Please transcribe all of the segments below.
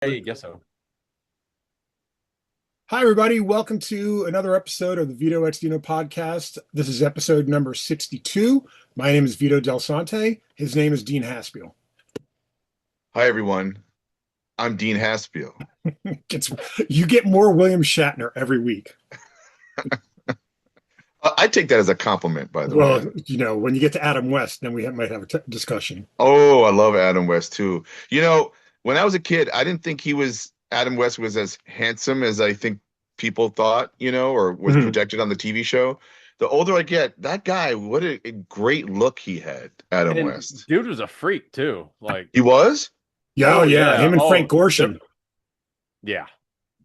I guess so. Hi, everybody. Welcome to another episode of the Vito X DINO podcast. This is episode number 62. My name is Vito Delsante. His name is Dean Haspiel. Hi, everyone. I'm Dean Haspiel. Gets, you get more William Shatner every week. I take that as a compliment, by the way. Well, when you get to Adam West, then might have a discussion. Oh, I love Adam West too. When I was a kid, I didn't think Adam West was as handsome as I think people thought, or was Mhm. projected on the TV show. The older I get, that guy, what a great look he had, Adam And West. dude was a freak too. Like, He was? Yeah, oh, oh yeah. yeah, Him and Frank Gorshin. yeah,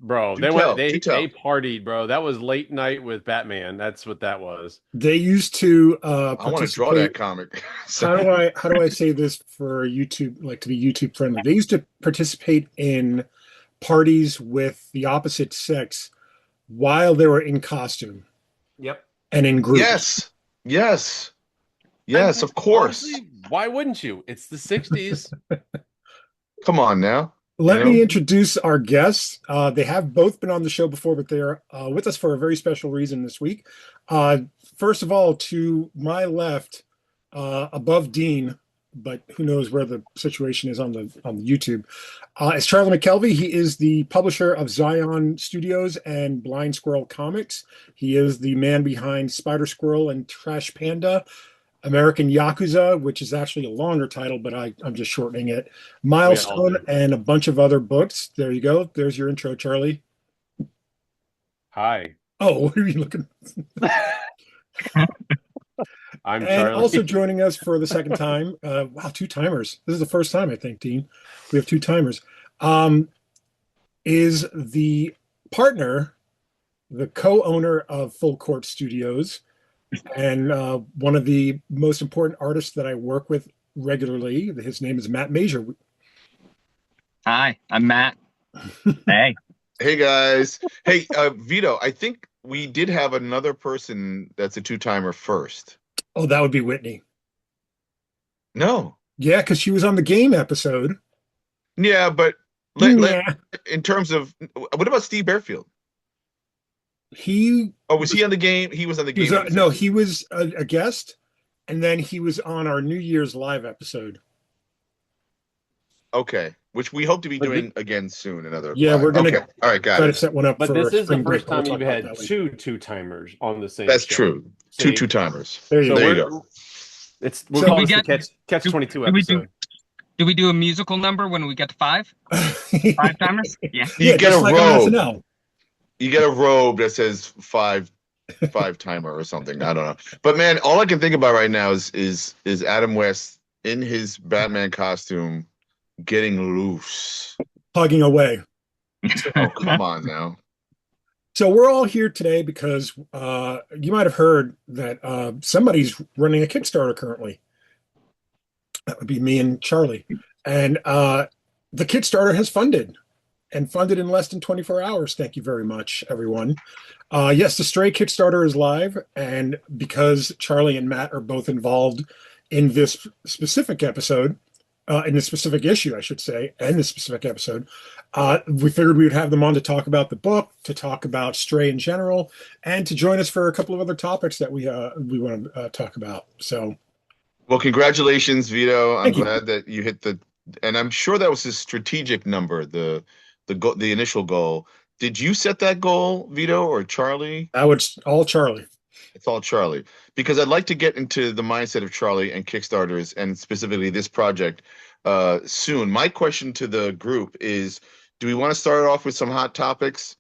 bro. Do They went, tell, they do they tell. partied, bro. That was late night with Batman. That's what that was. They used to I want to draw that participate. comic. How do I say this for YouTube, like to be YouTube friendly? They used to participate in parties with the opposite sex while they were in costume Yep. and in groups. Yes, yes, I yes, mean, of course. honestly, why wouldn't you? It's the '60s. Come on now, you Let me know? introduce our guests. They have both been on the show before, but they are with us for a very special reason this week. Uh, First of all, to my left, above Dean, but who knows where the situation is on the YouTube, is Charlie McElvy. He is the publisher of Zion Studios and Blind Squirrel Comics. He is the man behind Spider Squirrel and Trash Panda. American Yakuza, which is actually a longer title, but I'm just shortening it. We all Milestone do. and a bunch of other books. There you go. There's your intro, Charlie. Hi, Oh, what are you looking? I'm And also Charlie. joining us for the second time. Wow, two timers. This is the first time, I think, Dean. We have two timers. Um, is the partner, the co-owner of Full Court Studios, and one of the most important artists that I work with regularly. His name is Mat Major. Hi, I'm Matt. Hey. Hey guys. Hey, Vito, I think we did have another person that's a two-timer first. Oh, that would be Whitney. No. Yeah, because she was on the game episode. Yeah, but let Yeah, in terms of what about Steve Bearfield? he Oh, was he on the game? He was on the was game episode no, too. he was a guest, and then he was on our New Year's live episode. Okay. Which we hope to be But doing again soon, another Yeah, we're live. gonna Okay. All right, got try to it. set one up but for this is the spring break, first but we'll time talk you've about had that later. two-timers on the same That's show. true. Two See, two-timers. There you so There go. you we're go. we'll So call we this the get catch do, 22 do we do episode. do we do a musical number when we get to five timers? Yeah. You Yeah, get just a like on robe. SNL. You get a robe that says five timer or something. I don't know. But man, all I can think about right now is Adam West in his Batman costume getting loose. Plugging away. Oh, come on now. So we're all here today because you might have heard that somebody's running a Kickstarter currently. That would be me and Charlie. And the Kickstarter has funded and funded in less than 24 hours. Thank you very much, everyone. Yes, the Stray Kickstarter is live. And because Charlie and Matt are both involved in this specific episode, in this specific issue, I should say, and this specific episode, we figured we would have them on to talk about the book, to talk about Stray in general, and to join us for a couple of other topics that we want to talk about. So, Well, congratulations, Vito. I'm thank you. glad that you hit and I'm sure that was his strategic number, the initial goal. Did you set that goal, Vito, or Charlie? That was all Charlie. It's all Charlie. Because I'd like to get into the mindset of Charlie and Kickstarters and specifically this project soon. My question to the group is, do we want to start off with some hot topics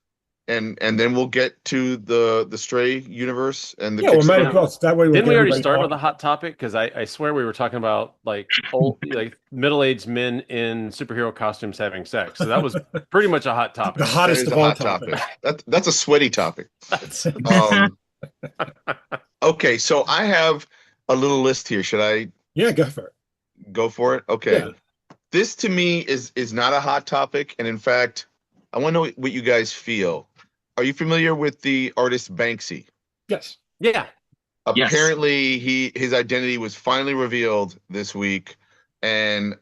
and then we'll get to the Stray universe and the Yeah, we might as Kickstarter? well. That way we'll Didn't get we already everybody start with a talking. hot topic? Because I swear we were talking about like old, like middle-aged men in superhero costumes having sex. So that was pretty much a hot The topic. That hottest is of a all hot topic. topics. That's a sweaty topic. That's Um, okay, so I have a little list here. Should I Yeah, go for it. go for it? Okay. Yeah. This to me is not a hot topic, and in fact, I want to know what you guys feel. Are you familiar with the artist Banksy? Yes. yeah. Yes. Apparently, his identity was finally revealed this week, and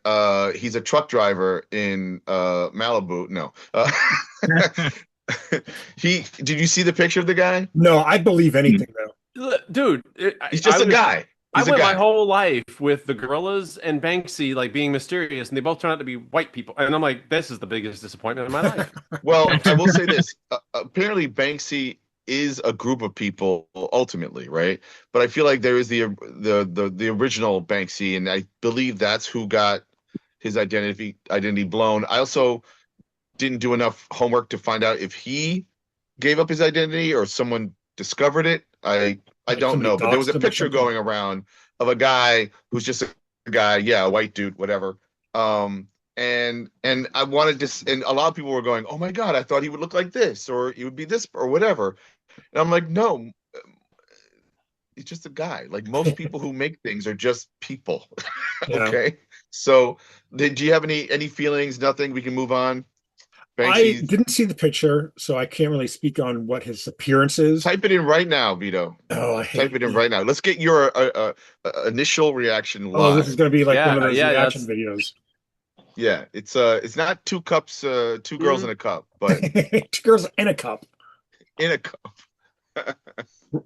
he's a truck driver in Malibu. No, did you see the picture of the guy? No, I believe anything though. Dude, He's just a guy. I He's a went my guy. whole life with the gorillas and Banksy like being mysterious, and they both turn out to be white people. And I'm like, this is the biggest disappointment of my life. Well, I will say this. Apparently, Banksy is a group of people ultimately, right? But I feel like there is the original Banksy, and I believe that's who got his identity blown. I also didn't do enough homework to find out if he gave up his identity or someone discovered it. I Like don't somebody know, but there was doxed a him or picture something? going around of a guy who's just a guy, yeah, a white dude, whatever. And I wanted to, and a lot of people were going, "Oh my God, I thought he would look like this, or he would be this, or whatever." And I'm like, no, he's just a guy. Like most people who make things are just people. Yeah. Okay. So, do you have any feelings? Nothing. We can move on. I Banksy, didn't see the picture, so I can't really speak on what his appearance is. type it in right now, Vito. Oh, I Type hate it in you. right now. Let's get your initial reaction Oh, this is live. going to be like one of Yeah, those yeah, reaction that's videos. Yeah, it's not two cups, two girls in a cup, but Two girls in a cup. in a cup.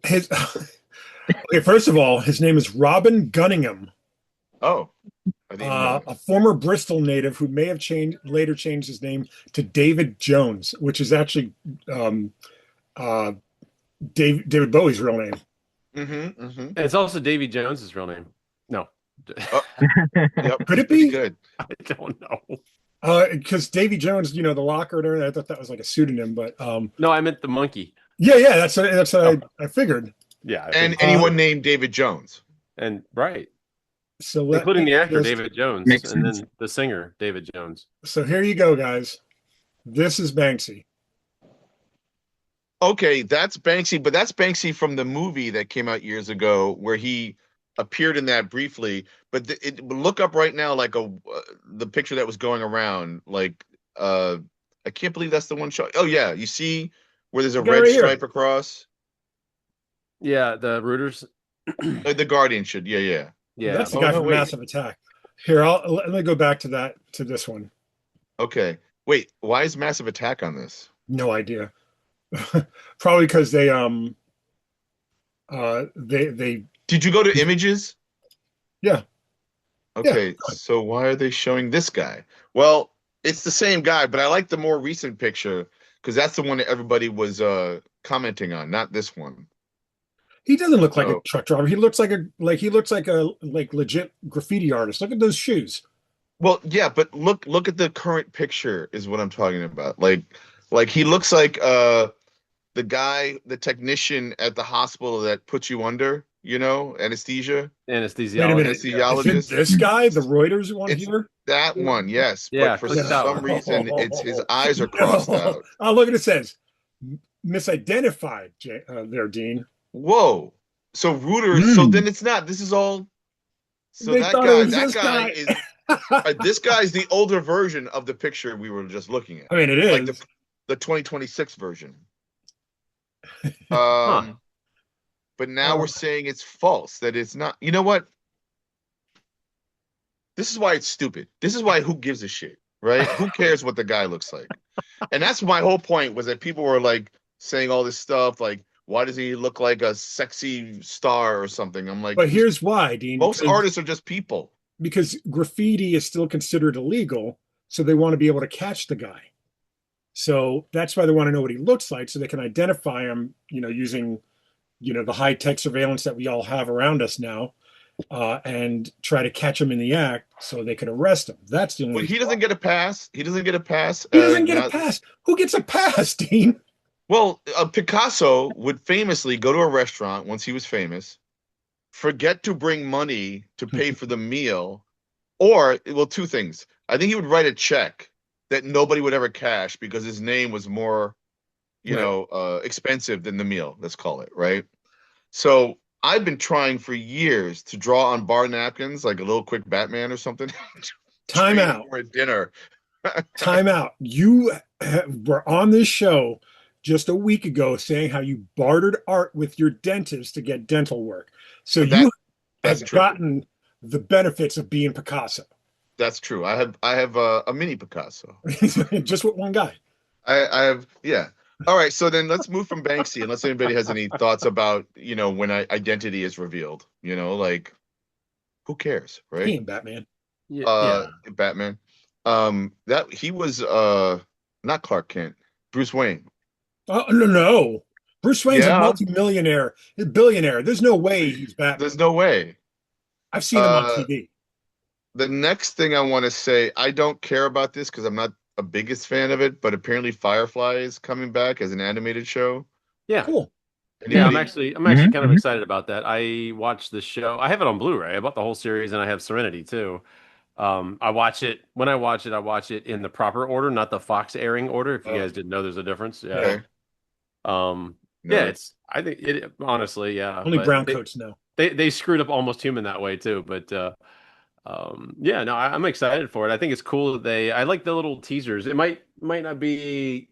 His okay, first of all, his name is Robin Gunningham, Oh, I didn't know a that. former Bristol native who may have later changed his name to David Jones, which is actually um, uh, David Bowie's real name. Mm-hmm. Mm-hmm. And it's also Davy Jones's real name. No, Oh, yep, Could he's it pretty be? good. I don't know. Because Davy Jones, the locker and everything, I thought that was like a pseudonym, but No, I meant the monkey. yeah, that's what Oh, I figured. yeah, I And figured. anyone named David Jones. And right, So let including me the actor just David Jones, Makes and sense. then the singer David Jones. so here you go, guys. This is Banksy. Okay, that's Banksy, but that's Banksy from the movie that came out years ago where he appeared in that briefly. But look up right now, like the picture that was going around. Like, I can't believe that's the one shot. Oh yeah, you see where there's a Go red right here. stripe across. Yeah, the Rooters. The Guardian should. Yeah, yeah. Yeah. That's the Oh guy no, from wait. Massive Attack. Here, let me go back to this one. Okay, wait. Why is Massive Attack on this? No idea. Probably because they Did you go to images? yeah. Okay, so why are they showing this guy? Well, it's the same guy, but I like the more recent picture because that's the one that everybody was commenting on, not this one. He doesn't look like a So, truck driver. He looks like a legit graffiti artist. Look at those shoes. well, yeah, but look at the current picture is what I'm talking about. Like he looks like the guy, the technician at the hospital that puts you under, anesthesia, Wait a Anesthesiologist. minute. Is it anesthesiologist. this guy, the Reuters one It's here? that one, yes, Yeah, but for click that some one. reason it's his eyes are crossed No. out. Oh, look at it says misidentified there, Dean. Whoa. So Reuters, so then it's not. This is all. So They that thought it guy, was that this guy guy. is this guy's the older version of the picture we were just looking at. I mean, it Like is. the 2026 version. Huh. But now we're saying it's false, that it's not. You know what? This is why it's stupid. This is why who gives a shit, right? Who cares what the guy looks like? And that's my whole point was that people were like saying all this stuff like, why does he look like a sexy star or something? I'm like, But here's why, Dean. most artists are just people. Because graffiti is still considered illegal, so they want to be able to catch the guy. So that's why they want to know what he looks like, so they can identify him, using, the high-tech surveillance that we all have around us now, and try to catch him in the act so they can arrest him. That's the only. But he doesn't get a pass. He doesn't get a pass. He doesn't get a pass. Who gets a pass, Dean? Well, Picasso would famously go to a restaurant once he was famous, forget to bring money to pay for the meal, or, well, two things. I think he would write a check that nobody would ever cash because his name was more, expensive than the meal, let's call it, right? So I've been trying for years to draw on bar napkins, like a little quick Batman or something. Time out. For a dinner. Time out. You were on this show just a week ago saying how you bartered art with your dentist to get dental work. So you That's have true. gotten the benefits of being Picasso. That's true. I have a mini Picasso. Just with one guy. I have, yeah. All right, so then let's move from Banksy, unless anybody has any thoughts about, when identity is revealed, like who cares, He right? ain't Batman. Yeah. Batman. That he was not Clark Kent, Bruce Wayne. Oh, no, no. Bruce Wayne's a Yeah, multi-millionaire, a billionaire. There's no way he's there's Batman. no way. I've seen him on Uh, TV. the next thing I want to say, I don't care about this because I'm not a biggest fan of it, but apparently Firefly is coming back as an animated show. Yeah. Cool. Yeah, I'm Anybody? actually kind of excited about that. I watched the show. I have it on Blu-ray. I bought the whole series and I have Serenity too. I watch it when I watch it in the proper order, not the Fox airing order. If you Oh, guys didn't know there's a difference. Yeah. Okay. Yeah, No. I think it honestly, yeah. only But brown coats know. they screwed up Almost Human that way too. But yeah, no, I'm excited for it. I think it's cool that I like the little teasers. It might not be.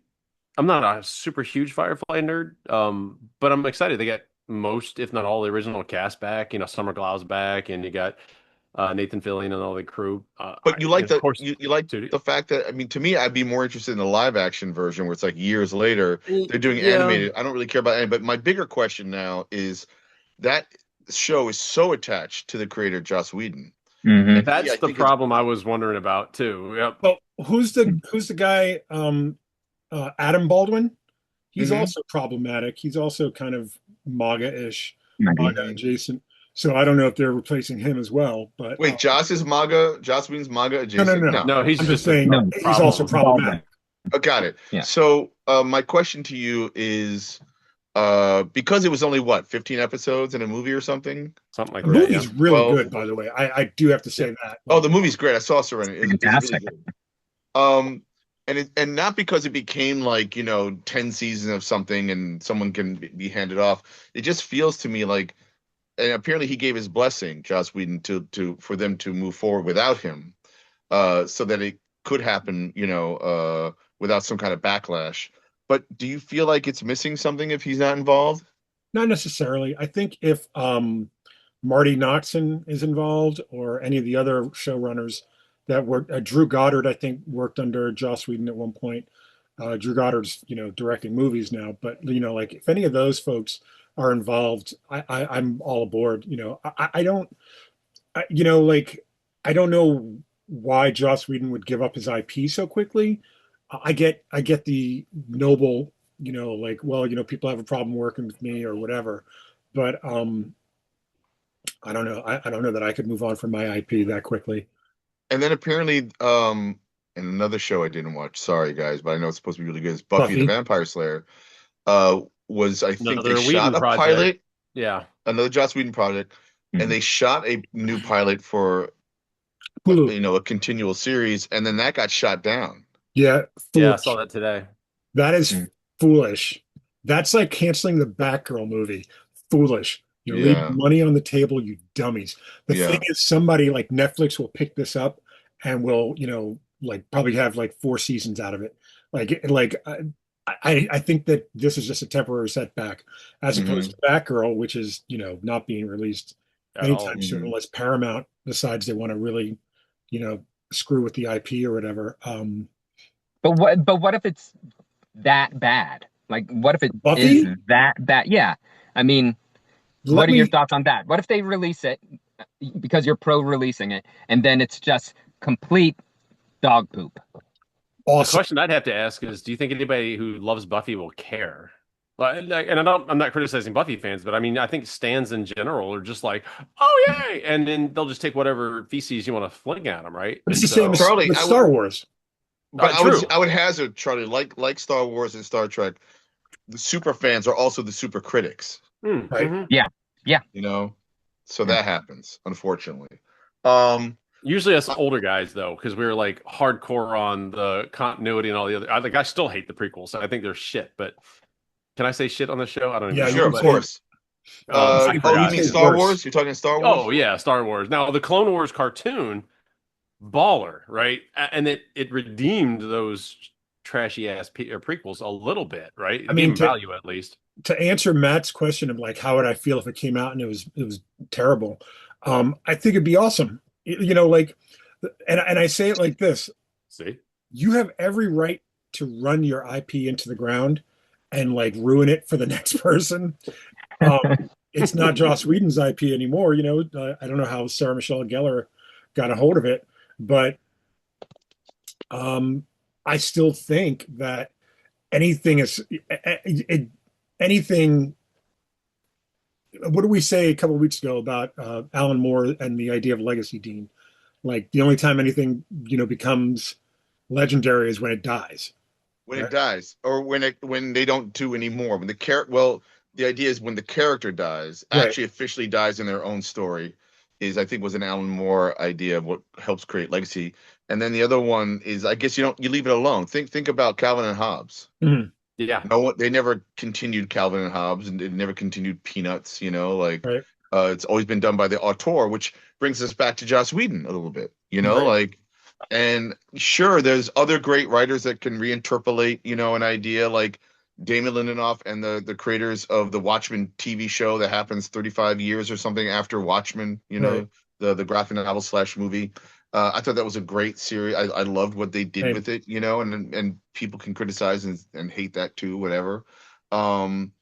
I'm not a super huge Firefly nerd, but I'm excited. They got most, if not all, the original cast back. Summer Glau's back, and you got Nathan Fillion and all the crew. But you And like of course, you like Judy. the fact that, I mean, to me, I'd be more interested in the live action version where it's like years later they're doing Yeah, animated. I don't really care about any, but my bigger question now is that show is so attached to the creator Joss Whedon. Hmm. And that's I the think it's problem I was wondering about too. Yep. Well, who's the guy? Adam Baldwin. He's Mhm. also problematic. He's also kind of MAGA-ish, MAGA Mhm. adjacent. So I don't know if they're replacing him as well. But Wait, Joss Whedon's MAGA no, no, adjacent? no. No. No, he's I'm just just a saying No, he's also problem. problematic. Oh, got it. Yeah. So my question to you is, because it was only what, 15 episodes in a movie or something? Something like The that. Yeah. movie's really 12? good, by the way. I do have to say that. Oh, the movie's great. I saw Serenity. It's really Fantastic. good. And not because it became like 10 seasons of something and someone can be handed off. It just feels to me like, and apparently he gave his blessing, Joss Whedon, to for them to move forward without him, so that it could happen, without some kind of backlash. But do you feel like it's missing something if he's not involved? Not necessarily. I think if Marty Noxon is involved or any of the other showrunners that worked, Drew Goddard, I think, worked under Joss Whedon at one point. Drew Goddard's, directing movies now, but like if any of those folks are involved, I'm all aboard. I don't, like I don't know why Joss Whedon would give up his IP so quickly. I get the noble, like, well, people have a problem working with me or whatever, but I don't know. I don't know that I could move on from my IP that quickly. And then apparently, in another show I didn't watch, sorry guys, but I know it's supposed to be really good. It's Buffy the Buffy. Vampire Slayer. Was I think they Another shot Whedon a project. pilot, Yeah. another Joss Whedon project, and they shot a new pilot for Hulu. a continual series, and then that got shot down. Yeah, Yeah, I foolish. saw that today. That is Mm. foolish. That's like canceling the Batgirl movie. Foolish. You're leaving Yeah, money on the table, you dummies. The yeah. thing is, somebody like Netflix will pick this up and will, like probably have like 4 seasons out of it. I think that this is just a temporary setback, as opposed to Batgirl, which is, not being released At all. anytime soon, unless Paramount decides they want to really, you know, screw with the IP or whatever. But what if it's that bad? Like, what if it Buffy? is that bad? Yeah. I mean, Let what are your me thoughts on that? What if they release it because you're pro releasing it, and then it's just complete dog poop? The awesome. question I'd have to ask is, do you think anybody who loves Buffy will care? And I'm not criticizing Buffy fans, but I mean, I think stans in general are just like, oh yay, and then they'll just take whatever feces you want to fling at them, right? But it's And the same as Charlie, with I would- Star Wars. But true. I would hazard, Charlie, like Star Wars and Star Trek, the super fans are also the super critics, Mm, Right. mhm. So that happens, unfortunately. Usually us older guys, though, because we were like hardcore on the continuity and all the other. I still hate the prequels. I think they're shit. But can I say shit on the show? I don't even Yeah, know. you Sure, can of say- course. I You forgot. mean It's Star worse. Wars? You're talking Star Wars? Oh yeah, Star Wars. Now the Clone Wars cartoon, baller, right? And it redeemed those trashy ass prequels a little bit, right? It I mean, gave them value at least. To answer Matt's question of like how would I feel if it came out and it was terrible, I think it'd be awesome. Like And I say it like this: See? you have every right to run your IP into the ground and like ruin it for the next person. It's not Joss Whedon's IP anymore. I don't know how Sarah Michelle Gellar got a hold of it, but um, I still think that anything is anything. What did we say a couple of weeks ago about Alan Moore and the idea of legacy, Dean? Like the only time anything becomes legendary is when it dies. When it Right? dies, or when they don't do anymore. When the character, well, the idea is when the character dies, Right. actually officially dies in their own story, is I think was an Alan Moore idea of what helps create legacy. And then the other one is, I guess you leave it alone. Think about Calvin and Hobbes. Mhm. Yeah. No, they never continued Calvin and Hobbes, and it never continued Peanuts. Like Right. it's always been done by the auteur, which brings us back to Joss Whedon a little bit. Right. Like, and sure, there's other great writers that can reinterpolate, an idea, like Damon Lindelof and the creators of the Watchmen TV show that happens 35 years or something after Watchmen. Right. The graphic novel / movie. I thought that was a great series. I loved what they did Same. with it, and people can criticize and hate that too, whatever. Um,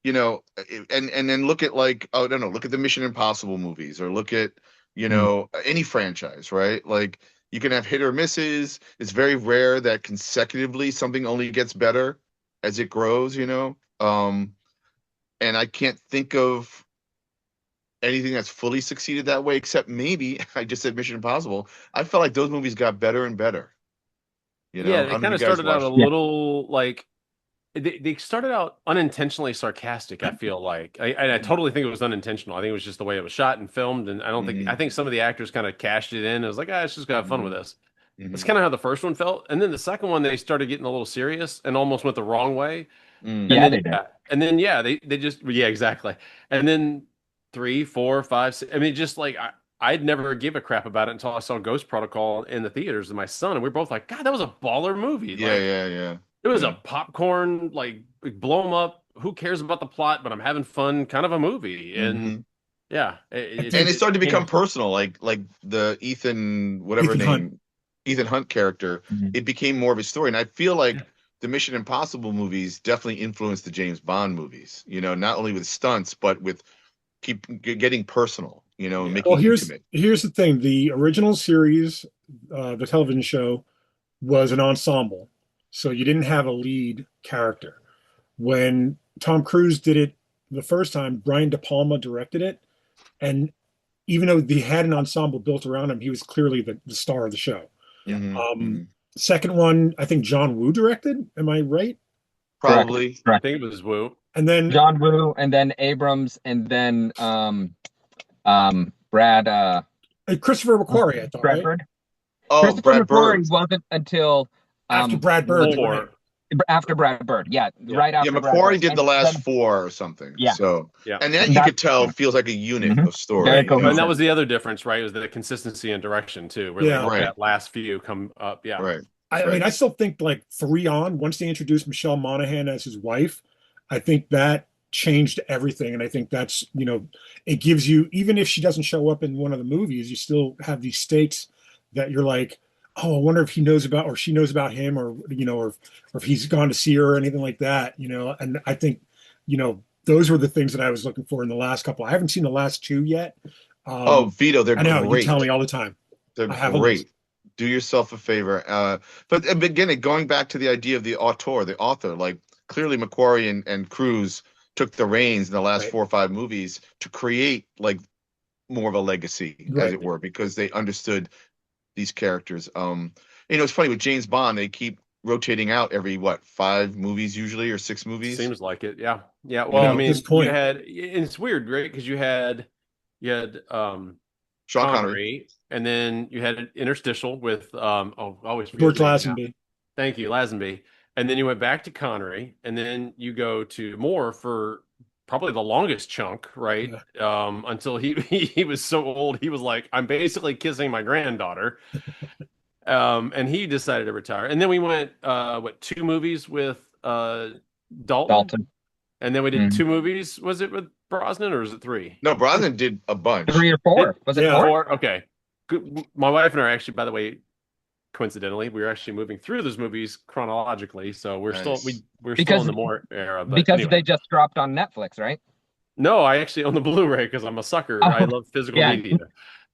and then look at like, oh, I don't know, look at the Mission Impossible movies, or look at, any franchise, right? Like you can have hit or misses. It's very rare that consecutively something only gets better as it grows. And I can't think of anything that's fully succeeded that way, except maybe I just said Mission Impossible. I felt like those movies got better and better. Yeah, I they don't know if kind you of guys started out a watched. Yeah. little like they started out unintentionally sarcastic, I feel like. I Mhm. totally think it was unintentional. I think it was just the way it was shot and filmed, and I Mhm. think some of the actors kind of cashed it in. It was like, ah, let's just go have fun with Mhm. this. That's Mhm. kind of how the first one felt. And then the second one, they started getting a little serious and almost went the wrong way. And Yeah, then they did. they just yeah, exactly. And then three, four, five, six, I mean, just like I'd never give a crap about it until I saw Ghost Protocol in the theaters with my son, and we were both like, God, that was a baller movie. Yeah, Like yeah, yeah, it was a yeah. popcorn, like blow them up. Who cares about the plot? But I'm having fun, kind of a movie. And Hmm. yeah, I And think it started to came. become personal, like the Ethan, whatever Ethan Hunt. name, Ethan Hunt character. Mhm. It became more of a story, and I feel like the Mission Impossible movies definitely influenced the James Bond movies. Not only with stunts, but with getting personal. And Yeah. Well, making intimate. here's the thing. The original series, the television show, was an ensemble, so you didn't have a lead character. When Tom Cruise did it the first time, Brian De Palma directed it, and even though they had an ensemble built around him, he was clearly the star of the show. Yeah. Hmm. Um, Hmm. Second one, I think John Woo directed. Am I right? Correct. Probably. I Correct. think it was Woo. And then John Woo, and then Abrams, and then Brad Christopher McQuarrie, I thought, right? Bradford. Oh, Christopher Brad Bird. McQuarrie wasn't until After um Brad Bird, you're right. Four. after Brad Bird. Yeah, Yeah. right Yeah, after Brad Macquarie Bird. did the And last then four or something. yeah, So, Yeah. and that and you that could tell feels like a unit mhm, of story. very Right. And that cohesive. was the other difference, right? Was the consistency and direction too. Really Yeah. helped Right, that last few come up. Yeah. right, I mean, right. I still think like 3 on, once they introduced Michelle Monaghan as his wife, I think that changed everything. And I think that's, it gives you, even if she doesn't show up in one of the movies, you still have these stakes that you're like, oh, I wonder if he knows about, or she knows about him, or if he's gone to see her or anything like that. And I think, those were the things that I was looking for in the last couple. I haven't seen the last two yet. Oh, Um, Vito, they're I know you tell great. me all the time. They're I have a list. great. Do yourself a favor. But again, going back to the idea of the author, like clearly Macquarie and Cruz took the reins in the last Right. 4 or 5 movies to create like more of a legacy, as Right. it were, because they understood these characters. It's funny with James Bond, they keep rotating out every 5 movies usually, or 6 movies. Seems like it. Yeah. Yeah. You Well, I I mean, know, at this mean, you point, had, and it's weird, right? Because you had Sean Connery. Connery, and then you had an interstitial with oh, I always forget George his name now. Lazenby. Thank you, Lazenby. And then you went back to Connery, and then you go to Moore for probably the longest chunk, right? Yeah. Until he was so old, he was like, I'm basically kissing my granddaughter. And he decided to retire. And then we went what 2 movies with Dalton, Dalton. and then we did Mhm. 2 movies. Was it with Brosnan or was it 3? No, Brosnan did a bunch. 3 or 4. Was it Yeah. 4? 4? Okay. My wife and I are actually, by the way, coincidentally, we were actually moving through those movies chronologically, so Nice. we're still in Because the more era. But because anyway, they just dropped on Netflix, right? no, I actually own the Blu-ray because I'm a sucker. I Oh, love physical yeah. media.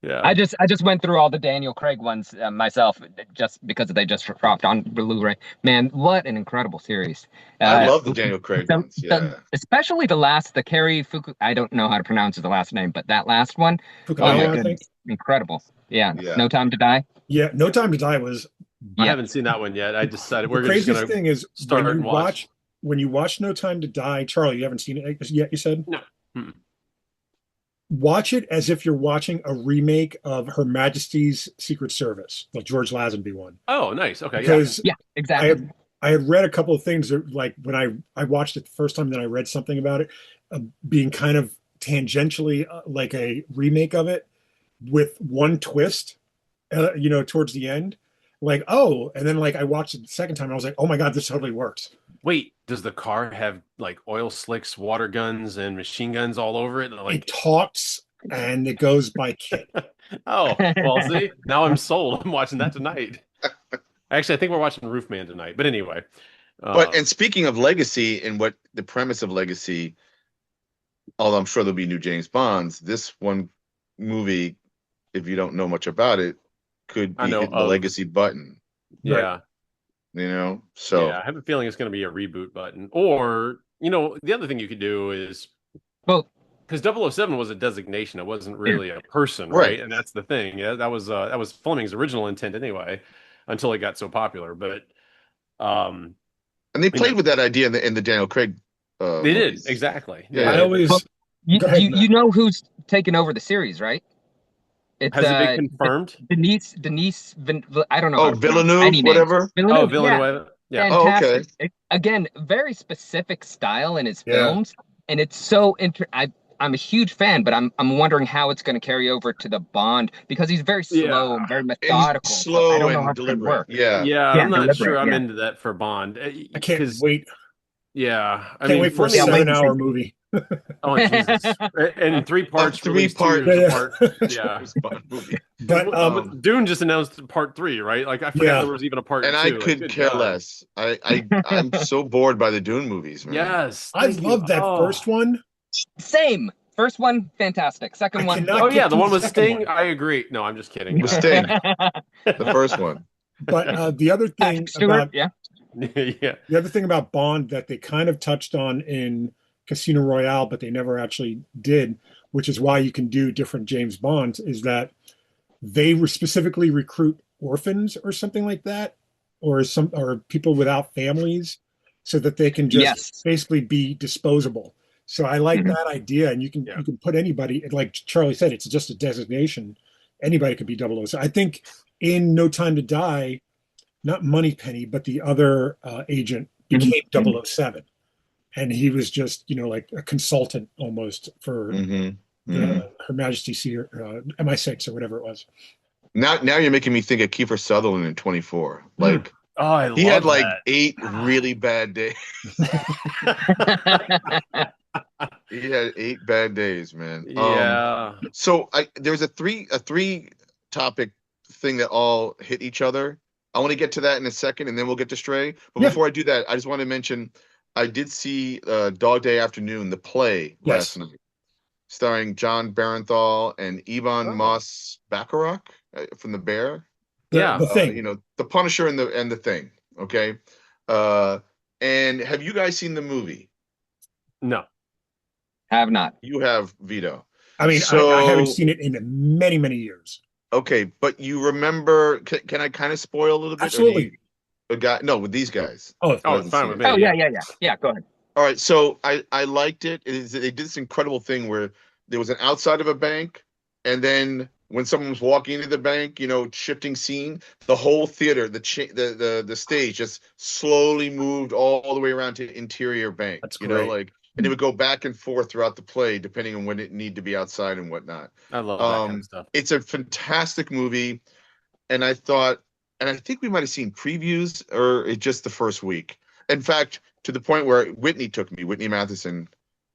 Yeah, I just went through all the Daniel Craig ones myself just because they just dropped on Blu-ray. Man, what an incredible series. I Uh, love the Daniel Craig ones. Yeah. especially the Carrie Fuku. I don't know how to pronounce the last name, but that last one, oh my Fukunaga, I think. goodness, incredible. Yeah, Yeah. No Time to Die. Yeah, No Time to Die was I Yeah, haven't seen that one yet. I decided the we're just craziest gonna thing is start and watch. when you watch No Time to Die, Charlie, you haven't seen it yet, you said? No. Mm. Watch it as if you're watching a remake of Her Majesty's Secret Service, the George Lazenby one. Oh, nice. Okay, yeah. Because yeah, I exactly. had I had read a couple of things that, like when I watched it the first time, then I read something about it being kind of tangentially like a remake of it with one twist, towards the end. Like, oh, and then like I watched it the second time, and I was like, oh my God, this totally works. Wait, does the car have like oil slicks, water guns, and machine guns all over it? It Like, talks and it goes by Kit. oh, well, see, now I'm sold. I'm watching that tonight. Actually, I think we're watching Roofman tonight. But anyway, But uh, and speaking of legacy and what the premise of legacy, although I'm sure there'll be new James Bonds, this one movie, if you don't know much about it, could I be know hitting the of, legacy button, Right. yeah, So yeah. I have a feeling it's going to be a reboot button. Or, the other thing you could do is Well, because 007 was a designation, it wasn't really a person, right. right? And that's the thing. Yeah, that was Fleming's original intent anyway, until it got so popular. But um, And they you know, played with that idea in the Daniel Craig they did movies. exactly. Yeah. I well, always you, go ahead, you Matt. you know who's taken over the series, right? It's Has it been confirmed? I don't know how Oh, to pronounce Villeneuve, any names. whatever. Oh, Villeneuve, yeah, Villanueva. Yeah. Oh, okay. fantastic. Again, very specific style in his Yeah. films, and it's so I'm a huge fan, but I'm wondering how it's going to carry over to the Bond because he's very slow and Yeah. very And he's methodical. So I slow don't know how and it's going to deliberate. work. Yeah. Yeah, Yeah, I'm not sure deliberate. I'm Yeah, into that for Bond. I can't Because, wait. yeah, I Can't mean, wait for a yeah. Fleming, Wait and see. 7 hour movie. oh, Jesus. And three A parts released two three-part years Yeah, apart. yeah. Yeah. James Bond movie. Because But Dune just announced part three, right? Like, I forgot yeah, there was even a part And I two. Like, could good care God. less. I'm so bored by the Dune movies, man. Yes. I Thank you. loved that Oh. first one. Same. First one, fantastic. I Second one, Oh, cannot yeah. get The through the one with second Sting. one. I agree. No, I'm just kidding. With Sting, the first one. But the other thing Patrick Stewart. about Yeah. Yeah. Bond that they kind of touched on in Casino Royale, but they never actually did, which is why you can do different James Bonds, is that they were specifically recruit orphans or something like that, or people without families, so that they can just Yes. basically be disposable. So I like Mhm. that idea, and Yeah. you can put anybody, like Charlie said, it's just a designation. Anybody could be 007. I think in No Time to Die, not Moneypenny, but the other agent Mhm. became 007. And he was just, like a consultant almost for hmm hmm Her Majesty MI6 or whatever it was. Now you're making me think of Kiefer Sutherland in 24. Hmm. Like Oh, I he had love like that. 8 really bad days. He had 8 bad days, man. Yeah. So there's a three topic thing that all hit each other. I want to get to that in a second, and then we'll get to Stray. But Yeah. before I do that, I just want to mention I did see Dog Day Afternoon, the play Yes. last night, starring John Barenthal and Yvonne Oh. Moss Bacharach from The Bear. Yeah. The Thing. The Punisher and the Thing. Okay. And have you guys seen the movie? No. Have not. You have, Vito. I mean, So- I haven't seen it in many, many years. Okay, but you remember? Can I kind of spoil a little bit? Absolutely. No, with these guys. Oh, Oh, it's fine with me. Oh yeah. Yeah. Go ahead. All right, so I liked it. They did this incredible thing where there was an outside of a bank, and then when someone was walking into the bank, shifting scene, the whole theater, the stage just slowly moved all the way around to interior bank. That's great. And it would go back and forth throughout the play, depending on when it needed to be outside and whatnot. I love that kind of stuff. It's a fantastic movie, and I think we might have seen previews or it just the first week. In fact, to the point where Whitney took me, Whitney Matheson,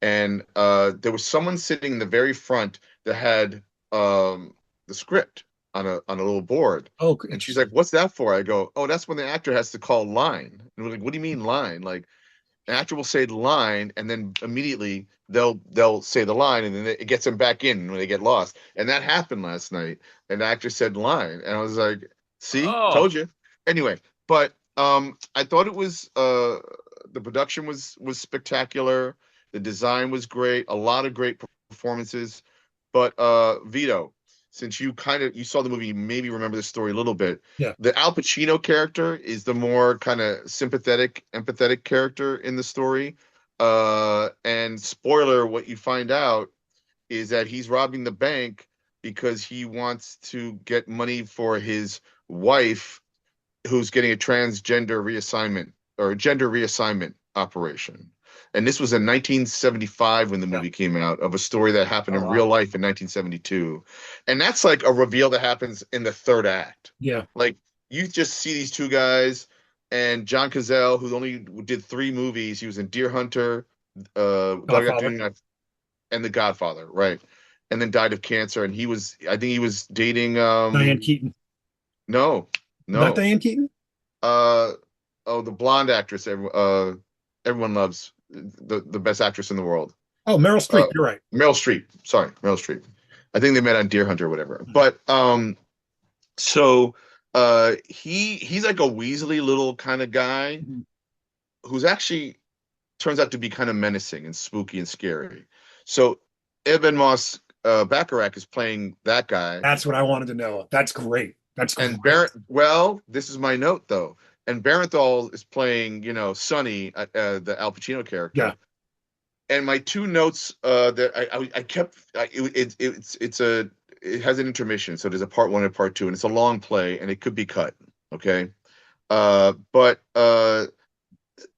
and there was someone sitting in the very front that had the script a little board. Oh, And she's like, "What's that for?" I go, "Oh, that's when the actor has to call line." And we're like, "What do you mean line?" Like, an actor will say the line, and then immediately they'll say the line, and then it gets them back in when they get lost. And that happened last night. And the actor said line, and I was like, "See, Oh, told you." Anyway, but I thought it was the production was spectacular. The design was great. A lot of great performances. But Vito, since you saw the movie, you maybe remember the story a little bit. yeah. The Al Pacino character is the more kind of sympathetic, empathetic character in the story. And spoiler, what you find out is that he's robbing the bank because he wants to get money for his wife who's getting a transgender reassignment or a gender reassignment operation. And this was in 1975 when the Yeah. movie came out, of a story that happened Oh, in wow. real life in 1972. And that's like a reveal that happens in the third act. Yeah. Like, you just see these two guys, and John Cazale, who only did 3 movies. He was in Deer Hunter, Dog Godfather. Afternoon, and The Godfather, right? And then died of cancer. And I think he was dating Diane Keaton. no, Not no. Diane Keaton? Uh, oh, the blonde actress everyone loves, the best actress in the world. Oh, Meryl Streep. You're right. Meryl Streep. Sorry, Meryl Streep. I think they met on Deer Hunter or whatever. But so he's like a Weasley little kind of guy Mhm. who's actually turns out to be kind of menacing and spooky and scary. So Eben Moss Bacharach is playing that guy. That's what I wanted to know. That's great. That's And great. well, this is my note though. And Barenthal is playing, Sonny, the Al Pacino character. Yeah. And my 2 notes that I kept, it has an intermission, so there's a part 1 and part 2, and it's a long play, and it could be cut. Okay, but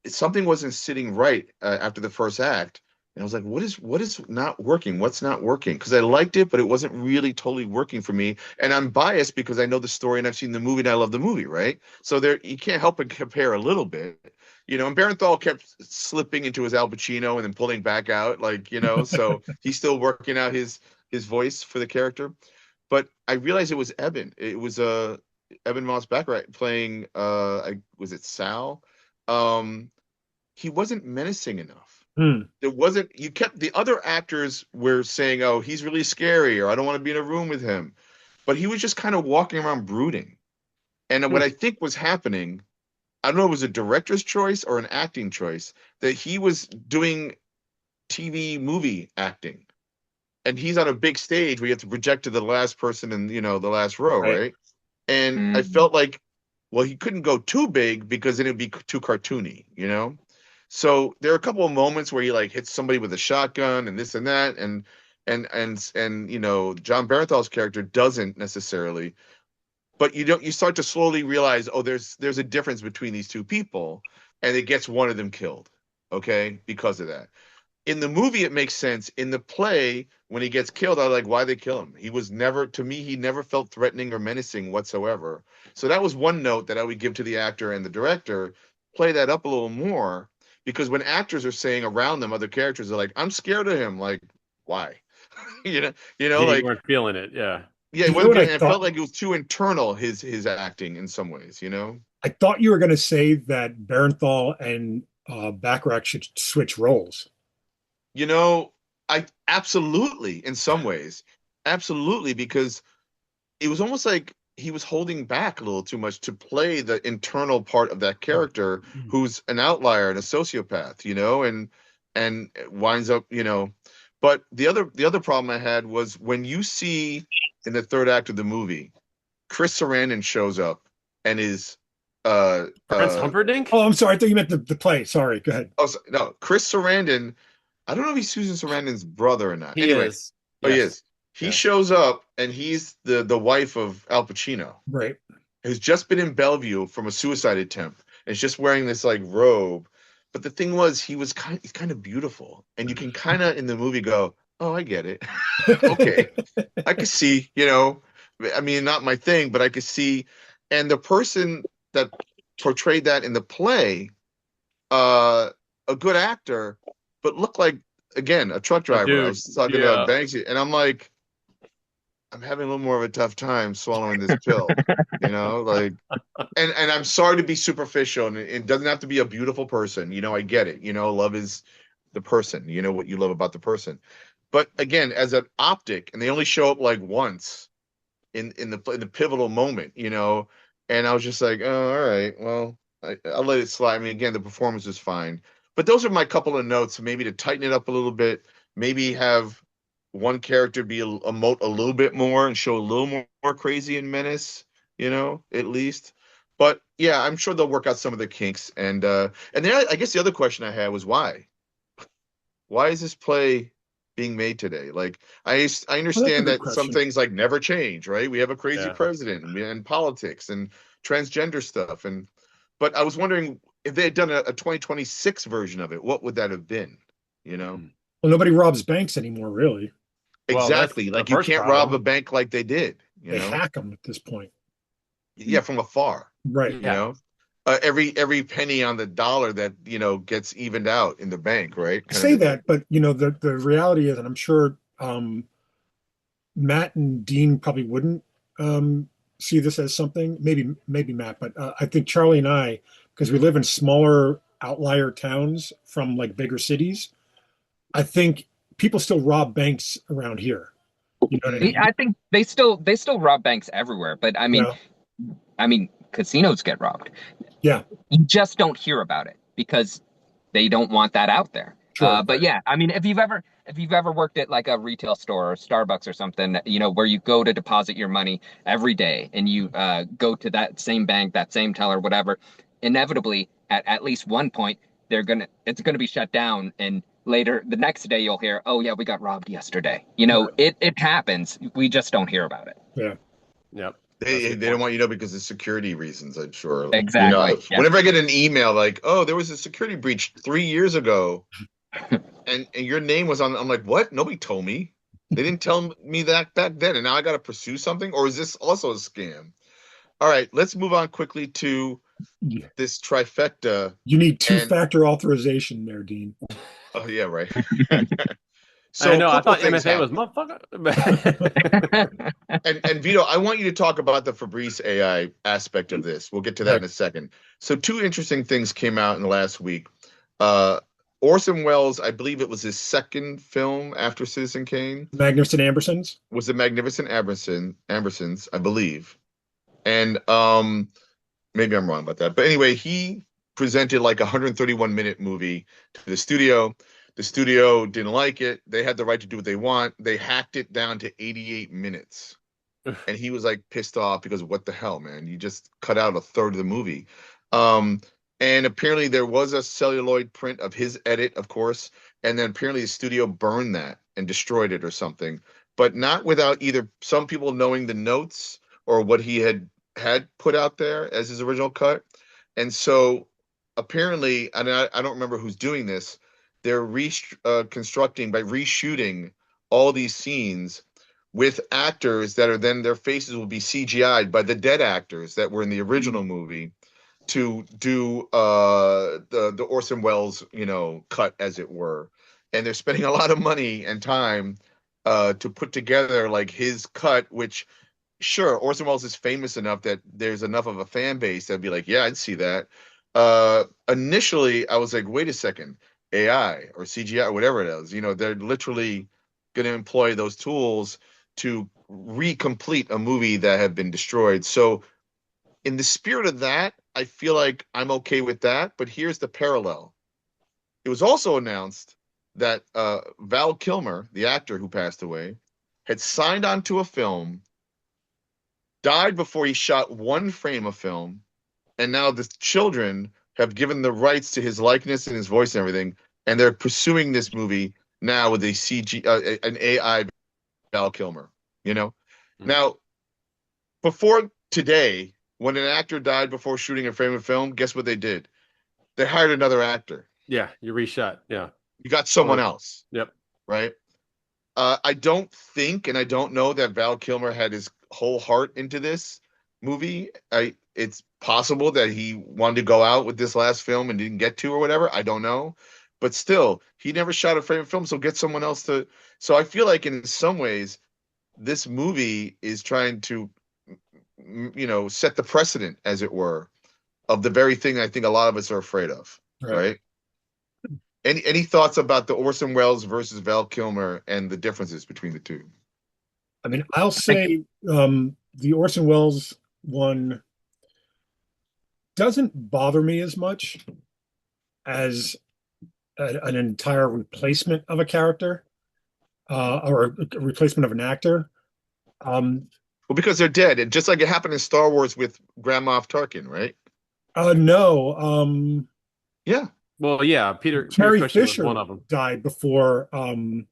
something wasn't sitting right after the first act. And I was like, what is not working? What's not working? Because I liked it, but it wasn't really totally working for me. And I'm biased because I know the story and I've seen the movie and I love the movie, right? So there, you can't help but compare a little bit, And Barenthal kept slipping into his Al Pacino and then pulling back out, so he's still working out his voice for the character. But I realized it was Eben. It was Eben Moss Baccarat playing was it Sal? He wasn't menacing enough. Hmm. There wasn't, you kept, the other actors were saying, "Oh, he's really scary," or "I don't want to be in a room with him." But he was just kind of walking around brooding. And what I think was happening, I don't know if it was a director's choice or an acting choice, that he was doing TV movie acting. And he's on a big stage where you have to project to the last person in, the last row, right? And I felt like, well, he couldn't go too big because then it'd be too cartoony, So there are a couple of moments where he like hits somebody with a shotgun and this and that, and John Barenthal's character doesn't necessarily, but you start to slowly realize, oh, there's a difference between these two people, and it gets one of them killed, okay, because of that. In the movie, it makes sense. In the play, when he gets killed, I'm like, why they kill him? He never felt threatening or menacing whatsoever. So that was one note that I would give to the actor and the director. Play that up a little more, because when actors are saying around them, other characters are like, "I'm scared of him." Like, why? You like, weren't feeling it. Yeah. yeah, You it know wasn't what I feeling. It thought? felt like it was too internal. His acting in some ways. I thought you were going to say that Barenthal and Bacharach should switch roles. I absolutely, in some ways, absolutely, because it was almost like he was holding back a little too much to play the internal part of that character, who's an outlier and a sociopath, and winds up, But the other problem I had was when you see in the third act of the movie, Chris Sarandon shows up and is Prince Humperdinck? Oh, I'm sorry. I thought you meant the play. Sorry. Go ahead. no, Chris Sarandon. I don't know if he's Susan Sarandon's brother or not. He Anyway, is. oh, he Yes. is. He Yeah. shows up and he's the wife of Al Pacino, Right. who's just been in Bellevue from a suicide attempt and is just wearing this like robe. But the thing was, he's kind of beautiful, and you can kind of in the movie go, "Oh, I get it. Okay, I could see." I mean, not my thing, but I could see. And the person that portrayed that in the play, a good actor, but looked like, again, a truck driver. I Dude. was talking Yeah. about Banksy, and I'm like, I'm having a little more of a tough time swallowing this pill, like, and I'm sorry to be superficial, and it doesn't have to be a beautiful person. I get it. Love is the person. You know what you love about the person. But again, as an optic, and they only show up like once in the pivotal moment, and I was just like, oh, all right, well, I'll let it slide. I mean, again, the performance is fine, but those are my couple of notes, maybe to tighten it up a little bit, maybe have one character be emote a little bit more and show a little more crazy and menace, at least. But yeah, I'm sure they'll work out some of the kinks. And then I guess the other question I had was why? Why is this play being made today? Like, I Well, that's a understand good that some question. things like never change, right? We have a crazy Yeah. president and politics and transgender stuff, but I was wondering if they had done a 2026 version of it, what would that have been? You know, Well, nobody robs banks anymore, really. Well, that's exactly. the Like you first can't rob a problem. bank like they did. They hack them at this point. Yeah, from afar. Right. You Yeah. know, every penny on the dollar that gets evened out in the bank, right? I Kind of say a thing. that, but the reality is, and I'm sure Matt and Dean probably wouldn't see this as something. Maybe Matt, but I think Charlie and I, because we live in smaller outlier towns from like bigger cities, I think people still rob banks around here. You know what I mean? I think they still rob banks everywhere, but Yeah, I mean casinos get robbed. yeah, You just don't hear about it because they don't want that out there. sure. But yeah, I mean, if you've ever worked at like a retail store or Starbucks or something, where you go to deposit your money every day and you go to that same bank, that same teller, whatever, inevitably at least one point it's gonna be shut down, and later the next day you'll hear, oh yeah, we got robbed yesterday. Right. It happens. We just don't hear about it. Yeah. Yep. That's a They good don't point. want because of security reasons, I'm sure. Exactly. Yeah. Whenever I get an email like, "Oh, there was a security breach 3 years ago," and your name was on, I'm like, "What? Nobody told me. They didn't tell me that back then, and now I got to pursue something, or is this also a scam?" All right, let's move on quickly to Yeah. this trifecta. You need And two-factor authorization there, Dean. oh yeah, right. I So a know. I couple thought things MFA was happened. motherfucker. And Vito, I want you to talk about the Fabrice AI aspect of this. We'll get to that Right. in a second. So two interesting things came out in the last week. Uh, Orson Welles, I believe it was his second film after Citizen Kane, Magnuson Ambersons. was The Magnificent Ambersons, I believe. And maybe I'm wrong about that. But anyway, he presented like a 131-minute movie to the studio. The studio didn't like it. They had the right to do what they want. They hacked it down to 88 minutes. And he was like pissed off because what the hell, man? You just cut out a third of the movie. Um, and apparently there was a celluloid print of his edit, of course. And then apparently the studio burned that and destroyed it or something, but not without either some people knowing the notes or what he had put out there as his original cut. And so apparently, and I don't remember who's doing this, they're reconstructing by reshooting all these scenes with actors that are then their faces will be CGI'd by the dead actors that were in the original movie to do the Orson Welles cut, as it were. And they're spending a lot of money and time to put together like his cut, which sure, Orson Welles is famous enough that there's enough of a fan base that'd be like, yeah, I'd see that. Initially, I was like, wait a second, AI or CGI or whatever it is, they're literally going to employ those tools to recomplete a movie that had been destroyed. So, in the spirit of that, I feel like I'm okay with that. But here's the parallel. It was also announced that Val Kilmer, the actor who passed away, had signed on to a film, died before he shot one frame of film, and now the children have given the rights to his likeness and his voice and everything, and they're pursuing this movie now with a an AI Val Kilmer. Now before today, when an actor died before shooting a frame of film, guess what they did? They hired another actor. Yeah, you reshot. Yeah. You got someone Or- else, Yep. right? I don't think, and I don't know that Val Kilmer had his whole heart into this movie. It's possible that he wanted to go out with this last film and didn't get to or whatever. I don't know. But still, he never shot a frame of film, so get someone else to. So I feel like in some ways, this movie is trying to, set the precedent, as it were, of the very thing I think a lot of us are afraid of, Right. right? Any thoughts about the Orson Welles versus Val Kilmer and the differences between the two? I mean, I'll I think say the Orson Welles one doesn't bother me as much as an entire replacement of a character or a replacement of an actor. Um, Well, because they're dead, and just like it happened in Star Wars with Grand Moff Tarkin, right? no, Yeah. Well, yeah, Peter Carrie Cushing was one Fisher of them. died before the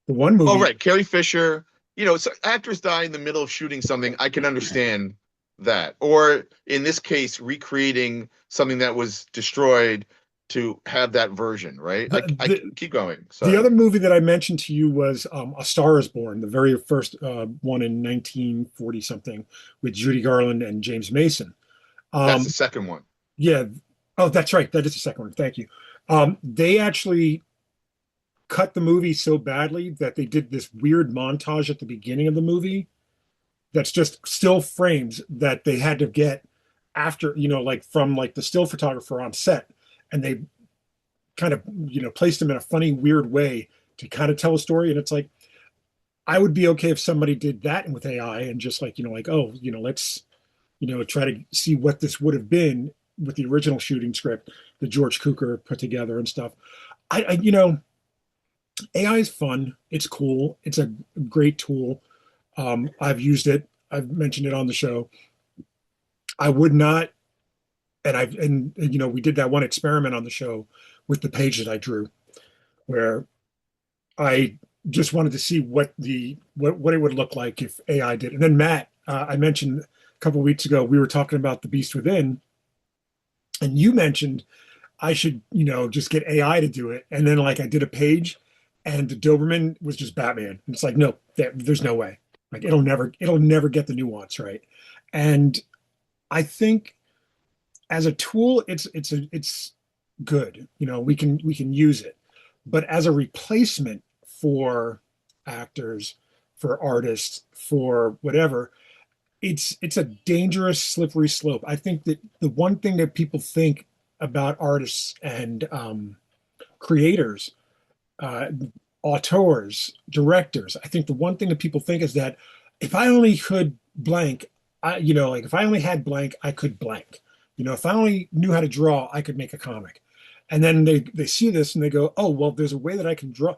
one Oh, movie. right. Carrie Fisher. So actors die in the middle of shooting something. I can understand that. Or in this case, recreating something that was destroyed to have that version, right? The, I the, keep going. the Sorry. other movie that I mentioned to you was A Star is Born, the very first one in 1940 something with Judy Garland and James Mason. That's the Um, second one. yeah. Oh, that's right. That is the second one. Thank you. They actually cut the movie so badly that they did this weird montage at the beginning of the movie that's just still frames that they had to get after, like from like the still photographer on set. And they kind of, placed them in a funny, weird way to kind of tell a story. And it's like, I would be okay if somebody did that with AI and just like, like, oh, let's, try to see what this would have been with the original shooting script that George Cukor put together and stuff. AI is fun. It's cool. It's a great tool. I've used it. I've mentioned it on the show. I would not, and we did that one experiment on the show with the page that I drew, where I just wanted to see what it would look like if AI did. And then Matt, I mentioned a couple of weeks ago we were talking about the Beast Within, and you mentioned I should, just get AI to do it. And then like I did a page and the Doberman was just Batman. And it's like, no, there's no way. Like it'll never get the nuance right. And I think as a tool, it's good. We can use it. But as a replacement for actors, for artists, for whatever, it's a dangerous, slippery slope. I think that the one thing that people think about artists and creators, uh, auteurs, directors. I think the one thing that people think is that if I only could blank, like if I only had blank, I could blank. If I only knew how to draw, I could make a comic. And then they see this and they go, oh, well, there's a way that I can draw.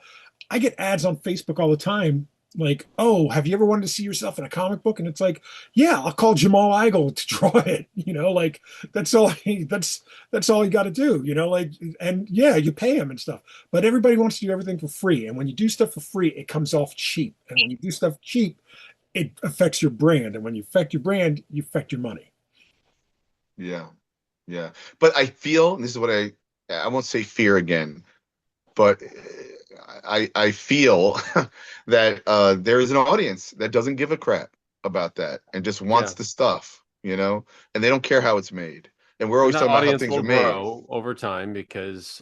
I get ads on Facebook all the time like, oh, have you ever wanted to see yourself in a comic book? And it's like, yeah, I'll call Jamal Igle to draw it. Like that's all you got to do. Like, and yeah, you pay him and stuff. But everybody wants to do everything for free. And when you do stuff for free, it comes off cheap. And when you do stuff cheap, it affects your brand. And when you affect your brand, you affect your money. Yeah. Yeah. But I feel, and this is what I won't say fear again, but I feel that there is an audience that doesn't give a crap about that and just wants Yeah. the stuff, and they don't care how it's made. And we're And always that talking about how audience things will are made. grow over time because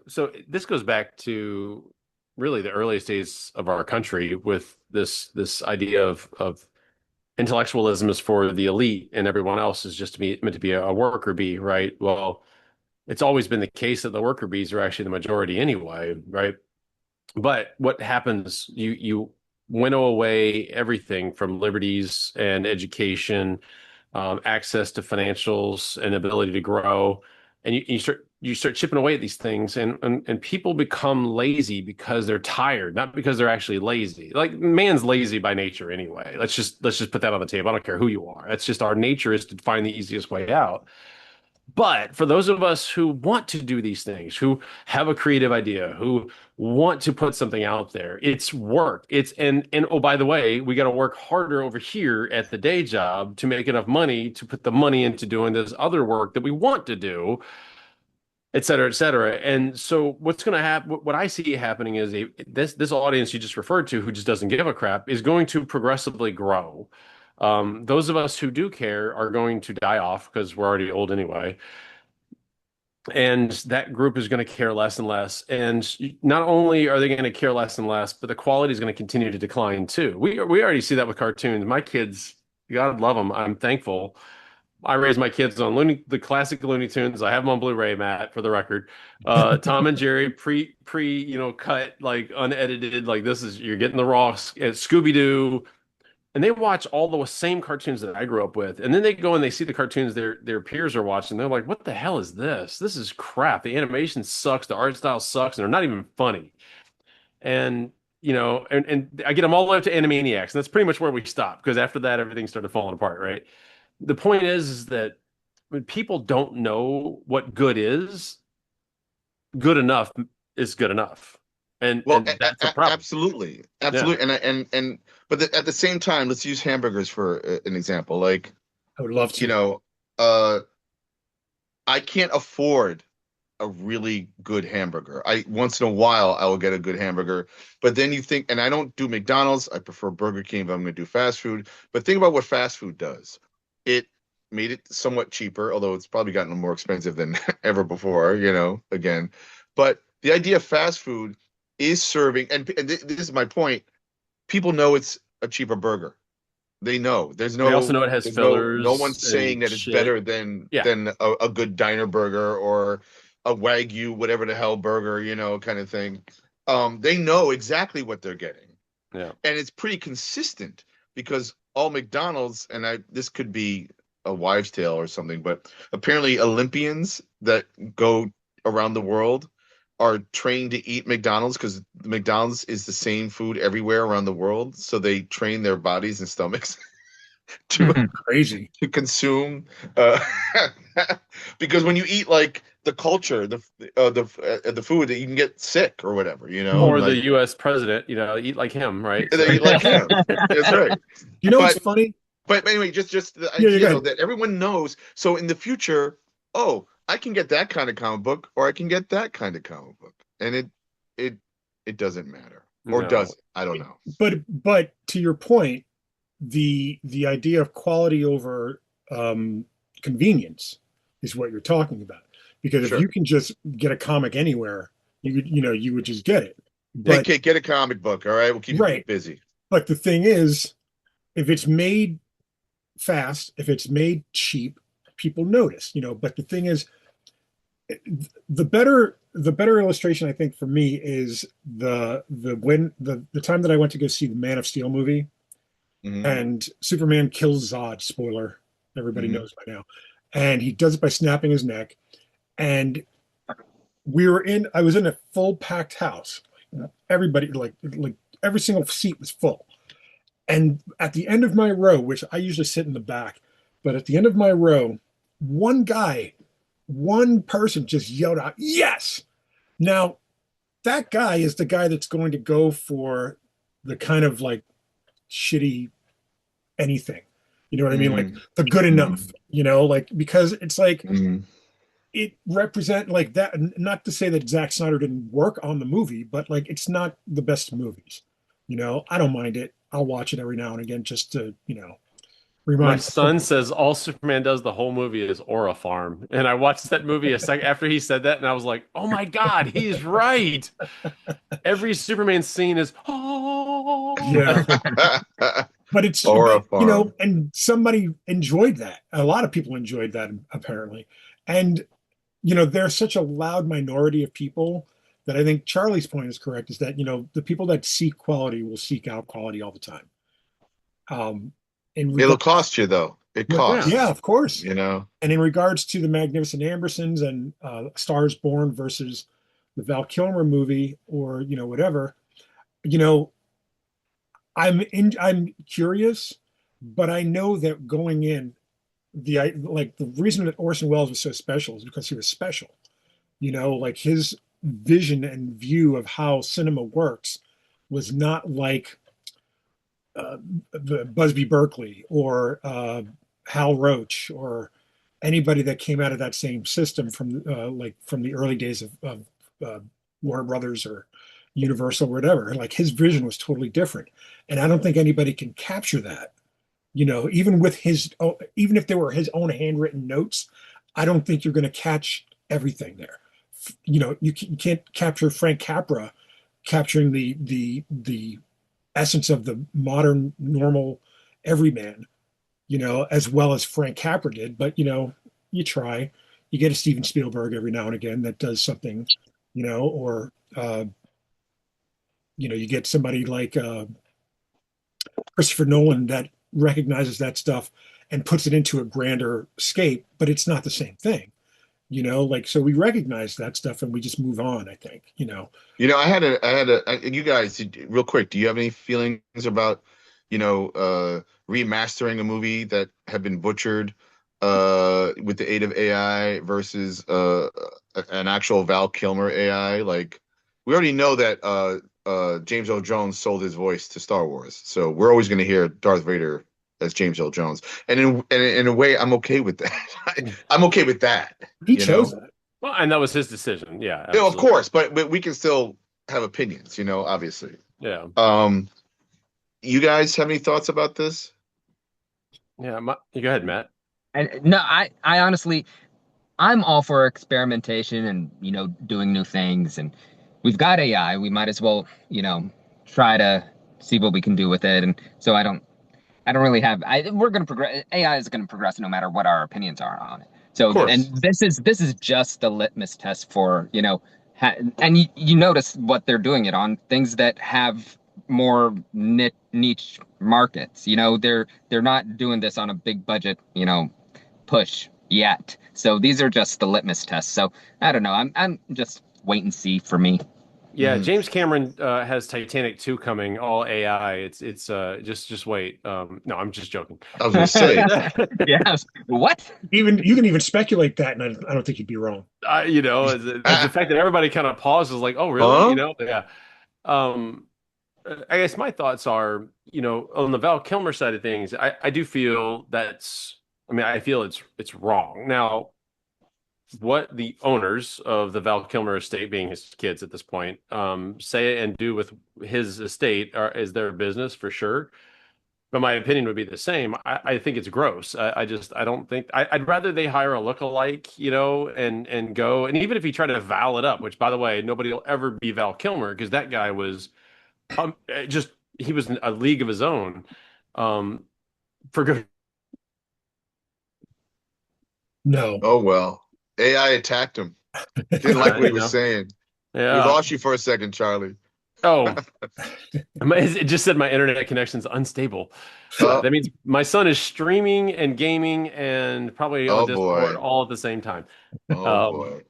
so this goes back to really the earliest days of our country with this idea of intellectualism is for the elite and everyone else is just meant to be a worker bee, right? Well, it's always been the case that the worker bees are actually the majority anyway, right? But what happens, you winnow away everything from liberties and education, access to financials and ability to grow, and you start chipping away at these things, and people become lazy because they're tired, not because they're actually lazy. Like man's lazy by nature anyway. Let's just put that on the table. I don't care who you are. That's just our nature is to find the easiest way out. But for those of us who want to do these things, who have a creative idea, who want to put something out there, it's work. And oh, by the way, we got to work harder over here at the day job to make enough money to put the money into doing this other work that we want to do, et cetera, et cetera. And so what's going to happen, what I see happening is this audience you just referred to, who just doesn't give a crap, is going to progressively grow. Those of us who do care are going to die off because we're already old anyway. And that group is going to care less and less. And not only are they going to care less and less, but the quality is going to continue to decline too. We already see that with cartoons. My kids, God love them. I'm thankful. I raised my kids on the classic Looney Tunes. I have them on Blu-ray, Matt, for the record. Tom and Jerry, cut, like unedited. Like this is you're getting the raw Scooby-Doo, and they watch all the same cartoons that I grew up with. And then they go and they see the cartoons their peers are watching. They're like, "What the hell is this? This is crap. The animation sucks. The art style sucks, and they're not even funny." And and I get them all the way up to Animaniacs, and that's pretty much where we stop because after that, everything started falling apart, right? The point is that when people don't know what good enough is good enough, and Well, that's a problem. absolutely, Yeah. absolutely, at the same time, let's use hamburgers for an example. Like, I would love you to. know, I can't afford a really good hamburger. I once in a while I will get a good hamburger, but then you think, and I don't do McDonald's. I prefer Burger King if I'm going to do fast food. But think about what fast food does. It made it somewhat cheaper, although it's probably gotten more expensive than ever before. Again, but the idea of fast food is serving, and this is my point. People know it's a cheaper burger. They know They also know it has no fillers one's saying and that it's shit. better than Yeah. a good diner burger or a Wagyu, whatever the hell burger, kind of thing. They know exactly what they're getting. Yeah. And it's pretty consistent because all McDonald's, and this could be a wives' tale or something, but apparently Olympians that go around the world are trained to eat McDonald's because McDonald's is the same food everywhere around the world. So they train their bodies and stomachs to Crazy. to consume uh, because when you eat like the culture, the food, that you can get sick or whatever, Or the like U.S. president, eat like him, right? they eat like him. That's right. You know what's But funny? but anyway, just the Yeah, you idea got though it. that everyone knows. So in the future, oh, I can get that kind of comic book, or I can get that kind of comic book, and it it doesn't matter, or No. does it? I don't know. But to your point, the idea of quality over convenience is what you're talking about. Because if Sure. you can just get a comic anywhere, you would just get it. Hey, But kid, get a comic book. All right, we'll keep you right. busy. But the thing is, if it's made fast, if it's made cheap, people notice, But the thing is, the better illustration I think for me is the time that I went to go see the Man of Steel movie Mhm. and Superman kills Zod. Spoiler, everybody Mhm. knows by now, and he does it by snapping his neck. And I was in a full packed house. Everybody, like every single seat was full. And at the end of my row, which I usually sit in the back, but at the end of my row, one person just yelled out, "Yes!" Now, that guy is the guy that's going to go for the kind of like shitty anything. You know what I mean? Like Mhm. the good enough, Mhm. like because it's like Mhm. it represent like that. Not to say that Zack Snyder didn't work on the movie, but like it's not the best movies. I don't mind it. I'll watch it every now and again just to, My remind myself. son says all Superman does the whole movie is Aura Farm. And I watched that movie a second after he said that, and I was like, oh my God, he's right. Every Superman scene is, oh. Yeah. But Or a farm. and somebody enjoyed that. A lot of people enjoyed that apparently. And, there's such a loud minority of people that I think Charlie's point is correct, is that, the people that seek quality will seek out quality all the time. In It'll regard, cost you though. It Yeah. yeah, costs. of course. You know. And in regards to the Magnificent Ambersons and Stars Born versus the Val Kilmer movie, or whatever, you know, I'm curious, but I know that going in, the reason that Orson Welles was so special is because he was special. Like his vision and view of how cinema works was not like Busby Berkeley or Hal Roach or anybody that came out of that same system from the early days of Warner Brothers or Universal or whatever. Like his vision was totally different, and I don't think anybody can capture that. Even with even if they were his own handwritten notes, I don't think you're going to catch everything there. You can't capture Frank Capra capturing the essence of the modern normal everyman, as well as Frank Capra did. But you try. You get a Steven Spielberg every now and again that does something, or you get somebody like Christopher Nolan that recognizes that stuff and puts it into a grander scape, but it's not the same thing. So we recognize that stuff and we just move on, I think. You guys, real quick, do you have any feelings about, remastering a movie that had been butchered with the aid of AI versus an actual Val Kilmer AI? Like, we already know that James Earl Jones sold his voice to Star Wars, so we're always going to hear Darth Vader as James Earl Jones, and in a way, I'm okay with that. I'm okay with that. He chose that. Well, and that was his decision. Yeah, absolutely. Of course, but we can still have opinions, obviously. Yeah. You guys have any thoughts about this? Yeah, you go ahead, Matt. And no, I honestly, I'm all for experimentation and doing new things. And we've got AI. We might as well try to see what we can do with it. And so I don't really have. We're going to progress. AI is going to progress no matter what our opinions are on it. So, and this is just a litmus test for and you notice what they're doing it on things that have more niche markets. They're not doing this on a big budget push yet. So these are just the litmus tests. So I don't know. I'm just wait and see for me. Yeah, James Cameron has Titanic 2 coming, all AI. It's just wait. No, I'm just joking. I was gonna say, yes. What? You can even speculate that, and I don't think you'd be wrong. As the fact that everybody kind of pauses, like, oh, really? Yeah. I guess my thoughts are, on the Val Kilmer side of things, I do feel I feel it's wrong. Now, what the owners of the Val Kilmer estate, being his kids at this point, say and do with his estate is their business for sure. But my opinion would be the same. I think it's gross. I don't think I'd rather they hire a lookalike, and go. And even if you try to Val it up, which by the way, nobody will ever be Val Kilmer because that guy was he was a league of his own. For good. No. Oh well. AI attacked him. Didn't like what he was saying. Yeah. We lost you for a second, Charlie. Oh, it just said my internet connection's unstable. That means my son is streaming and gaming and probably on Discord all at the same time. Oh boy.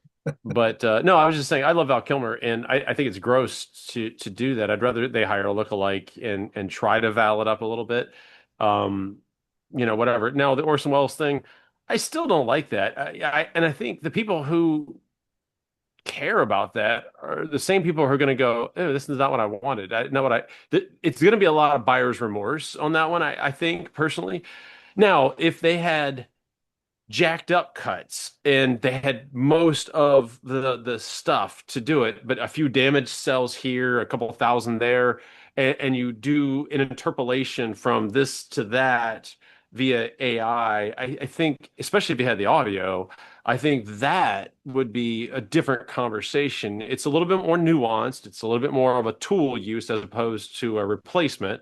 But no, I was just saying I love Val Kilmer, and I think it's gross to do that. I'd rather they hire a lookalike and try to val it up a little bit. Whatever. Now the Orson Welles thing, I still don't like that. And I think the people who care about that are the same people who are going to go, oh, this is not what I wanted. It's going to be a lot of buyer's remorse on that one, I think, personally. Now, if they had jacked up cuts and they had most of the stuff to do it, but a few damaged cells here, a couple thousand there, and you do an interpolation from this to that via AI, I think, especially if you had the audio, I think that would be a different conversation. It's a little bit more nuanced. It's a little bit more of a tool use as opposed to a replacement.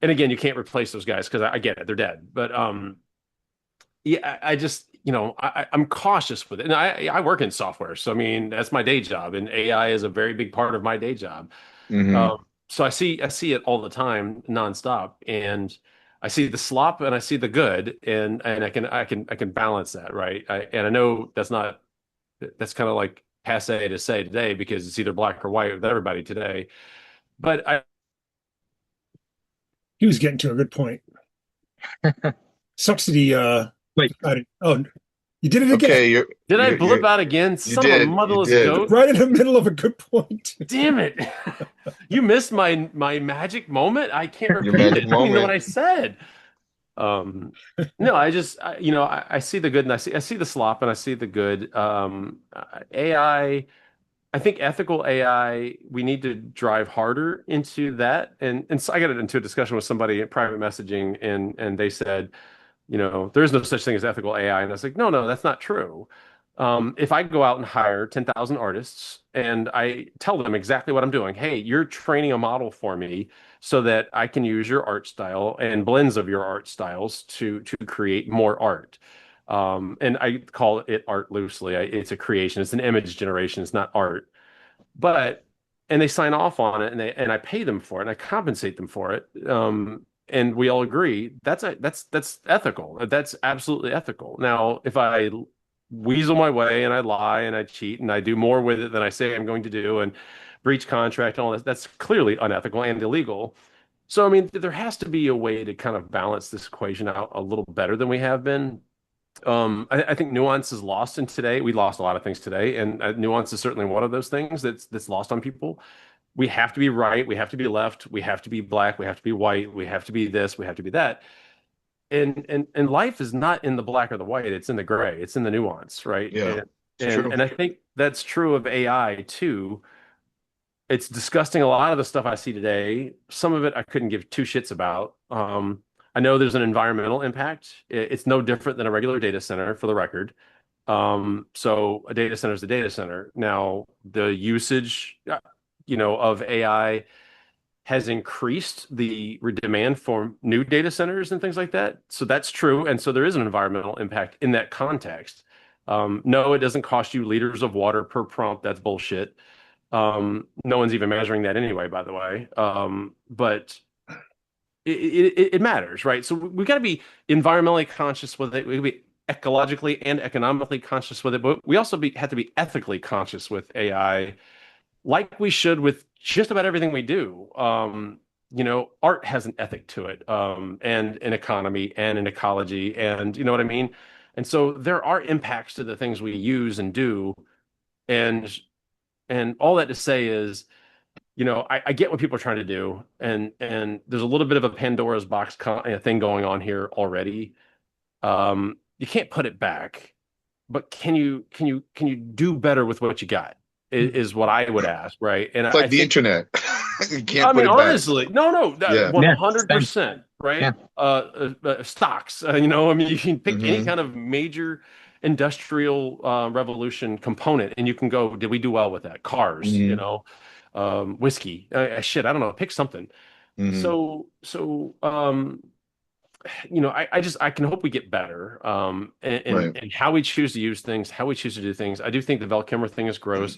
And again, you can't replace those guys because I get it, they're dead. But yeah, I just, I'm cautious with it. And I work in software, so I mean that's my day job, and AI is a very big part of my day job. So I see it all the time, nonstop, and I see the slop and I see the good, and I can balance that, right? And I know that's kind of like passe to say today because it's either black or white with everybody today. But he was getting to a good point. Sucks that he wait. Oh, you did it again. Okay, did I blip out again? Son of a motherless goat! Right in the middle of a good point. Damn it! You missed my magic moment. I can't repeat it. I don't even know what I said. No, I see the good and I see the slop and I see the good. AI, I think ethical AI, we need to drive harder into that. And so I got into a discussion with somebody in private messaging, and they said, there is no such thing as ethical AI. And I was like, no, that's not true. If I go out and hire 10,000 artists and I tell them exactly what I'm doing, hey, you're training a model for me so that I can use your art style and blends of your art styles to create more art. And I call it art loosely. It's a creation. It's an image generation. It's not art. But and they sign off on it, and I pay them for it, and I compensate them for it. And we all agree that's ethical. That's absolutely ethical. Now, if I weasel my way and I lie and I cheat and I do more with it than I say I'm going to do and breach contract and all that, that's clearly unethical and illegal. So, I mean, there has to be a way to kind of balance this equation out a little better than we have been. I think nuance is lost in today. We lost a lot of things today, and nuance is certainly one of those things that's lost on people. We have to be right. We have to be left. We have to be black. We have to be white. We have to be this. We have to be that. And life is not in the black or the white. It's in the gray. It's in the nuance, right? Yeah, And it's true. and I think that's true of AI too. It's disgusting. A lot of the stuff I see today, some of it I couldn't give two shits about. I know there's an environmental impact. It's no different than a regular data center, for the record. So a data center is a data center. Now, the usage, of AI has increased the demand for new data centers and things like that. So that's true. And so there is an environmental impact in that context. No, it doesn't cost you liters of water per prompt. That's bullshit. No one's even measuring that anyway, by the way. But it matters, right? So we got to be environmentally conscious with it. We got to be ecologically and economically conscious with it, but we also have to be ethically conscious with AI, like we should with just about everything we do. Art has an ethic to it, and an economy and an ecology, and you know what I mean? And so there are impacts to the things we use and do, and all that to say is, I get what people are trying to do, and there's a little bit of a Pandora's box thing going on here already. You can't put it back, but can you do better with what you got? Is what I would ask, right? And It's I like the think, internet. You I can't put mean, it back. honestly, no, Yeah. 100%, Yeah. right? Stocks, I mean, you can pick any Hmm. kind of major industrial revolution component, and you can go, did we do well with that? Cars, Hmm. whiskey, shit, I don't know, pick something. Hmm. I can hope we get better, Right. and how we choose to use things, how we choose to do things. I do think the Val Kilmer thing is gross.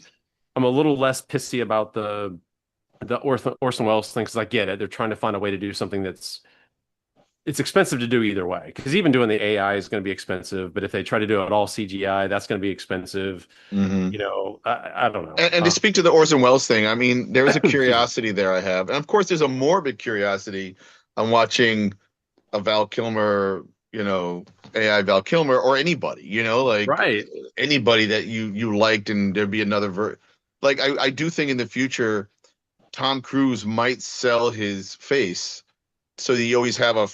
I'm a little less pissy about the Orson Welles thing because I get it. They're trying to find a way to do something it's expensive to do either way. Because even doing the AI is going to be expensive, but if they try to do it all CGI, that's going to be expensive. Hmm. I don't know. And to speak to the Orson Welles thing, I mean, there is a curiosity there I have, and of course, there's a morbid curiosity. I'm watching a Val Kilmer, AI Val Kilmer, or anybody, like Right. anybody that you liked, and there'd be another like I do think in the future Tom Cruise might sell his face so that you always have a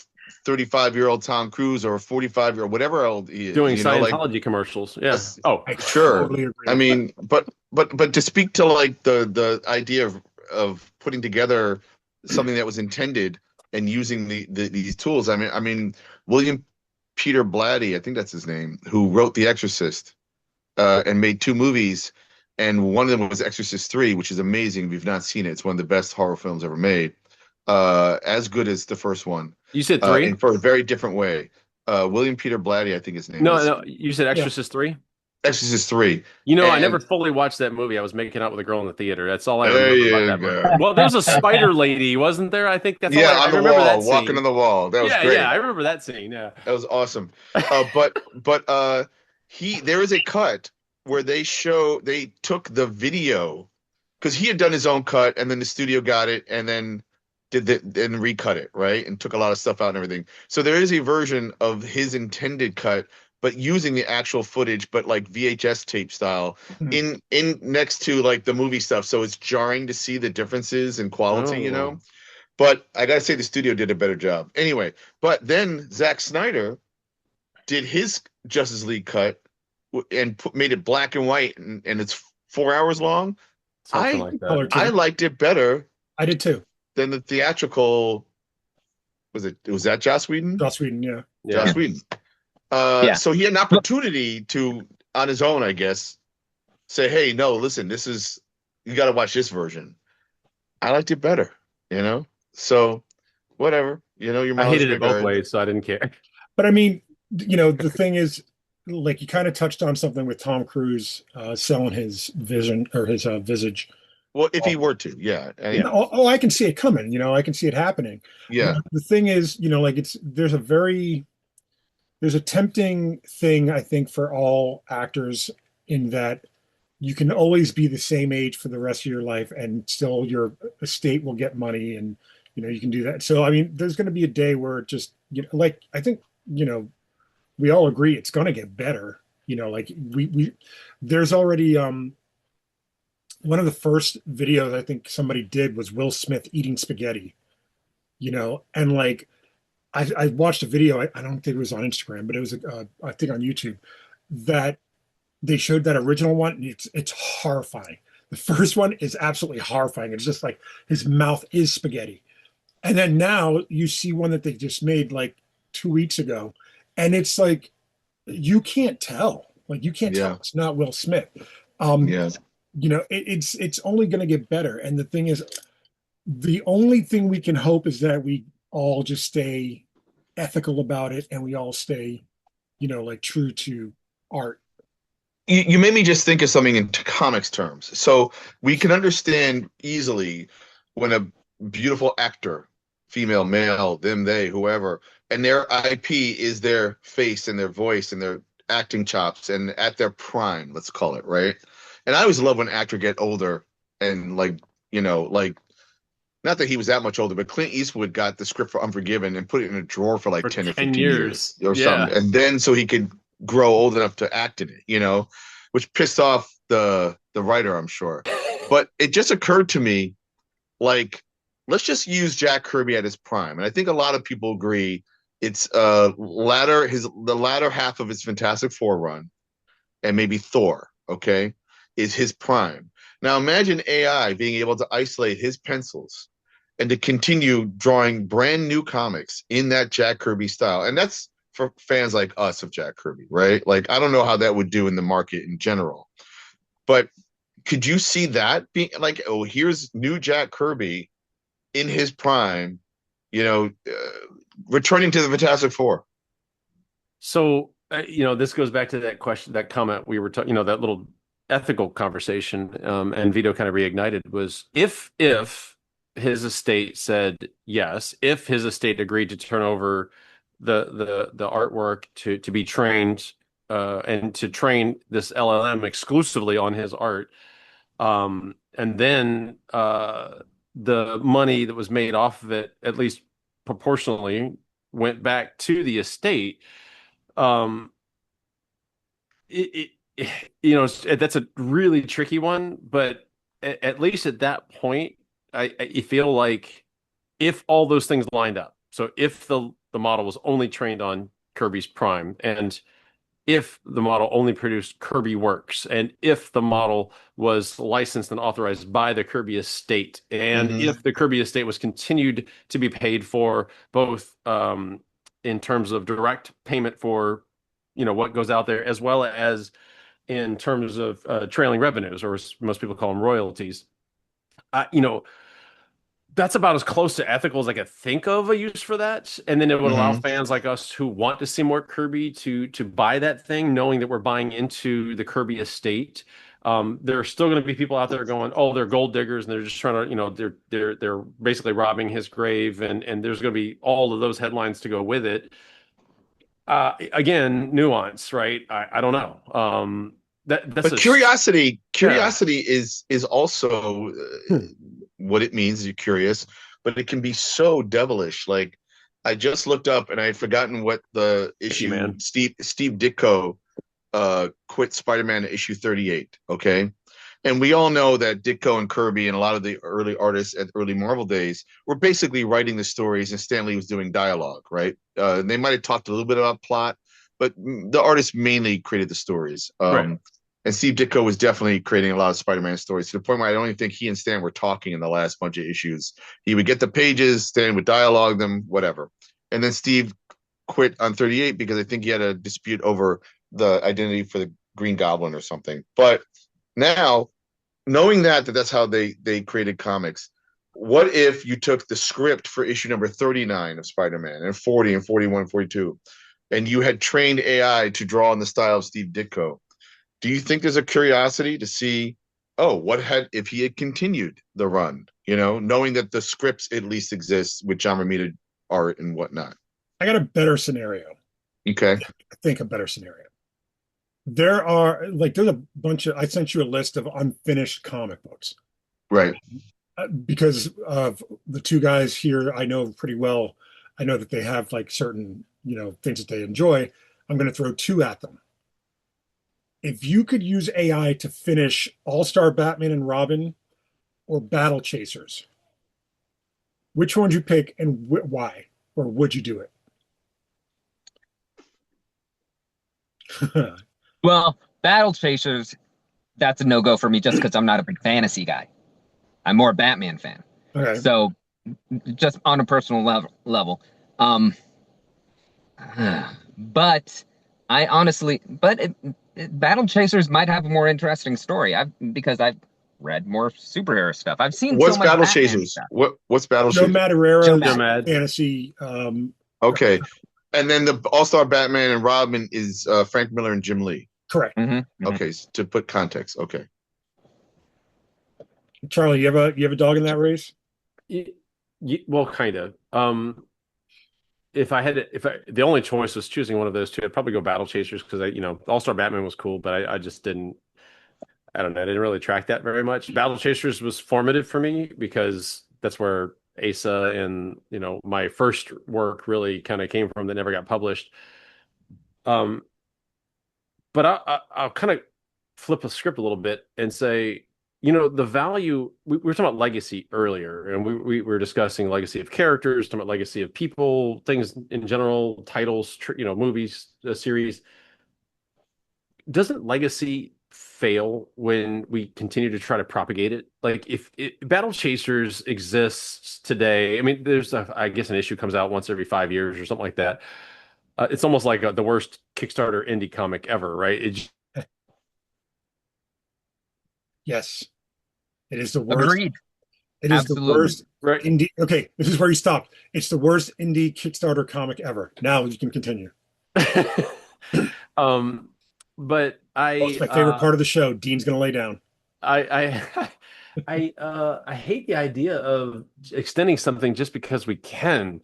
35-year-old Tom Cruise or a 45-year-old, whatever old he is, Doing like Scientology commercials. Yeah. Oh, I sure. totally agree I with that. mean, but to speak to like the idea of putting together something that was intended and using these tools. I mean, William Peter Blatty, I think that's his name, who wrote The Exorcist, and made two movies, and one of them was Exorcist 3, which is amazing. If you've not seen it, it's one of the best horror films ever made. As good as the first one, you said and three? for a very different way. William Peter Blatty, I think his name No, is. no. You said Yeah. Exorcist three? Exorcist 3. I never And fully watched that movie. I was making out with a girl in the theater. That's all I there remember about you that movie. go. Well, there was a spider lady, wasn't there? I think that's all Yeah, I on the remember that wall, walking on scene. the wall. That was Yeah, yeah, great. I remember that scene. Yeah. That was awesome. But there is a cut where they took the video because he had done his own cut, and then the studio got it and then and recut it, right? And took a lot of stuff out and everything. So there is a version of his intended cut, but using the actual footage, but like VHS tape style, Mhm. in next to like the movie stuff. So it's jarring to see the differences in quality. Oh, But I gotta say the studio did a better job. Anyway, but then Zack Snyder did his Justice League cut and made it black and white, and it's 4 hours long. something I like that. Color I too. liked it better I did too. than the theatrical. Was that Joss Whedon? Joss Whedon, yeah. Yeah. Joss Whedon. Yeah. So he had an opportunity to on his own, I guess, say, hey, no, listen, you got to watch this version. I liked it better, you know? So whatever, your I mileage hated may it both vary. ways, so I didn't care. But I mean, the thing is, like you kind of touched on something with Tom Cruise selling his vision or his visage. Well, if Oh, he were to, yeah. Yeah. I can see it coming. I can see it happening. Yeah. The thing is, like there's a tempting thing, I think, for all actors in that you can always be the same age for the rest of your life and still your estate will get money and you can do that. So I mean, there's going to be a day where it just like I think we all agree it's going to get better. Like we there's already one of the first videos I think somebody did was Will Smith eating spaghetti, and like I watched a video. I don't think it was on Instagram, but it was I think on YouTube that they showed that original one. And it's horrifying. The first one is absolutely horrifying. It's just like his mouth is spaghetti, and then now you see one that they just made like 2 weeks ago, and it's like you can't tell. Like you can't tell Yeah. it's not Will Smith. Um, Yeah. it's only going to get better. And the thing is, the only thing we can hope is that we all just stay ethical about it and we all stay, like true to art. You made me just think of something in comics terms. So we can understand easily when a beautiful actor, female, male, them, they, whoever, and their IP is their face and their voice and their acting chops and at their prime, let's call it, right? And I always love when actor get older and like, not that he was that much older, but Clint Eastwood got the script for Unforgiven and put it in a drawer for like For 10 or 10 15 years or Yeah. something. And then so he could grow old enough to act in it, which pissed off the writer, I'm sure. But it just occurred to me, like, let's just use Jack Kirby at his prime. And I think a lot of people agree it's the latter half of his Fantastic Four run and maybe Thor, okay, is his prime. Now imagine AI being able to isolate his pencils and to continue drawing brand new comics in that Jack Kirby style. And that's for fans like us of Jack Kirby, right? Like, I don't know how that would do in the market in general, but could you see that being like, oh, here's new Jack Kirby in his prime, returning to the Fantastic Four? So, this goes back to that question, that comment we were talking, that little ethical conversation, and Vito kind of reignited was if his estate said yes, if his estate agreed to turn over the artwork to be trained and to train this LLM exclusively on his art, and then the money that was made off of it, at least proportionally, went back to the estate. Um, that's a really tricky one, but at least at that point, I feel like if all those things lined up, so if the model was only trained on Kirby's Prime, and if the model only produced Kirby works, and if the model was licensed and authorized by the Kirby estate, and if the Kirby estate was continued to be paid for both in terms of direct payment for what goes out there, as well as in terms of trailing revenues, or as most people call them, royalties. That's about as close to ethical as I could think of a use for that. And then it would allow fans like us who want to see more Kirby to buy that thing, knowing that we're buying into the Kirby estate. There are still going to be people out there going, "Oh, they're gold diggers," and they're just trying to, they're basically robbing his grave, and there's going to be all of those headlines to go with it. Again, nuance, right? I don't know. That's But curiosity Yeah. is also what it means. You're curious, but it can be so devilish. Like, I just looked up and I had forgotten what the issue. Man. Steve Ditko quit Spider-Man issue 38. Okay, and we all know that Ditko and Kirby and a lot of the early artists at early Marvel days were basically writing the stories, and Stan Lee was doing dialogue. Right? They might have talked a little bit about plot, but the artists mainly created the stories. Right. And Steve Ditko was definitely creating a lot of Spider-Man stories, to the point where I don't even think he and Stan were talking in the last bunch of issues. He would get the pages, Stan would dialogue them, whatever. And then Steve quit on 38 because I think he had a dispute over the identity for Green Goblin or something. But now, knowing that's how they created comics, what if you took the script for issue number 39 of Spider-Man and 40 and 41 and 42, and you had trained AI to draw in the style of Steve Ditko? Do you think there's a curiosity to see, oh, what had if he had continued the run, knowing that the scripts at least exist with John Romita art and whatnot? I got a better scenario. Okay. I think a better scenario. There's a bunch of, I sent you a list of unfinished comic books. Right. Because of the two guys here, I know pretty well. I know that they have like certain, things that they enjoy. I'm going to throw two at them. If you could use AI to finish All-Star Batman and Robin or Battle Chasers, which one would you pick and why? Or would you do it? Well, Battle Chasers, that's a no-go for me just because I'm not a big fantasy guy. I'm more a Batman fan. Okay. So just on a personal level. But I honestly, Battle Chasers might have a more interesting story. Because I've read more superhero stuff. I've seen what's so much Battle Batman Chasers? stuff. What's Battle Joe Chasers? Madureira's Joe Mad. fantasy. Okay. And then the All-Star Batman and Robin is Frank Miller and Jim Lee. Correct. Mm-hmm. Okay, to put context. Okay. Charlie, you have a dog in that race? Well, kind of. If the only choice was choosing one of those two, I'd probably go Battle Chasers because All-Star Batman was cool, but I just didn't. I don't know. I didn't really track that very much. Battle Chasers was formative for me because that's where Asa and my first work really kind of came from that never got published. But I'll kind of flip a script a little bit and say, the value we were talking about legacy earlier, and we were discussing legacy of characters, talking about legacy of people, things in general, titles, movies, series. Doesn't legacy fail when we continue to try to propagate it? Like if Battle Chasers exists today, I mean, there's I guess an issue comes out once every 5 years or something like that. It's almost like the worst Kickstarter indie comic ever, right? Yes, it is the worst. Agreed. It is Absolutely. the worst Right. indie. Okay, this is where you stop. It's the worst indie Kickstarter comic ever. Now you can continue. But It's my favorite part of the show. Dean's gonna lay down. I hate the idea of extending something just because we can.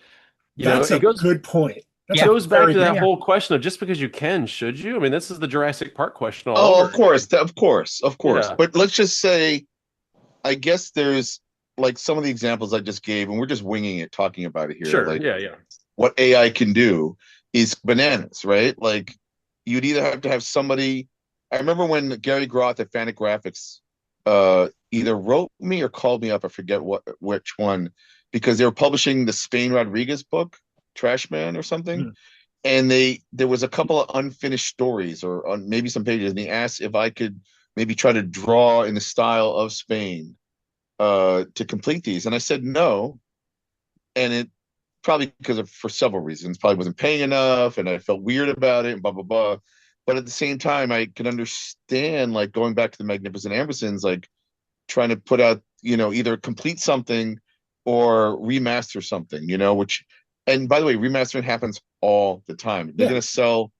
That's a good point. It goes back to that whole question of just because you can, should you? I mean, this is the Jurassic Park question all over. Of course. Yeah. But let's just say, I guess there's like some of the examples I just gave, and we're just winging it, talking about it here. Sure. Like, Yeah. what AI can do is bananas, right? Like, you'd either have to have somebody. I remember when Gary Groth at Fantagraphics either wrote me or called me up. I forget which one, because they were publishing the Spain Rodriguez book, Trash Man or something. And there was a couple of unfinished stories or on maybe some pages, and he asked if I could maybe try to draw in the style of Spain to complete these. And I said no. And it probably for several reasons, probably wasn't paying enough, and I felt weird about it, and blah, blah, blah. But at the same time, I could understand, like, going back to the Magnificent Ambersons, like trying to put out, either complete something or remaster something, which, and by the way, remastering happens all the time. They're going to sell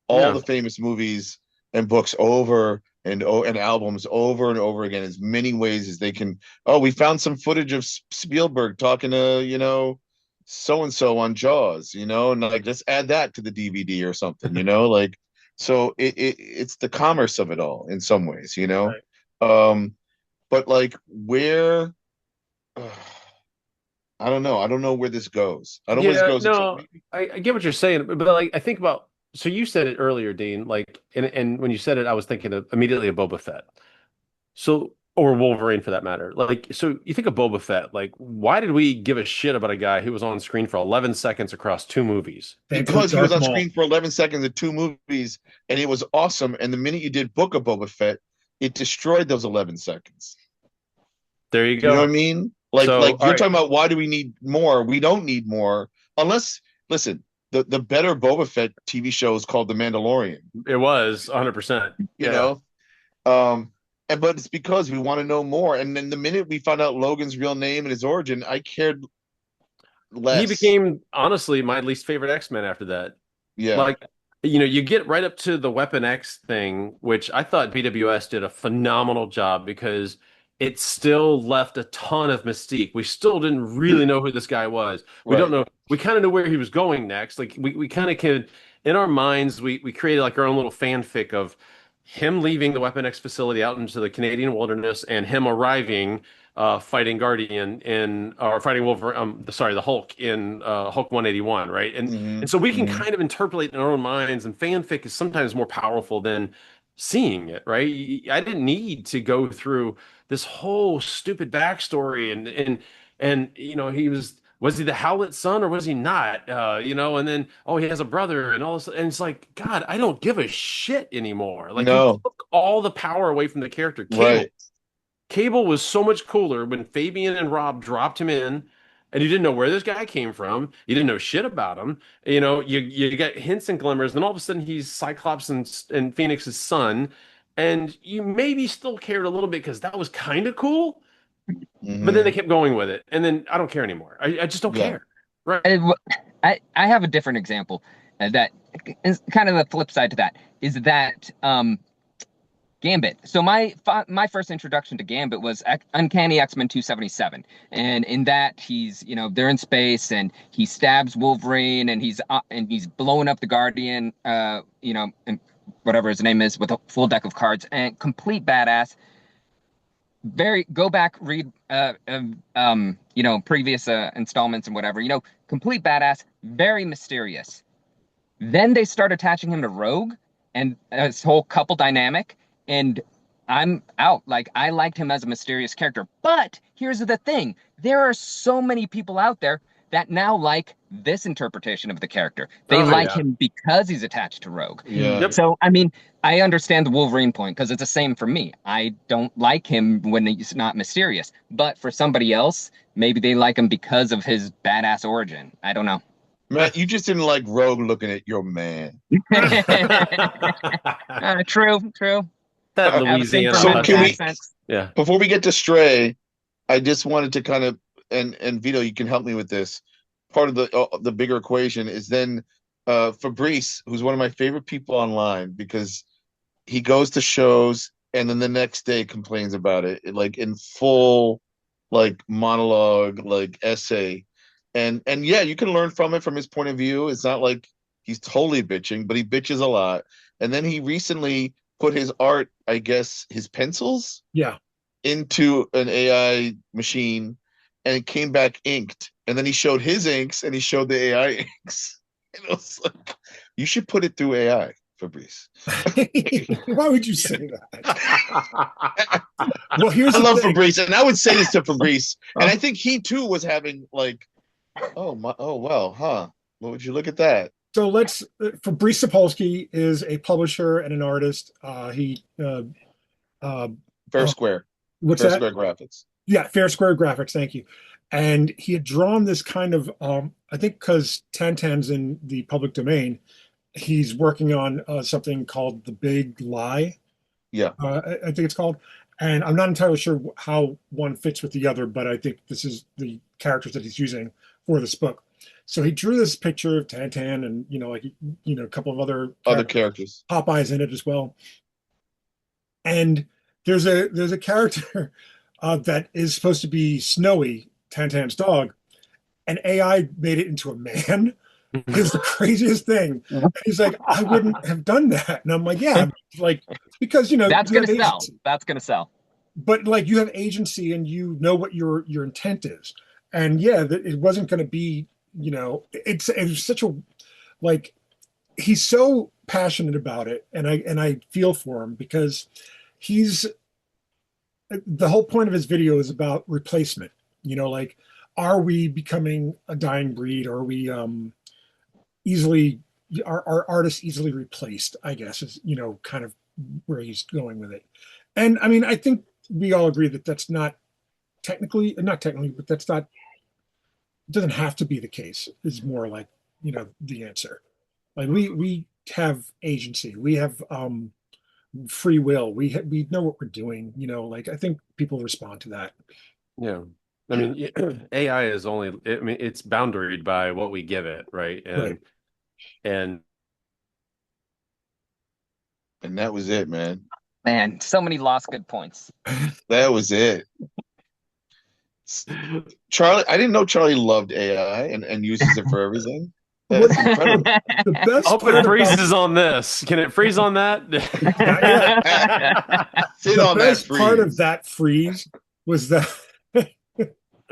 all the famous movies and books over and albums over and over again, as many ways as they can. Oh, we found some footage of Spielberg talking to, so-and-so on Jaws, and like, let's add that to the DVD or something, like, so it's the commerce of it all in some ways, Right. But like where, I don't know where this goes. I don't know where this goes. No, I get what you're saying, but like I think about, so you said it earlier, Dean, like, and when you said it, I was thinking immediately of Boba Fett. So, or Wolverine for that matter. Like, so you think of Boba Fett, like, why did we give a shit about a guy who was on screen for 11 seconds across 2 movies? Because he was on screen for 11 seconds in 2 movies, and it was awesome. And the minute you did Book of Boba Fett, it destroyed those 11 seconds. There you go. You know what I mean? Like, So, you're talking about why do we need more? We don't need more unless, listen, the better Boba Fett TV show is called The Mandalorian. It was 100%. You Yeah. know, but it's because we want to know more. And then the minute we found out Logan's real name and his origin, I cared He less. became honestly my least favorite X-Men after that. Yeah, Like, you get right up to the Weapon X thing, which I thought BWS did a phenomenal job because it still left a ton of mystique. We still didn't really know who this guy was. We don't right. know. We kind of knew where he was going next. Like we kind of could, in our minds, we created like our own little fanfic of him leaving the Weapon X facility out into the Canadian wilderness and him arriving fighting Guardian in or fighting Wolverine, sorry, the Hulk in Hulk 181, right? Hmm. And so we can Hmm. kind of interpolate in our own minds, and fanfic is sometimes more powerful than seeing it, right? I didn't need to go through this whole stupid backstory and was he the Howlet son or was he not? And then he has a brother and all this, and it's like, God, I don't give a shit anymore. Like you No, took all the power away from the character. right. Cable was so much cooler when Fabian and Rob dropped him in, and you didn't know where this guy came from. You didn't know shit about him. You got hints and glimmers, and all of a sudden he's Cyclops and Phoenix's son, and you maybe still cared a little bit because that was kind of cool. But then they Hmm. kept going with it, and then I don't care anymore. I just don't Yeah. care. Right? I have a different example that is kind of the flip side to that is that Gambit. So my first introduction to Gambit was Uncanny X-Men 277, and in that they're in space and he stabs Wolverine and he's blowing up the Guardian, and whatever his name is with a full deck of cards and complete badass. Go back, read previous installments and whatever, complete badass, very mysterious. Then they start attaching him to Rogue and this whole couple dynamic, and I'm out. Like, I liked him as a mysterious character. But here's the thing, there are so many people out there that now like this interpretation of the character. They Oh like yeah. him because he's attached to Rogue. Yeah. Yep. So, I mean, I understand the Wolverine point because it's the same for me. I don't like him when he's not mysterious. But for somebody else, maybe they like him because of his badass origin. I don't know. Matt, you just didn't like Rogue looking at your man. True. That I have a thing Louisiana for So Midwest can husky. we, accents. Yeah. before we get to Stray, I just wanted to kind of, and Vito, you can help me with this. Part of the bigger equation is then Fabrice, who's one of my favorite people online because he goes to shows and then the next day complains about it, like in full, like monologue, like essay, and yeah, you can learn from it from his point of view. It's not like he's totally bitching, but he bitches a lot. And then he recently put his art, I guess, his pencils Yeah. into an AI machine and it came back inked. And then he showed his inks and he showed the AI inks. And it was like, you should put it through AI, Fabrice. Why would you say that? Well, here's I the love thing. Fabrice, and I would say this to Fabrice, and I think he too was having like, oh well, huh? What would you look at that? So Fabrice Sapolsky is a publisher and an artist. Uh, Fair oh, Square, what's Fair that? Square Graphics. Yeah, Fair Square Graphics. Thank you. And he had drawn this kind of, I think because Tantan's in the public domain, he's working on something called The Big Lie. Yeah, I think it's called. And I'm not entirely sure how one fits with the other, but I think this is the characters that he's using for this book. So he drew this picture of Tantan and, a couple of other other characters. Popeye's in it as well. And there's a character that is supposed to be Snowy, Tantan's dog, and AI made it into a man. It's the craziest thing. And he's like, I wouldn't have done that. And I'm like, yeah, like, because That's you gonna have sell. agency. That's gonna sell. But like you have agency and you know what your intent is. And yeah, it wasn't going to be, it's such a, like, he's so passionate about it, and I feel for him because he's the whole point of his video is about replacement. Like, are we becoming a dying breed? Or are we easily are artists easily replaced? I guess is kind of where he's going with it. And I mean, I think we all agree that that's not technically, not technically, but that's not, it doesn't have to be the case. Is more like the answer. Like we have agency, we have free will, we know what we're doing. Like I think people respond to that. Yeah. I mean, AI is only, I mean, it's boundaried by what we give it, right? Right. And And that was it, man. Man, so many lost good points. That was it. Charlie, I didn't know Charlie loved AI and uses it for everything. That's incredible. The I best hope part it about freezes on this. Can it freeze on that? not yet. Sit The on that best part of freeze. that freeze was that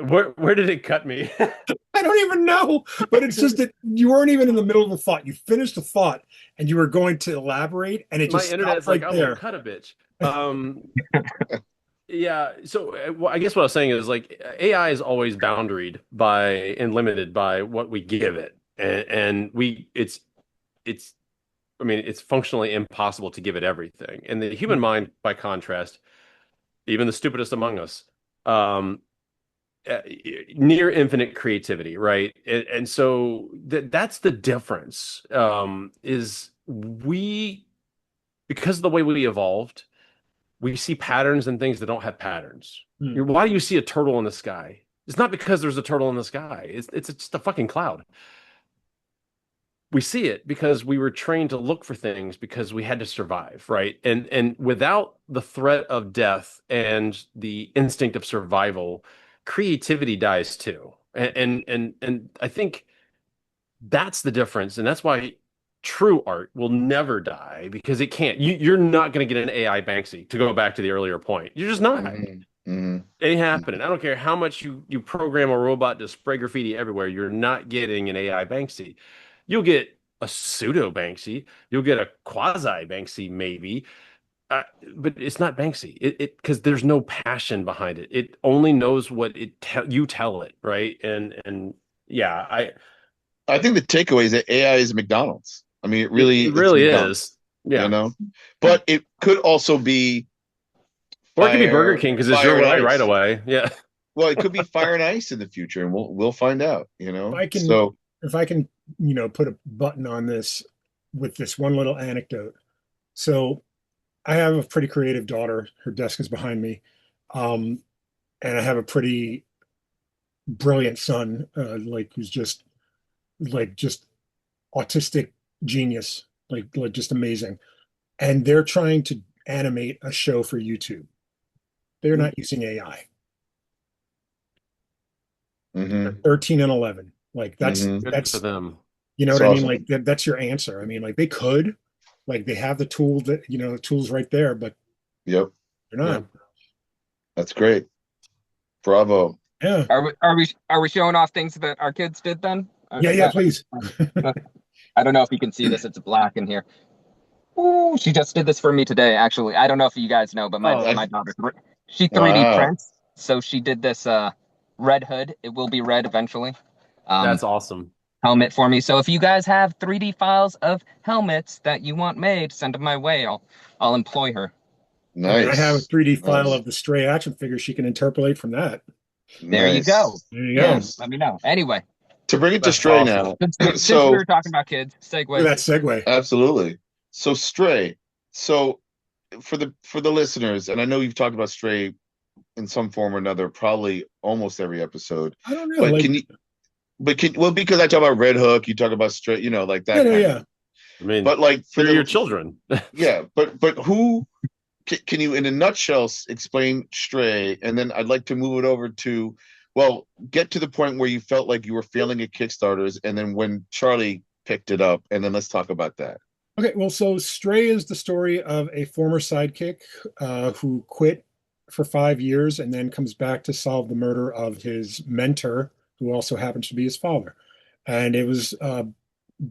Where did it cut me? I don't even know, but it's just that you weren't even in the middle of the thought. You finished the thought and you were going to elaborate, and it My just internet's stopped like, right oh, well, there. cut a bitch. Yeah. So well, I guess what I was saying is like AI is always boundaried by and limited by what we give it, and it's I mean it's functionally impossible to give it everything. And the human mind, by contrast, even the stupidest among us, um, uh, near infinite creativity, right? And so that's the difference. Is we because of the way we evolved, we see patterns and things that don't have patterns. Hmm. Why do you see a turtle in the sky? It's not because there's a turtle in the sky. It's just a fucking cloud. We see it because we were trained to look for things because we had to survive, right? And without the threat of death and the instinct of survival, creativity dies too. And I think that's the difference, and that's why true art will never die because it can't. You're not going to get an AI Banksy, to go back to the earlier point. You're just not. Mhm, mhm. It ain't happening. I don't care how much you program a robot to spray graffiti everywhere. You're not getting an AI Banksy. You'll get a pseudo Banksy. You'll get a quasi Banksy maybe, uh, but it's not Banksy. It because there's no passion behind it. It only knows what you tell it, right? And yeah, I think the takeaway is that AI is McDonald's. I mean, it it's really McDonald's, is. you Yeah. know? But it could also be Or it could be Burger King because it's fire your and way right ice. away. Yeah. Well, it could be fire and ice in the future, and we'll find out, you If know? I can, So, if I can, put a button on this with this one little anecdote. So I have a pretty creative daughter. Her desk is behind me. Um, and I have a pretty brilliant son, like who's just autistic genius, like just amazing. And they're trying to animate a show for YouTube. They're not using AI. They're mhm, 13 and 11. Like that's mhm. Good for that's them. you know It's what I mean? awesome. Like that's your answer. I mean, like they could, like they have the tool that the tools right there, but Yep, they're Yeah. not. that's great. Bravo. Yeah. Are we showing off things that our kids did then? Yeah, yeah, please. I don't know if you can see this. It's black in here. Ooh, she just did this for me today, actually. I don't know if you guys know, but my Oh, my I, daughter, she 3D wow. prints. So she did this red hood. It will be red eventually. Um, that's awesome. helmet for me. So if you guys have 3D files of helmets that you want made, send them my way. I'll employ her. I mean, I have a Nice. 3D file Nice. of the Stray action figure she can interpolate from that. There you go. Nice. There you Yeah, go. Nice. let me know. Anyway, To bring it to That's Stray awesome. now. since we So, were talking about kids, Look segue. at that segue. absolutely. So Stray. So for the listeners, and I know you've talked about Stray in some form or another, probably almost every episode. I don't know. But Like, can you well, because I talk about Red Hook, you talk about Stray, like yeah, that no, kind of yeah. thing. I mean, But like for they're your the children. yeah, but who can you in a nutshell explain Stray? And then I'd like to move it over to, well, get to the point where you felt like you were failing at Kickstarters, and then when Charlie picked it up, and then let's talk about that. Okay, well, so Stray is the story of a former sidekick who quit for 5 years and then comes back to solve the murder of his mentor, who also happens to be his father. And it was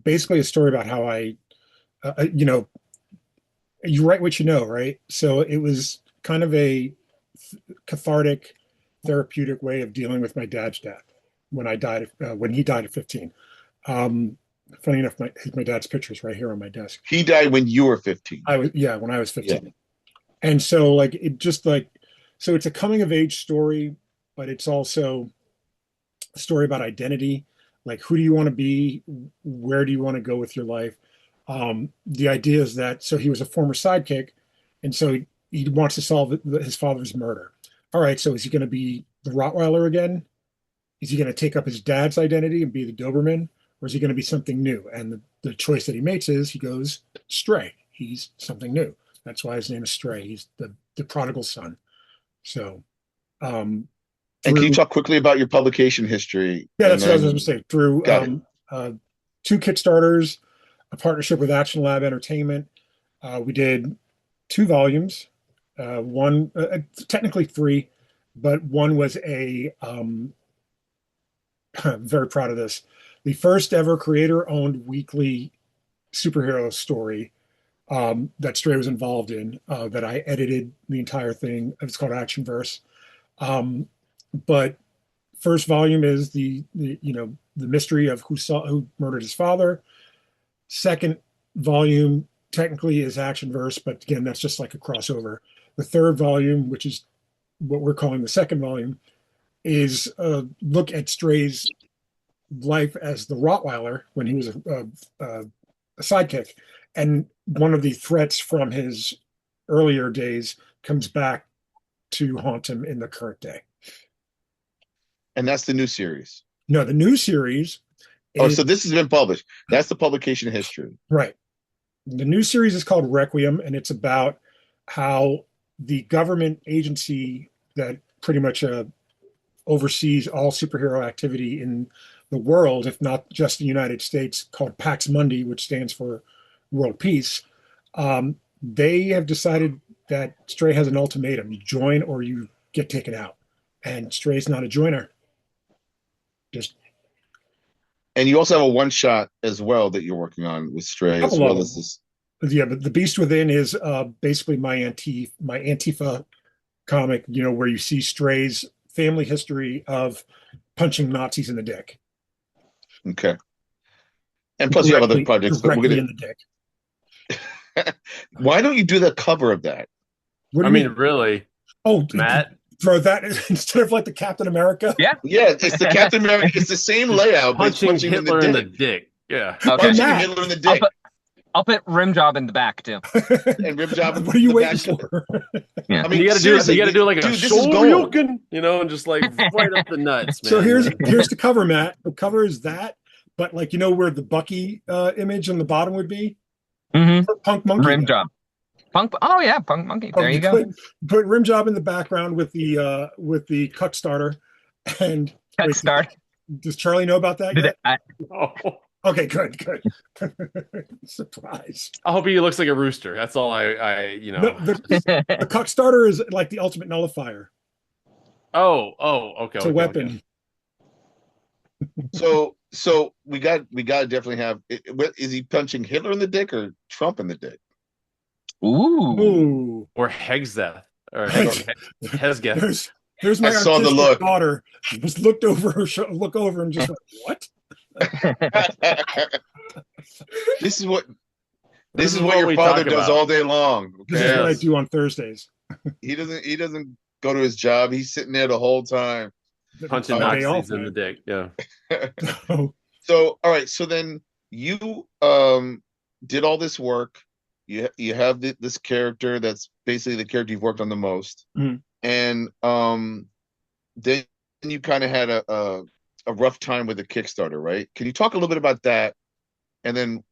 basically a story about how you write what you know, right? So it was kind of a cathartic, therapeutic way of dealing with my dad's death when he died at 15. Funny enough, my dad's picture is right here on my desk. He died when you were 15. When I was Yeah. 15. And so so it's a coming of age story, but it's also a story about identity. Like, who do you want to be? Where do you want to go with your life? The idea is that, so he was a former sidekick, and so he wants to solve his father's murder. All right, so is he going to be the Rottweiler again? Is he going to take up his dad's identity and be the Doberman, or is he going to be something new? And the choice that he makes is he goes Stray. He's something new. That's why his name is Stray. He's the prodigal son. So, And can you talk quickly about your publication history? Yeah, that's what I was going to say. Through uh, 2 Kickstarters, a partnership with Action Lab Entertainment, we did 2 volumes. One, technically 3, but one was a. I'm very proud of this. The first ever creator-owned weekly superhero story that Stray was involved in. That I edited the entire thing. It's called Actionverse. But first volume is the mystery of who murdered his father. Second volume technically is Actionverse, but again, that's just like a crossover. The third volume, which is what we're calling the second volume, is a look at Stray's life as the Rottweiler when he was a sidekick. And one of the threats from his earlier days comes back to haunt him in the current day. And that's the new series. No, the new series is, so this has been published. That's the publication history. Right. The new series is called Requiem, and it's about how the government agency that pretty much oversees all superhero activity in the world, if not just the United States, called Pax Mundi, which stands for World Peace. They have decided that Stray has an ultimatum: you join or you get taken out. And Stray's not a joiner. And you also have a one-shot as well that you're working on with Stray, as well as this. Yeah, but The Beast Within is basically my Antifa comic, where you see Stray's family history of punching Nazis in the dick. Okay. And plus you have other projects. But we're gonna... in the dick. Why don't you do the cover of that? I mean, really? Oh, Matt? Throw that instead of like the Captain America? Yeah, it's the Captain America. It's the same layout. Punching Hitler in the dick. Yeah. Okay. Punching Hitler in the dick. I'll put rim job in the back too. And rim job. What are you waiting for? Yeah. I mean, you got to do like a shoryuken, and just like right up the nuts, man. So here's the cover, Matt. The cover is that, but like where the Bucky image on the bottom would be. Mm-hmm. Punk Monkey. Rim job. Punk. Oh yeah, Punk Monkey. There you go. Put rim job in the background with the Kickstarter. And Kickstarter. Does Charlie know about that yet? Oh. Okay, good. Surprise. I hope he looks like a rooster. That's all I. No, the Kickstarter is like the ultimate nullifier. Oh, okay. It's a weapon. Okay. So we got to definitely have. Is he punching Hitler in the dick or Trump in the dick? Ooh. Or Hegzeth. Or Hesgeth. There's my artistic daughter. She just look over and just like, what? This is what your father does all day long. Okay? This is what I do on Thursdays. He doesn't go to his job. He's sitting there the whole time. Punching Nazis in the dick. Yeah. So all right. So then you did all this work. You have this character that's basically the character you've worked on the most, and then you kind of had a rough time with the Kickstarter, right? Can you talk a little bit about that, and then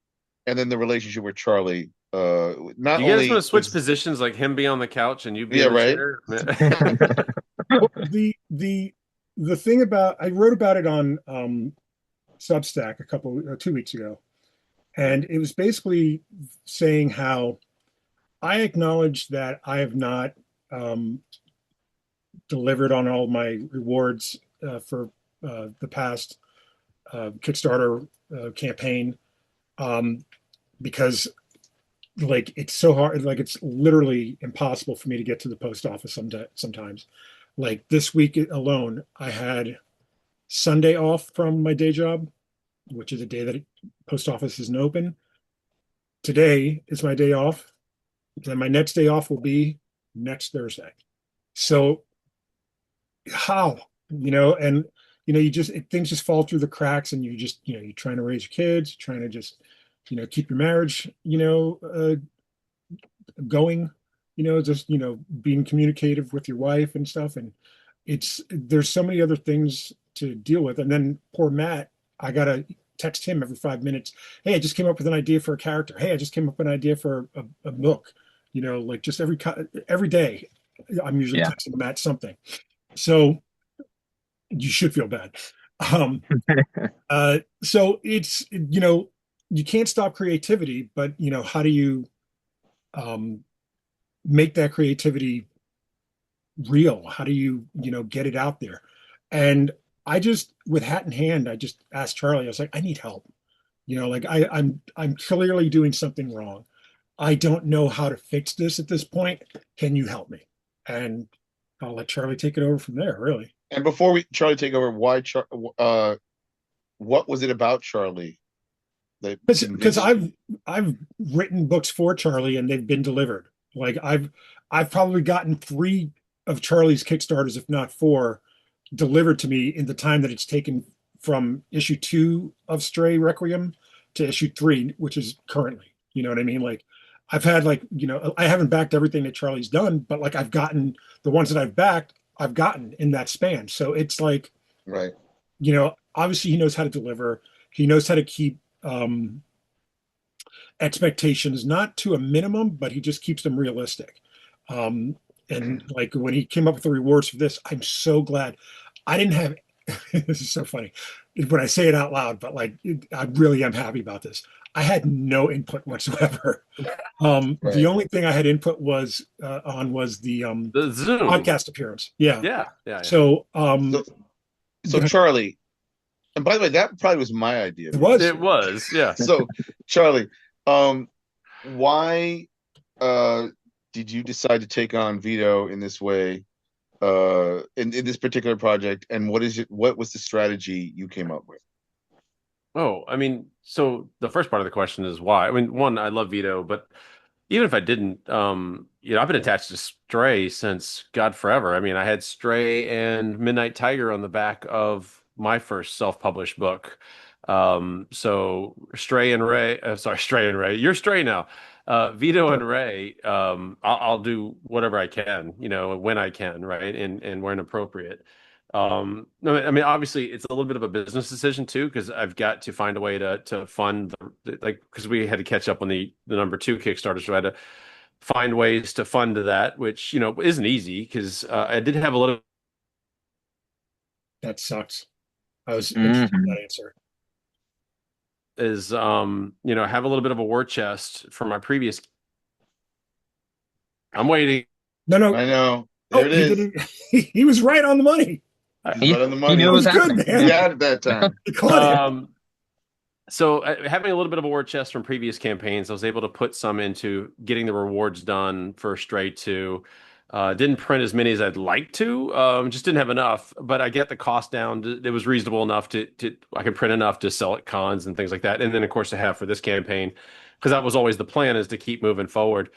the relationship with Charlie? Not you guys want to switch positions, like him be on the couch and you be on the chair? The thing about, I wrote about it on Substack 2 weeks ago. And it was basically saying how I acknowledge that I have not delivered on all my rewards for the past Kickstarter campaign because like it's so hard, like it's literally impossible for me to get to the post office sometimes. Like this week alone, I had Sunday off from my day job, which is a day that post office isn't open. Today is my day off. Then my next day off will be next Thursday. So how, and things just fall through the cracks, and you're trying to raise your kids, trying to just, keep your marriage, going, just, being communicative with your wife and stuff. And there's so many other things to deal with. And then poor Matt, I got to text him every 5 minutes. Hey, I just came up with an idea for a character. Hey, I just came up with an idea for a book, like just every day. I'm usually texting Matt something. So you should feel bad. So it's, you can't stop creativity, but how do you make that creativity real? How do you, get it out there? And I just, with hat in hand, I just asked Charlie, I was like, I need help. Like I'm clearly doing something wrong. I don't know how to fix this at this point. Can you help me? And I'll let Charlie take it over from there, really. And before Charlie take over, what was it about Charlie? Because I've written books for Charlie and they've been delivered. Like I've probably gotten 3 of Charlie's Kickstarters, if not 4, delivered to me in the time that it's taken from issue 2 of Stray Requiem to issue 3, which is currently. You know what I mean? Like I've had I haven't backed everything that Charlie's done, but like I've gotten the ones that I've backed, I've gotten in that span. So it's like, right. Obviously he knows how to deliver. He knows how to keep expectations not to a minimum, but he just keeps them realistic. And like when he came up with the rewards for this, I'm so glad I didn't have. This is so funny when I say it out loud, but like I really am happy about this. I had no input whatsoever. Right. The only thing I had input was the Zoom podcast appearance. Yeah. Yeah. So Charlie, and by the way, that probably was my idea. It was, yeah. So Charlie, why did you decide to take on Vito in this way, in this particular project, and what was the strategy you came up with? Oh, I mean, so the first part of the question is why. I mean, one, I love Vito, but even if I didn't, I've been attached to Stray since God forever. I mean, I had Stray and Midnight Tiger on the back of my first self-published book. So Stray and Ray, Stray and Ray, you're Stray now. Vito and Ray, I'll do whatever I can, when I can, right, and when appropriate. No, I mean, obviously, it's a little bit of a business decision too, because I've got to find a way to fund because we had to catch up on the number 2 Kickstarter, so I had to find ways to fund that, which isn't easy because I did have a little. That sucks. I was interested in that answer. Is have a little bit of a war chest from my previous. I'm waiting. No, I know. There it is. He was right on the money. Right on the money. He knew it was good, man. He had it that time. So having a little bit of a war chest from previous campaigns, I was able to put some into getting the rewards done for Stray 2. Didn't print as many as I'd like to. Just didn't have enough, but I get the cost down. It was reasonable enough to I can print enough to sell at cons and things like that. And then of course to have for this campaign, because that was always the plan, is to keep moving forward.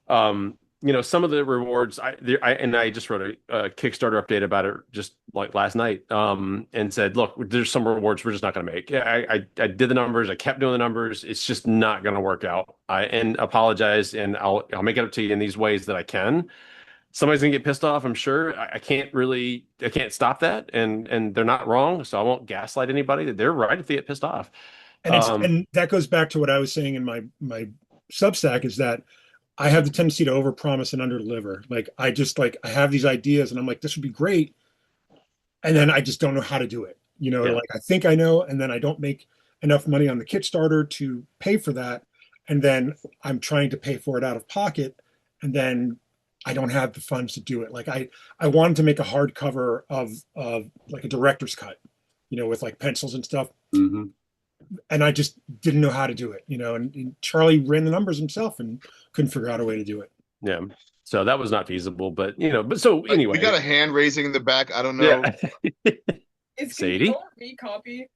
Some of the rewards I just wrote a Kickstarter update about it just like last night, and said, look, there's some rewards we're just not going to make. I did the numbers. I kept doing the numbers. It's just not going to work out. And apologize, and I'll make it up to you in these ways that I can. Somebody's gonna get pissed off, I'm sure. I can't stop that, and they're not wrong, so I won't gaslight anybody. They're right if they get pissed off. And that goes back to what I was saying in my Substack, is that I have the tendency to overpromise and underdeliver. Like I have these ideas and I'm like, this would be great, and then I just don't know how to do it. Like I think I know, and then I don't make enough money on the Kickstarter to pay for that, and then I'm trying to pay for it out of pocket, and then I don't have the funds to do it. Like I wanted to make a hardcover of like a director's cut, with like pencils and stuff. Mm-hmm. And I just didn't know how to do it, and Charlie ran the numbers himself and couldn't figure out a way to do it. Yeah. So that was not feasible, but so anyway. We got a hand raising in the back. I don't know. Yeah. Is Sadie? Control V copy?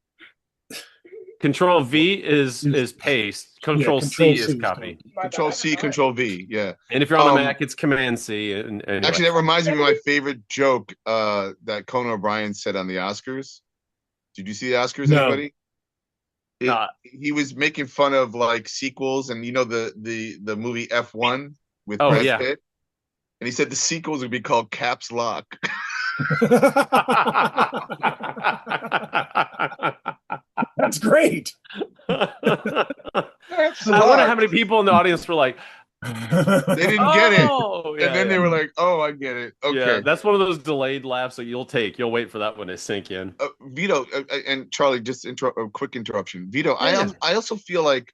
Control V is paste. Control C is copy. Control C, Control V. Yeah. And if you're on a Mac, it's Command C. And actually, that reminds me of my favorite joke that Conan O'Brien said on the Oscars. Did you see the Oscars? No. Anybody? Nah. He was making fun of like sequels, and you know the movie F1 with Oh Brad yeah. Pitt, and he said the sequels would be called Caps Lock. That's great. Caps I wonder how Lock. many people in the audience were like, They didn't get it, "Oh, and yeah, then they yeah, were like, "Oh, I get it. yeah." Okay." That's one of those delayed laughs that you'll take. You'll wait for that one to sink in. Vito and Charlie, just a quick interruption. Vito, Yeah. I also feel like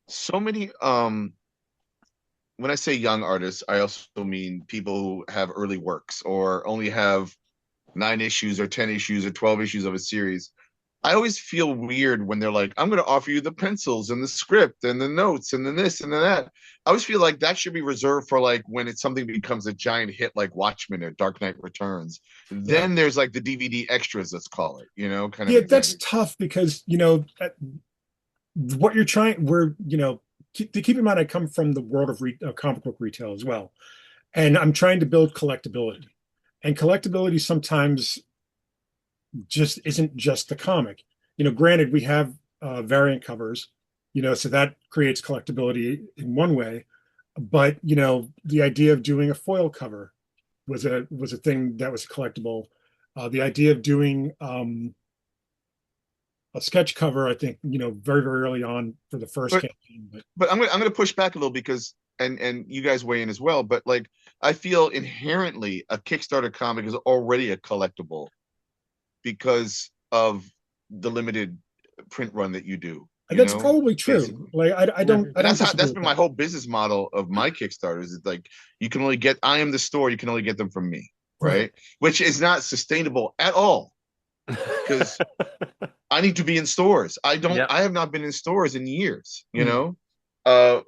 so many when I say young artists, I also mean people who have early works or only have 9 issues or 10 issues or 12 issues of a series. I always feel weird when they're like, I'm going to offer you the pencils and the script and the notes and then this and then that. I always feel like that should be reserved for like when it's something becomes a giant hit like Watchmen or Dark Knight Returns. Yeah. Then there's like the DVD extras, let's call it, kind of Yeah, a that's thing. tough because, what you're trying, keep in mind, I come from the world of comic book retail as well. And I'm trying to build collectability. And collectability sometimes just isn't just the comic. Granted, we have variant covers, so that creates collectability in one way. But the idea of doing a foil cover was a thing that was collectible. The idea of doing a sketch cover, I think, very, very early on for the first But campaign. but I'm gonna push back a little because and you guys weigh in as well. But like I feel inherently a Kickstarter comic is already a collectible because of the limited print run that you do. And that's probably true. Basically. Like I don't And that's disagree that's with been my that. whole business model of my Kickstarters. Is like you can only get I am the store, you can only get them from me, right? Which is not sustainable at all because I need to be in stores. Yep. I have not been in stores in years,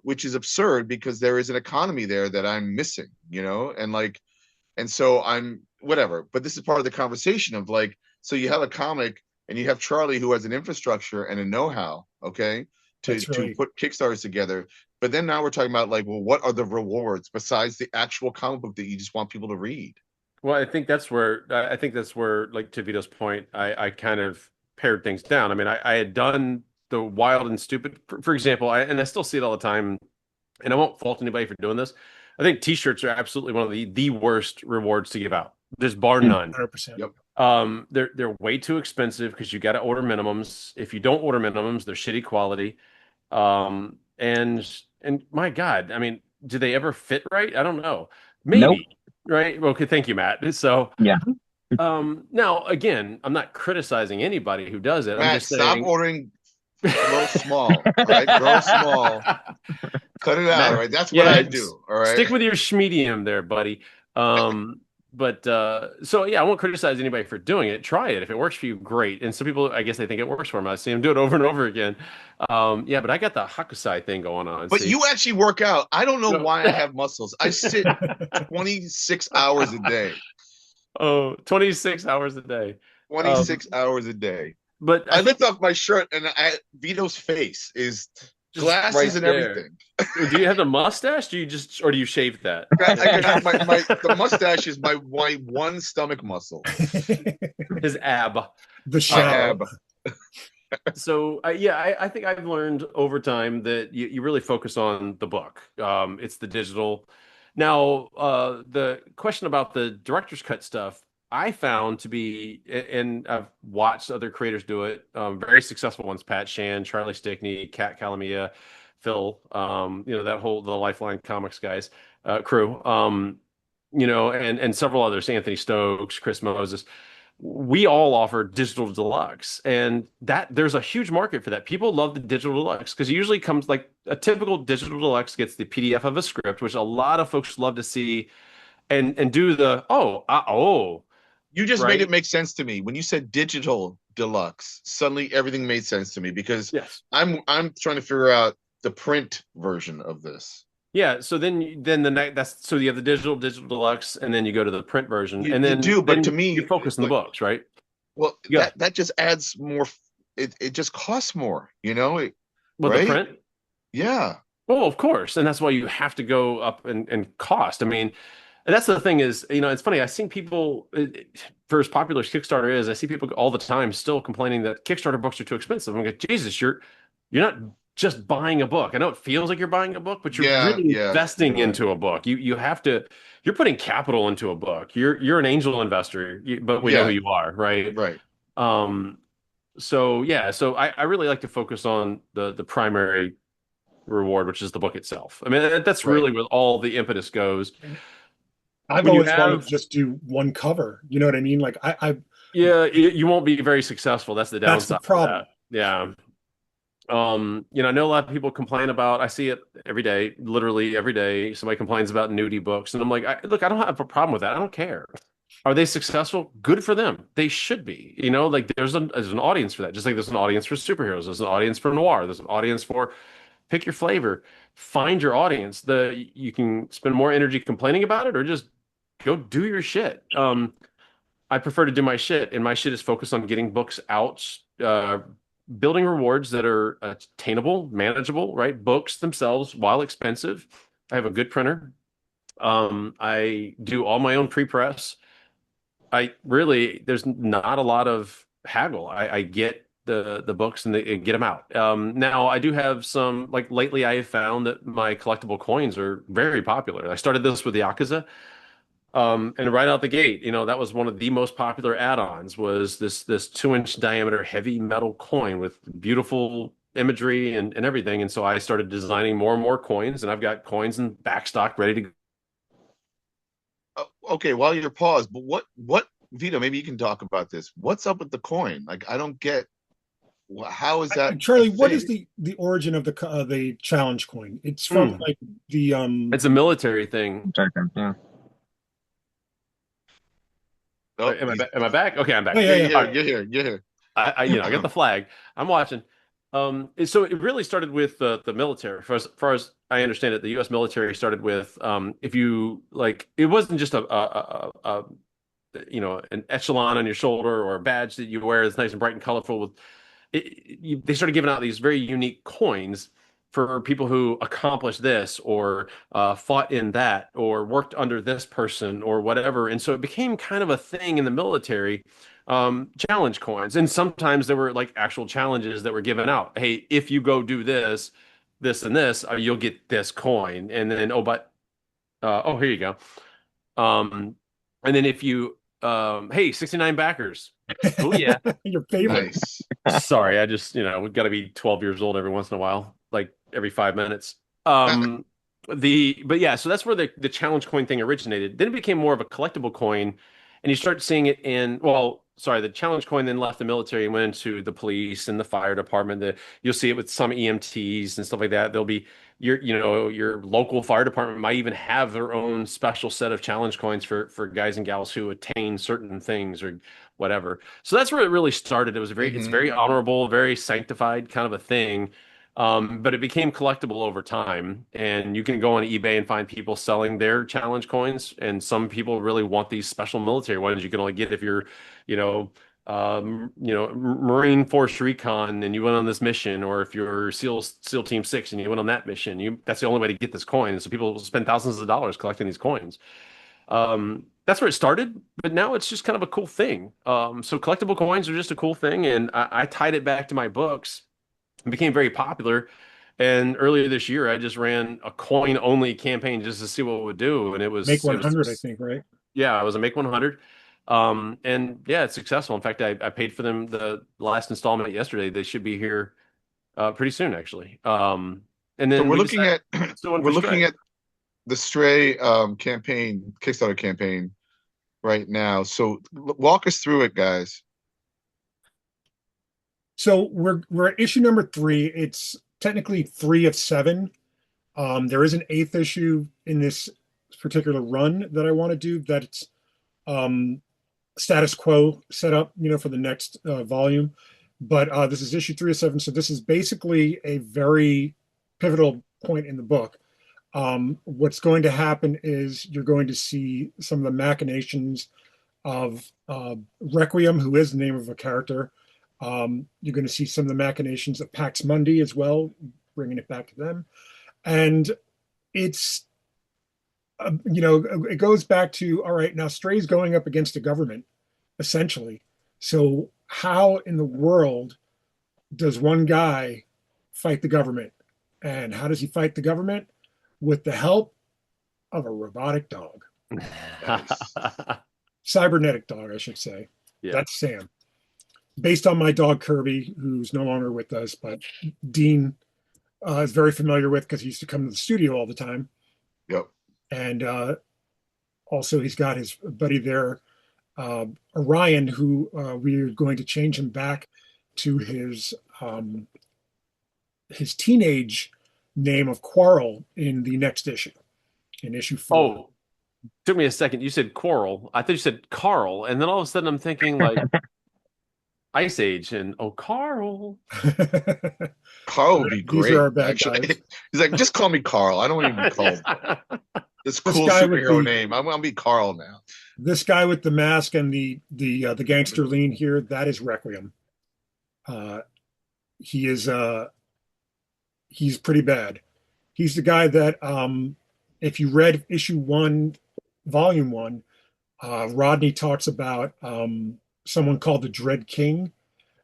which is absurd because there is an economy there that I'm missing, and so I'm whatever. But this is part of the conversation of like, so you have a comic and you have Charlie who has an infrastructure and a know-how, okay, to put Kickstarters together. But then now we're talking about like, well, what are the rewards besides the actual comic book that you just want people to read? Well, I think that's where, like to Vito's point, I kind of pared things down. I mean, I had done the wild and stupid, for example, and I still see it all the time, and I won't fault anybody for doing this. I think T-shirts are absolutely one of the worst rewards to give out. There's bar none. 100%. Yep. They're way too expensive because you got to order minimums. If you don't order minimums, they're shitty quality. And my God, I mean, do they ever fit right? I don't know. Nope. Maybe, right? Okay, thank you, Matt. So, Yeah. now again, I'm not criticizing anybody who does it. I'm Matt, just stop saying, ordering. Grow small, all right? Grow small. Cut it out, Matt, all right? That's what yeah, I do, all right? stick with your schmedium there, buddy. But so yeah, I won't criticize anybody for doing it. Try it. If it works for you, great. And some people, I guess they think it works for them. I see them do it over and over again. Yeah, but I got the Hakusai thing going on. But See? you actually work out. I don't know No. why I have muscles. I sit 26 hours a day. Oh, 26 hours a day. 26 hours a day. But I I think lift off my shirt and Vito's face is just glasses right and there. everything. Do you have the mustache? Or do you shave that? The mustache is my one stomach muscle. His ab. The My shadow. ab. So yeah, I think I've learned over time that you really focus on the book. It's the digital. Now, the question about the director's cut stuff, I found to be, and I've watched other creators do it, very successful ones: Pat Shan, Charlie Stickney, Kat Calamia, Phil, the Lifeline Comics guys, crew, and several others, Anthony Stokes, Chris Moses. We all offer digital deluxe, and that there's a huge market for that. People love the digital deluxe because it usually comes like a typical digital deluxe gets the PDF of a script, which a lot of folks love to see, and do the You just made right? it make sense to me. When you said digital deluxe, suddenly everything made sense to me because Yes. I'm trying to figure out the print version of this. Yeah, so then the next so you have the digital deluxe, and then you go to the print version, and You then do, but then to me, you focus on the like, books, right? well, Yeah. that just adds more. It just costs more, Well, the right? print. Yeah. Well, of course, and that's why you have to go up and cost. I mean, And that's the thing is, it's funny. I see people, for as popular as Kickstarter is, I see people all the time still complaining that Kickstarter books are too expensive. I'm like, Jesus, you're not just buying a book. I know it feels like you're buying a book, but you're Yeah, really yeah, investing you're right. into a book. You have to, you're putting capital into a book. You're an angel investor, but we know who Yeah, you are, right? right. Um, so yeah, so I really like to focus on the primary reward, which is the book itself. I mean, that's Right. really where all the impetus goes. I've When you always wanted to have just do one cover. You know what I mean? Like I Yeah, you won't be very successful. That's the that's the downside of that. problem. Yeah. I know a lot of people complain about, I see it every day, literally every day. Somebody complains about nudie books. And I'm like, look, I don't have a problem with that. I don't care. Are they successful? Good for them. They should be. Like there's an audience for that. Just like there's an audience for superheroes. There's an audience for noir. There's an audience for pick your flavor. Find your audience. You can spend more energy complaining about it or just go do your shit. I prefer to do my shit, and my shit is focused on getting books out, building rewards that are attainable, manageable, right? Books themselves, while expensive. I have a good printer. I do all my own pre-press. There's not a lot of haggle. I get the books and get them out. Now I do have some, like lately I have found that my collectible coins are very popular. I started this with the Yakuza. And right out the gate, that was one of the most popular add-ons was this 2-inch diameter heavy metal coin with beautiful imagery and everything. And so I started designing more and more coins, and I've got coins in backstock ready to go. Okay, while you're paused, but what Vito, maybe you can talk about this. What's up with the coin? Like, I don't get how is that a Charlie, what is thing? the origin of the challenge coin? It's from Hmm. like the It's a military thing. Second, yeah. Oh, Am I back? Okay, I'm oh back. yeah, yeah. All right. you're here, you're here. I got the flag. I'm watching. So it really started with the military. Far as I understand it, the U.S. military started with if you like, it wasn't just an echelon on your shoulder or a badge that you wear that's nice and bright and colorful. They started giving out these very unique coins for people who accomplished this or fought in that or worked under this person or whatever. And so it became kind of a thing in the military, challenge coins. And sometimes there were like actual challenges that were given out. Hey, if you go do this, this, and this, you'll get this coin. And then, oh, here you go. Um, and then if you, hey, 69 backers. Oh yeah. Your favorite. Nice. Sorry, I just, we've got to be 12 years old every once in a while, like every 5 minutes. But yeah, so that's where the challenge coin thing originated. Then it became more of a collectible coin, and you start seeing it well, sorry, the challenge coin then left the military and went into the police and the fire department. You'll see it with some EMTs and stuff like that. There'll be your local fire department might even have their own special set of challenge coins for guys and gals who attain certain things or whatever. So that's where it really started. It's Hmm. very honorable, very sanctified kind of a thing. But it became collectible over time, and you can go on eBay and find people selling their challenge coins. And some people really want these special military ones you can only get if you're, you know, Marine Force Recon and you went on this mission, or if you're SEAL Team 6 and you went on that mission. That's the only way to get this coin. So people spend thousands of dollars collecting these coins. That's where it started, but now it's just kind of a cool thing. So collectible coins are just a cool thing, and I tied it back to my books. It became very popular. And earlier this year, I just ran a coin only campaign just to see what it would do, and Make 100, I think, right? yeah, it was a make 100. And yeah, it's successful. In fact, I paid for them the last installment yesterday. They should be here pretty soon, actually. And So then we're we looking decided at still one we're for looking Stray. at the Stray campaign, Kickstarter campaign right now. So walk us through it, guys. So we're at issue number 3. It's technically 3 of 7. There is an 8th issue in this particular run that I want to do that's um, status quo set up, for the next volume. But this is issue 3 of 7. So this is basically a very pivotal point in the book. What's going to happen is you're going to see some of the machinations of Requiem, who is the name of a character. You're going to see some of the machinations of Pax Mundi as well, bringing it back to them. And it's it goes back to, all right, now Stray's going up against the government, essentially. So how in the world does one guy fight the government? And how does he fight the government? With the help of a robotic dog, Nice. cybernetic dog, I should say. Yeah. That's Sam. Based on my dog Kirby, who's no longer with us, but Dean is very familiar with because he used to come to the studio all the time. Yep. And also, he's got his buddy there, Orion, who we're going to change him back to his teenage name of Quarrel in the next issue, in issue 4. Oh, took me a second. You said Coral. I thought you said Carl, and then all of a sudden I'm thinking like Ice Age and oh, Carl. Carl would be These great, are our bad actually. guys. He's like, just call me Carl. I don't want to be called this cool guy with superhero the- name. I'm gonna be Carl now. This guy with the mask and the gangster lean here, that is Requiem. He is he's pretty bad. He's the guy that if you read issue 1, volume 1, Rodney talks about someone called the Dread King.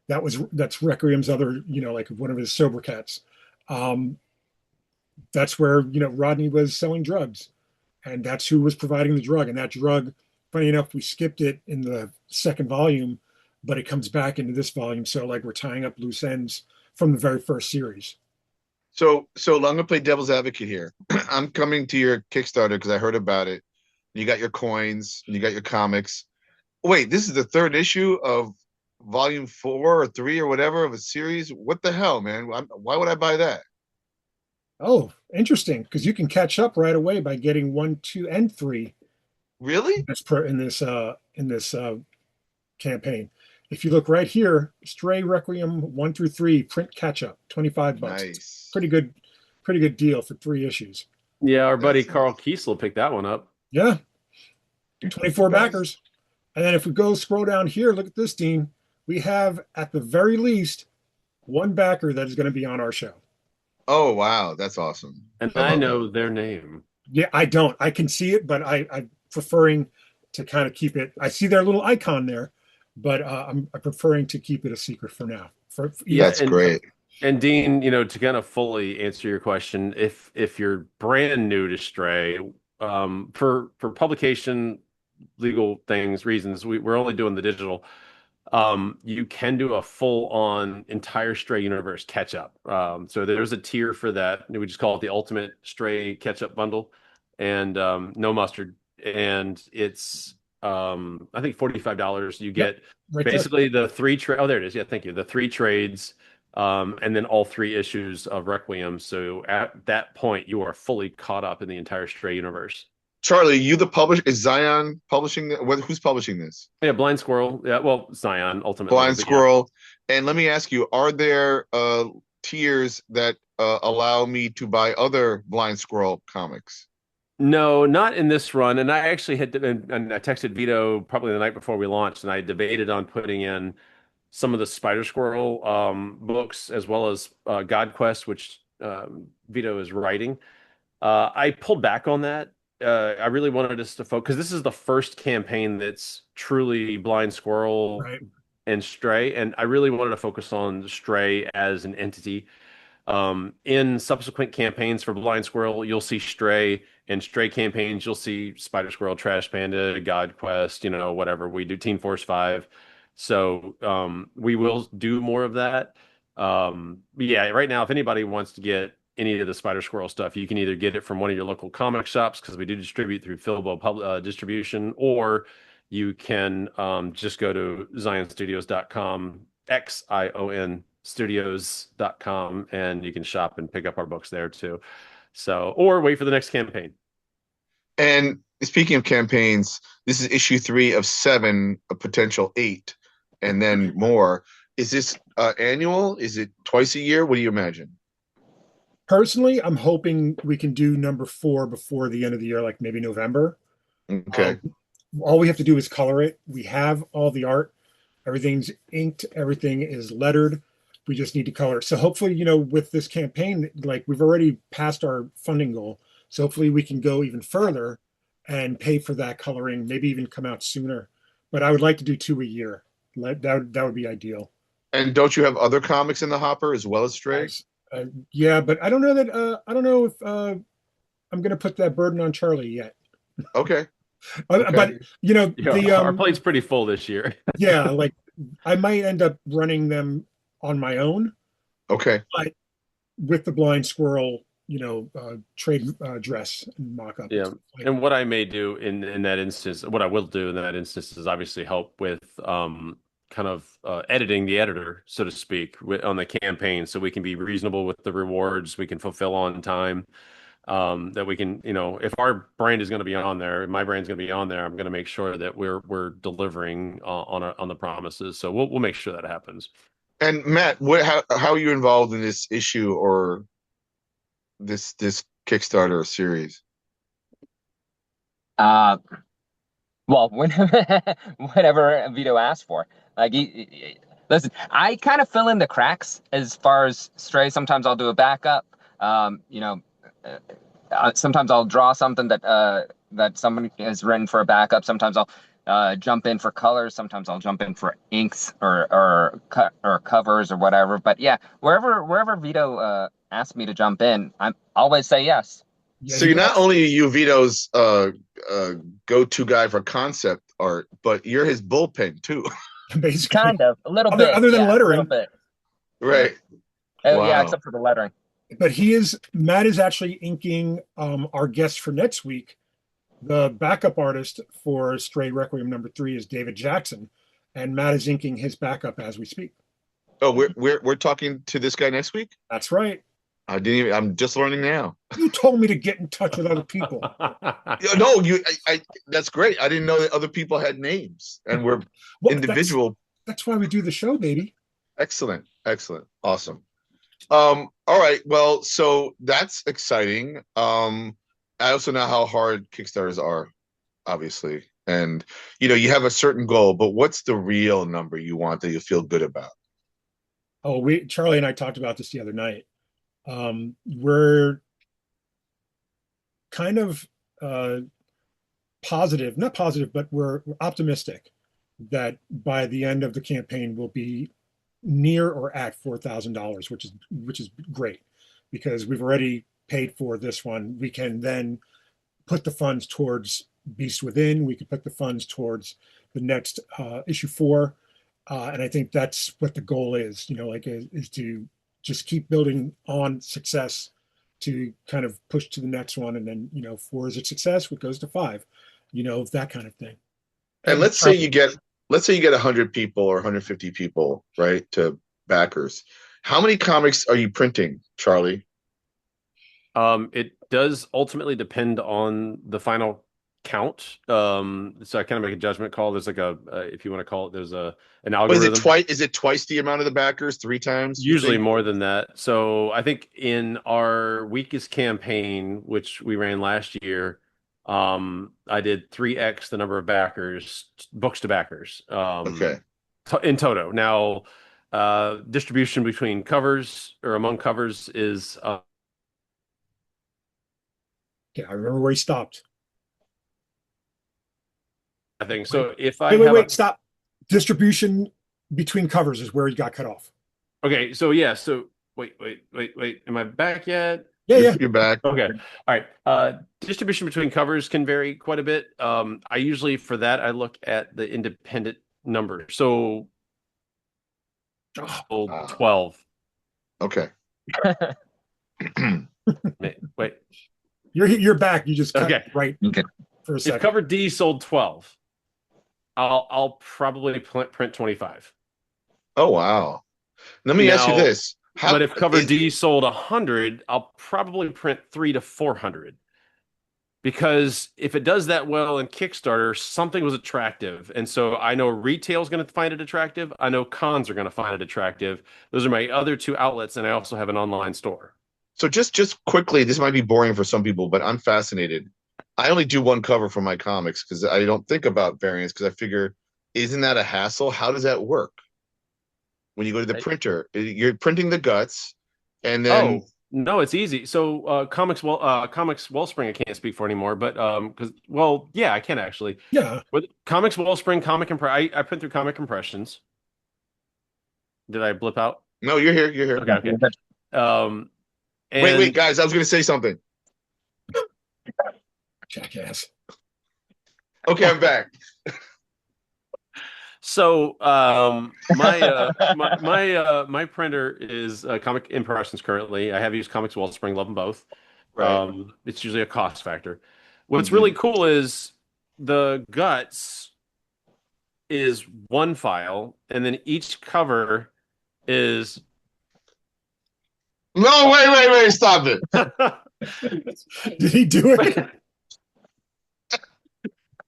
That's Requiem's other, like one of his sober cats. That's where, Rodney was selling drugs, and that's who was providing the drug. And that drug, funny enough, we skipped it in the second volume, but it comes back into this volume. So like we're tying up loose ends from the very first series. So I'm gonna play devil's advocate here. I'm coming to your Kickstarter because I heard about it. You got your coins, and you got your comics. Wait, this is the third issue of volume 4 or 3 or whatever of a series. What the hell, man? Why would I buy that? Oh, interesting, because you can catch up right away by getting 1, 2, and 3 Really? in this campaign. If you look right here, Stray Requiem 1 through 3 print catch up, $25. Nice. Pretty good deal for 3 issues. Yeah, our buddy That's Carl nice. Kiesel picked that one up. Yeah, 24 Nice. backers. And then if we go scroll down here, look at this, Dean. We have at the very least 1 backer that is going to be on our show. Oh wow, that's awesome. And I I love know their name. Yeah, I don't. I can see it, but I'm preferring to kind of keep it. I see their little icon there, but I'm preferring to keep it a secret for now. Yeah, That's great. And Dean, to kind of fully answer your question, if you're brand new to Stray, for publication legal reasons, we're only doing the digital. You can do a full-on entire Stray universe catch-up. So there's a tier for that. We just call it the Ultimate Stray Catch-up Bundle, and no mustard. And it's I think $45. You get Right basically the 3 oh, there it is. Yeah, thank you. The 3 trades, and then all 3 issues of Requiem. So at that point, you are fully caught up in the entire Stray universe. Charlie, you the publisher? Is Zion publishing? Who's publishing this? Yeah, Blind Squirrel. Yeah, well, Zion ultimately. Blind but yeah. Squirrel. And let me ask you: are there tiers that allow me to buy other Blind Squirrel comics? No, not in this run. And I actually and I texted Vito probably the night before we launched, and I debated on putting in some of the Spider Squirrel books as well as God Quest, which Vito is writing. I pulled back on that. I really wanted us to focus because this is the first campaign that's truly Blind Squirrel Right. and Stray, and I really wanted to focus on Stray as an entity. In subsequent campaigns for Blind Squirrel, you'll see Stray. In Stray campaigns, you'll see Spider Squirrel, Trash Panda, God Quest, whatever. We do Team Force 5. So we will do more of that. But yeah, right now, if anybody wants to get any of the Spider Squirrel stuff, you can either get it from one of your local comic shops because we do distribute through Filbo distribution, or you can just go to zionstudios.com, XION studios.com, and you can shop and pick up our books there too. So, or wait for the next campaign. And speaking of campaigns, this is issue 3 of 7, a potential 8, and then more. Is this annual? Is it twice a year? What do you imagine? Personally, I'm hoping we can do number 4 before the end of the year, like maybe November. Okay. All we have to do is color it. We have all the art. Everything's inked. Everything is lettered. We just need to color it. So hopefully, with this campaign, like we've already passed our funding goal. So hopefully we can go even further and pay for that coloring, maybe even come out sooner. But I would like to do 2 a year. That would be ideal. And don't you have other comics in the hopper as well as Stray? Nice. Yeah, but I don't know that I don't know if I'm going to put that burden on Charlie yet. Okay. But you know, our plate's pretty full this year. yeah, like I might end up running them on my own. Okay. But with the blind squirrel, trade dress and mock up. Yeah. And what I may do in that instance, what I will do in that instance is obviously help with kind of editing the editor, so to speak, on the campaign, so we can be reasonable with the rewards, we can fulfill on time. That we can, if our brand is going to be on there, my brand's going to be on there, I'm going to make sure that we're delivering on the promises. So we'll make sure that happens. And Matt, how are you involved in this issue or this Kickstarter series? Well, whenever Vito asks for, like, listen, I kind of fill in the cracks as far as Stray. Sometimes I'll do a backup. Sometimes I'll draw something that someone has written for a backup. Sometimes I'll jump in for colors. Sometimes I'll jump in for inks or covers or whatever. But yeah, wherever Vito asks me to jump in, I always say yes. So you're not only Vito's go-to guy for concept art, but you're his bullpen too. Basically, kind of a little bit, other than lettering, a little bit. Right? Oh, yeah, except for the lettering. But Matt is actually inking our guest for next week. The backup artist for Stray Requiem #3 is David Jackson, and Matt is inking his backup as we speak. Oh, we're talking to this guy next week? That's right. I'm just learning now. You told me to get in touch with other people. No, that's great. I didn't know that other people had names and were individual. That's why we do the show, baby. Excellent. Awesome. All right. Well, so that's exciting. I also know how hard Kickstarters are, obviously. And you have a certain goal, but what's the real number you want that you feel good about? Oh, Charlie and I talked about this the other night. We're kind of positive, not positive, but we're optimistic that by the end of the campaign we'll be near or at $4,000, which is great, because we've already paid for this one. We can then put the funds towards Beast Within. We could put the funds towards the next issue 4, and I think that's what the goal is. Is to just keep building on success to kind of push to the next one, and then 4 is a success, it goes to 5, that kind of thing. And let's say you get 100 people or 150 people, right, to backers. How many comics are you printing, Charlie? It does ultimately depend on the final count. So I kind of make a judgment call. There's like if you want to call it, there's an algorithm. Is it twice the amount of the backers? 3 times? Usually more than that. So I think in our weakest campaign, which we ran last year, I did 3x the number of backers, books to backers. Okay. In toto. Now, distribution between covers or among covers is. Yeah, I remember where he stopped. I think so. If I wait, stop. Distribution between covers is where he got cut off. Okay, so yeah, so wait. Am I back yet? Yeah. You're back. Okay. All right. Distribution between covers can vary quite a bit. I usually, for that, I look at the independent number. So 12. Okay. Wait. You're back. You just cut okay. Right. Okay. For a second. If cover D sold 12, I'll probably print 25. Oh wow. Let me ask you this. But if cover D sold 100, I'll probably print 300 to 400. Because if it does that well in Kickstarter, something was attractive. And so I know retail is going to find it attractive. I know cons are going to find it attractive. Those are my other 2 outlets, and I also have an online store. So just quickly, this might be boring for some people, but I'm fascinated. I only do 1 cover for my comics because I don't think about variants, because I figure, isn't that a hassle? How does that work? When you go to the printer, you're printing the guts, and then No, it's easy. So Comics Wellspring I can't speak for anymore, but because well, yeah, I can actually. Yeah. With Comics Wellspring, I print through Comic Impressions. Did I blip out? No, you're here. You're here. Okay, okay. Um, Wait, and guys. I was going to say something. Jackass. Okay, I'm back. so my printer is Comic Impressions currently. I have used Comics Wellspring, love them both. Right. It's usually a cost factor. What's really Hmm. cool is the guts is one file, and then each cover is No, wait. Stop it. Did he do it?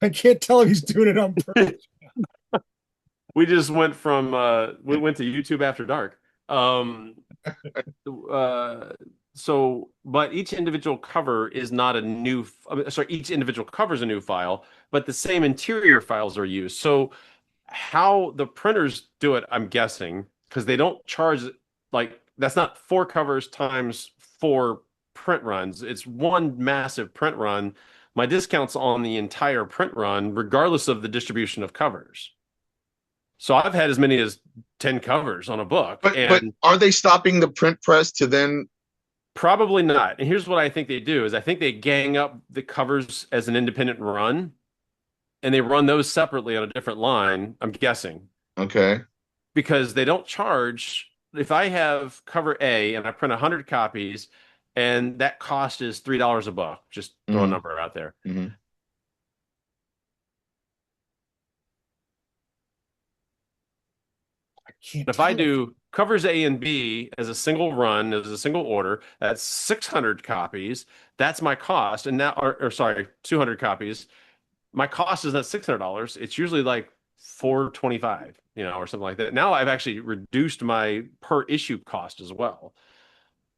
I can't tell if he's doing it on purpose. we just went from we went to YouTube after dark. Um, uh, but each individual cover is not a new. Sorry, each individual cover is a new file, but the same interior files are used. So how the printers do it, I'm guessing, because they don't charge like that's not four covers times four print runs. It's one massive print run. My discount's on the entire print run, regardless of the distribution of covers. So I've had as many as 10 covers on a book, But and are they stopping the print press to then? probably not. And here's what I think they do is I think they gang up the covers as an independent run and they run those separately on a different line, I'm guessing, Okay. because they don't charge. If I have cover A and I print 100 copies and that cost is $3 a book, just throw a Hmm. number out there. Hmm. I can't If I tell. do covers A and B as a single run, as a single order, that's 600 copies. That's my cost. And now, or sorry, 200 copies. My cost is not $600. It's usually like 425, or something like that. Now I've actually reduced my per issue cost as well.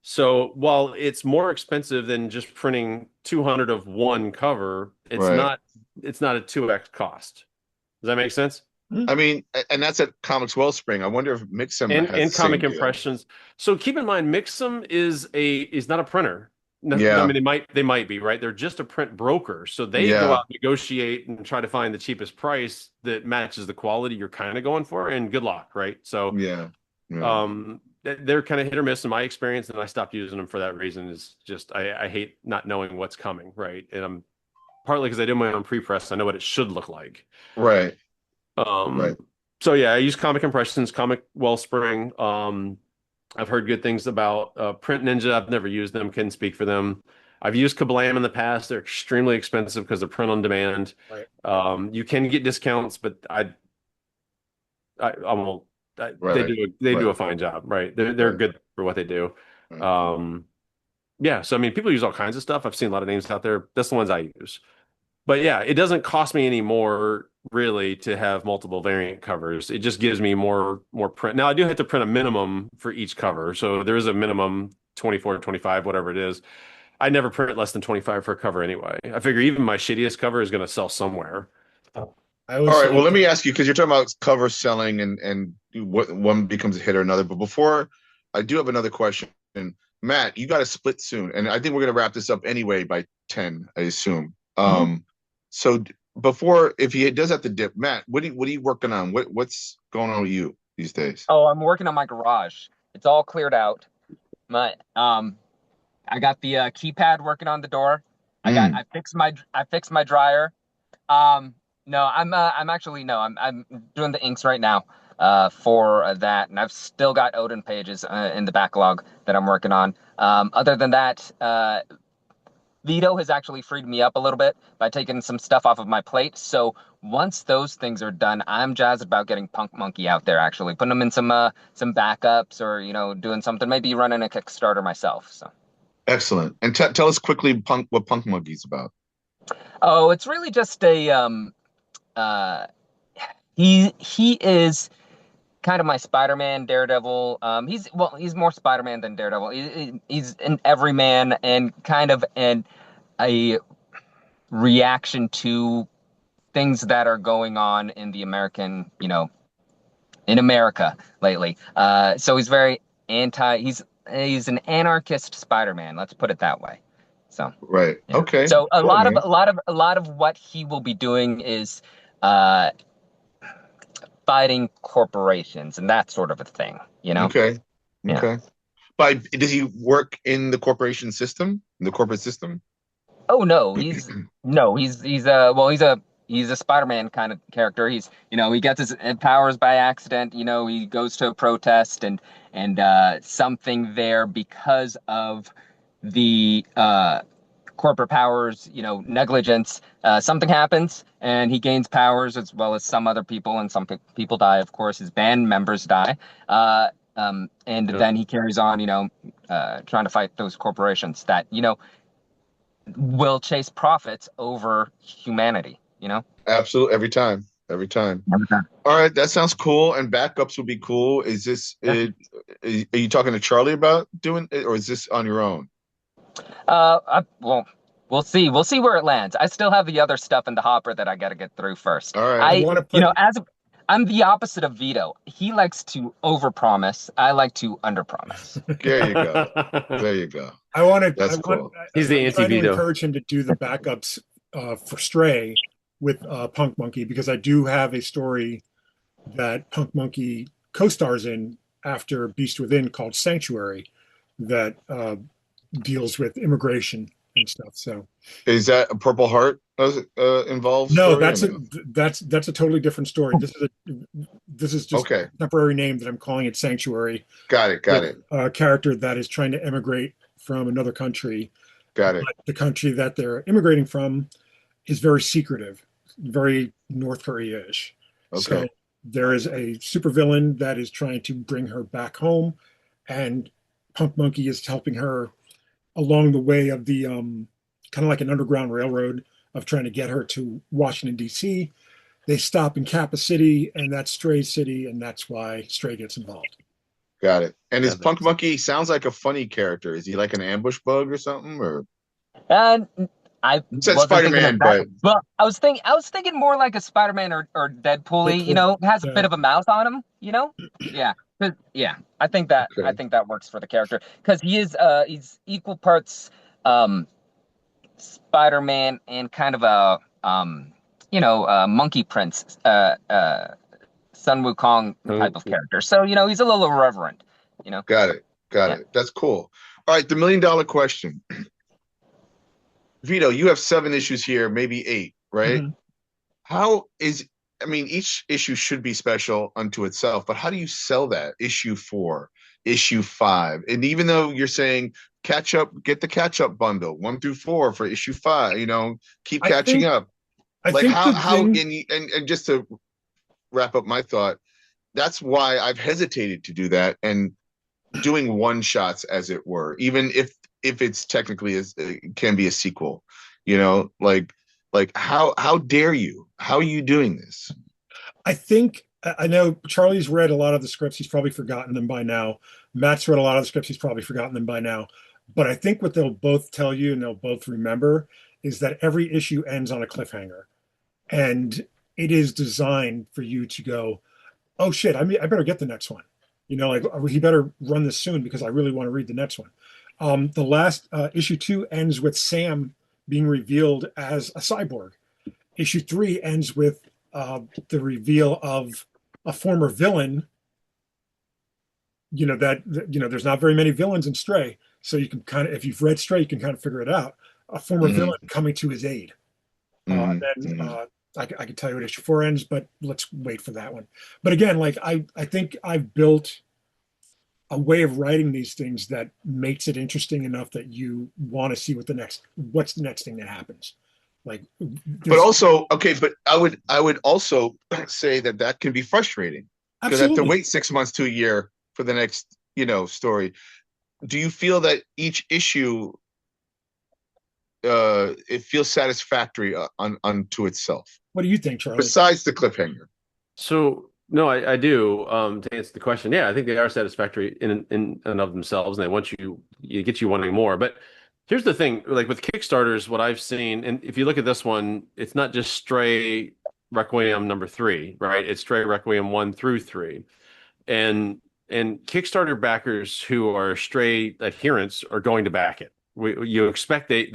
So while it's more expensive than just printing 200 of one cover, Right. it's not a 2x cost. Does that make sense? I mean, and that's at Comics Wellspring. I wonder if Mixam has And the same Comic deal. Impressions. So keep in mind, Mixam is not a printer. No, I Yeah. mean, they might be, right? They're just a print broker. So they go Yeah. out, negotiate, and try to find the cheapest price that matches the quality you're kind of going for, and good luck, right? So Yeah. Yeah. they're kind of hit or miss in my experience, and I stopped using them for that reason. Is just I hate not knowing what's coming, right? And I'm partly because I do my own pre-press, I know what it should look like. Right. Um, Right. so yeah, I use Comic Impressions, Comic Wellspring. I've heard good things about Print Ninja. I've never used them, can speak for them. I've used Kablam in the past. They're extremely expensive because they're print on demand. Right. You can get discounts, but I won't. Right. They do Right. a fine job, right? They're Right. good for what they do. Right. Um, yeah, so I mean, people use all kinds of stuff. I've seen a lot of names out there. That's the ones I use. But yeah, it doesn't cost me any more really to have multiple variant covers. It just gives me more print. Now I do have to print a minimum for each cover. So there is a minimum 24, 25, whatever it is. I never print less than 25 for a cover anyway. I figure even my shittiest cover is going to sell somewhere. I All was right. Well, let me ask you because you're talking about cover selling and what one becomes a hit or another. But before, I do have another question. Matt, you got to split soon, and I think we're going to wrap this up anyway by 10, I assume. Mhm. So before, if he does have to dip, Matt, what are you working on? What's going on with you these days? Oh, I'm working on my garage. It's all cleared out. My I got the keypad working on the door. Mm, I fixed my dryer. Um, no, I'm actually no, I'm doing the inks right now for that, and I've still got Odin pages in the backlog that I'm working on. Other than that, Vito has actually freed me up a little bit by taking some stuff off of my plate. So once those things are done, I'm jazzed about getting Punk Monkey out there, actually putting them in some backups or doing something, maybe running a Kickstarter myself. So. excellent. And tell us quickly, what Punk Monkey's about. Oh, it's really just a uh he is kind of my Spider-Man, Daredevil. He's more Spider-Man than Daredevil. He's an everyman and kind of a reaction to things that are going on in the in America lately. So he's very anti. he's an anarchist Spider-Man. Let's put it that way. So Right. yeah. Okay. So Cool, man. a lot of what he will be doing is uh, fighting corporations and that sort of a thing. You know? Okay. Yeah. Okay. But does he work in the corporation system, in the corporate system? Oh no, he's a Spider-Man kind of character. He's he gets his powers by accident. He goes to a protest and something there because of the corporate powers, negligence. Something happens and he gains powers as well as some other people, and some people die. Of course, his band members die. And Yep. then he carries on, trying to fight those corporations that will chase profits over humanity, Absolutely. Every time. Every time. All right. That sounds cool. And backups would be cool. Is this Yeah. are you talking to Charlie about doing it, or is this on your own? Well, we'll see. We'll see where it lands. I still have the other stuff in the hopper that I got to get through first. All right. I want to put I'm the opposite of Vito. He likes to overpromise. I like to underpromise. There you go. There you go. I want to. That's cool. He's the I'm trying to anti-Vito. encourage him to do the backups for Stray with Punk Monkey, because I do have a story that Punk Monkey co-stars in after Beast Within called Sanctuary that deals with immigration and stuff. So Is that a Purple Heart involved no, story? that's Or a no? that's a totally different story. This is just Okay. a temporary name that I'm calling it Sanctuary. Got it. Got with it. A character that is trying to immigrate from another country. Got it. But the country that they're immigrating from is very secretive, very North Korea-ish. So Okay. there is a supervillain that is trying to bring her back home, and Punk Monkey is helping her along the way of the kind of like an underground railroad of trying to get her to Washington, D.C. They stop in Kappa City, and that's Stray City, and that's why Stray gets involved. Got it. And his Yeah, Punk Monkey sounds like a funny character. Is he like an ambush bug or something? Or And I you said wasn't thinking Spider-Man, of that. but Well, I was thinking more like a Spider-Man or Deadpool-y, Deadpool. has a Yeah. bit of a mouth on him. Yeah. Yeah. I okay. think that works for the character because he's equal parts Spider-Man and kind of a monkey prince, Sun Wukong type of character. So, he's a little irreverent, you know. Got it. Got Yeah. it. That's cool. All right, the $1 million question. Vito, you have 7 issues here, maybe 8, right? Mhm. How is I mean, each issue should be special unto itself, but how do you sell that? Issue 4, issue 5. And even though you're saying catch up, get the catch up bundle 1 through 4 for issue 5, keep I catching think up. I Like think the how thing. and just to wrap up my thought, that's why I've hesitated to do that and doing one shots, as it were, even if it's technically it can be a sequel, like how dare you? How are you doing this? I think I know Charlie's read a lot of the scripts. He's probably forgotten them by now. Matt's read a lot of the scripts. He's probably forgotten them by now. But I think what they'll both tell you and they'll both remember is that every issue ends on a cliffhanger, and it is designed for you to go, "Oh shit! I better get the next one." Like he better run this soon because I really want to read the next one. The last issue 2 ends with Sam being revealed as a cyborg. Issue 3 ends with the reveal of a former villain. There's not very many villains in Stray, so you can kind of, if you've read Stray, you can kind of figure it out. A former Mm-hmm. villain coming to his aid. Mm-hmm. Then I can tell you what issue 4 ends, but let's wait for that one. But again, like I think I've built a way of writing these things that makes it interesting enough that you want to see what's the next thing that happens. Like, but also, okay, but I would also say that can be frustrating because I have to absolutely. wait 6 months to a year for the next story. Do you feel that each issue it feels satisfactory unto itself What do you think, Charlie? besides the cliffhanger? So no, I do. To answer the question, yeah, I think they are satisfactory in and of themselves, and they want you get you wanting more. But here's the thing, like with Kickstarters, what I've seen, and if you look at this one, it's not just Stray Requiem number 3, right? It's Stray Requiem 1 through 3, and and Kickstarter backers who are Stray adherents are going to back it. You expect they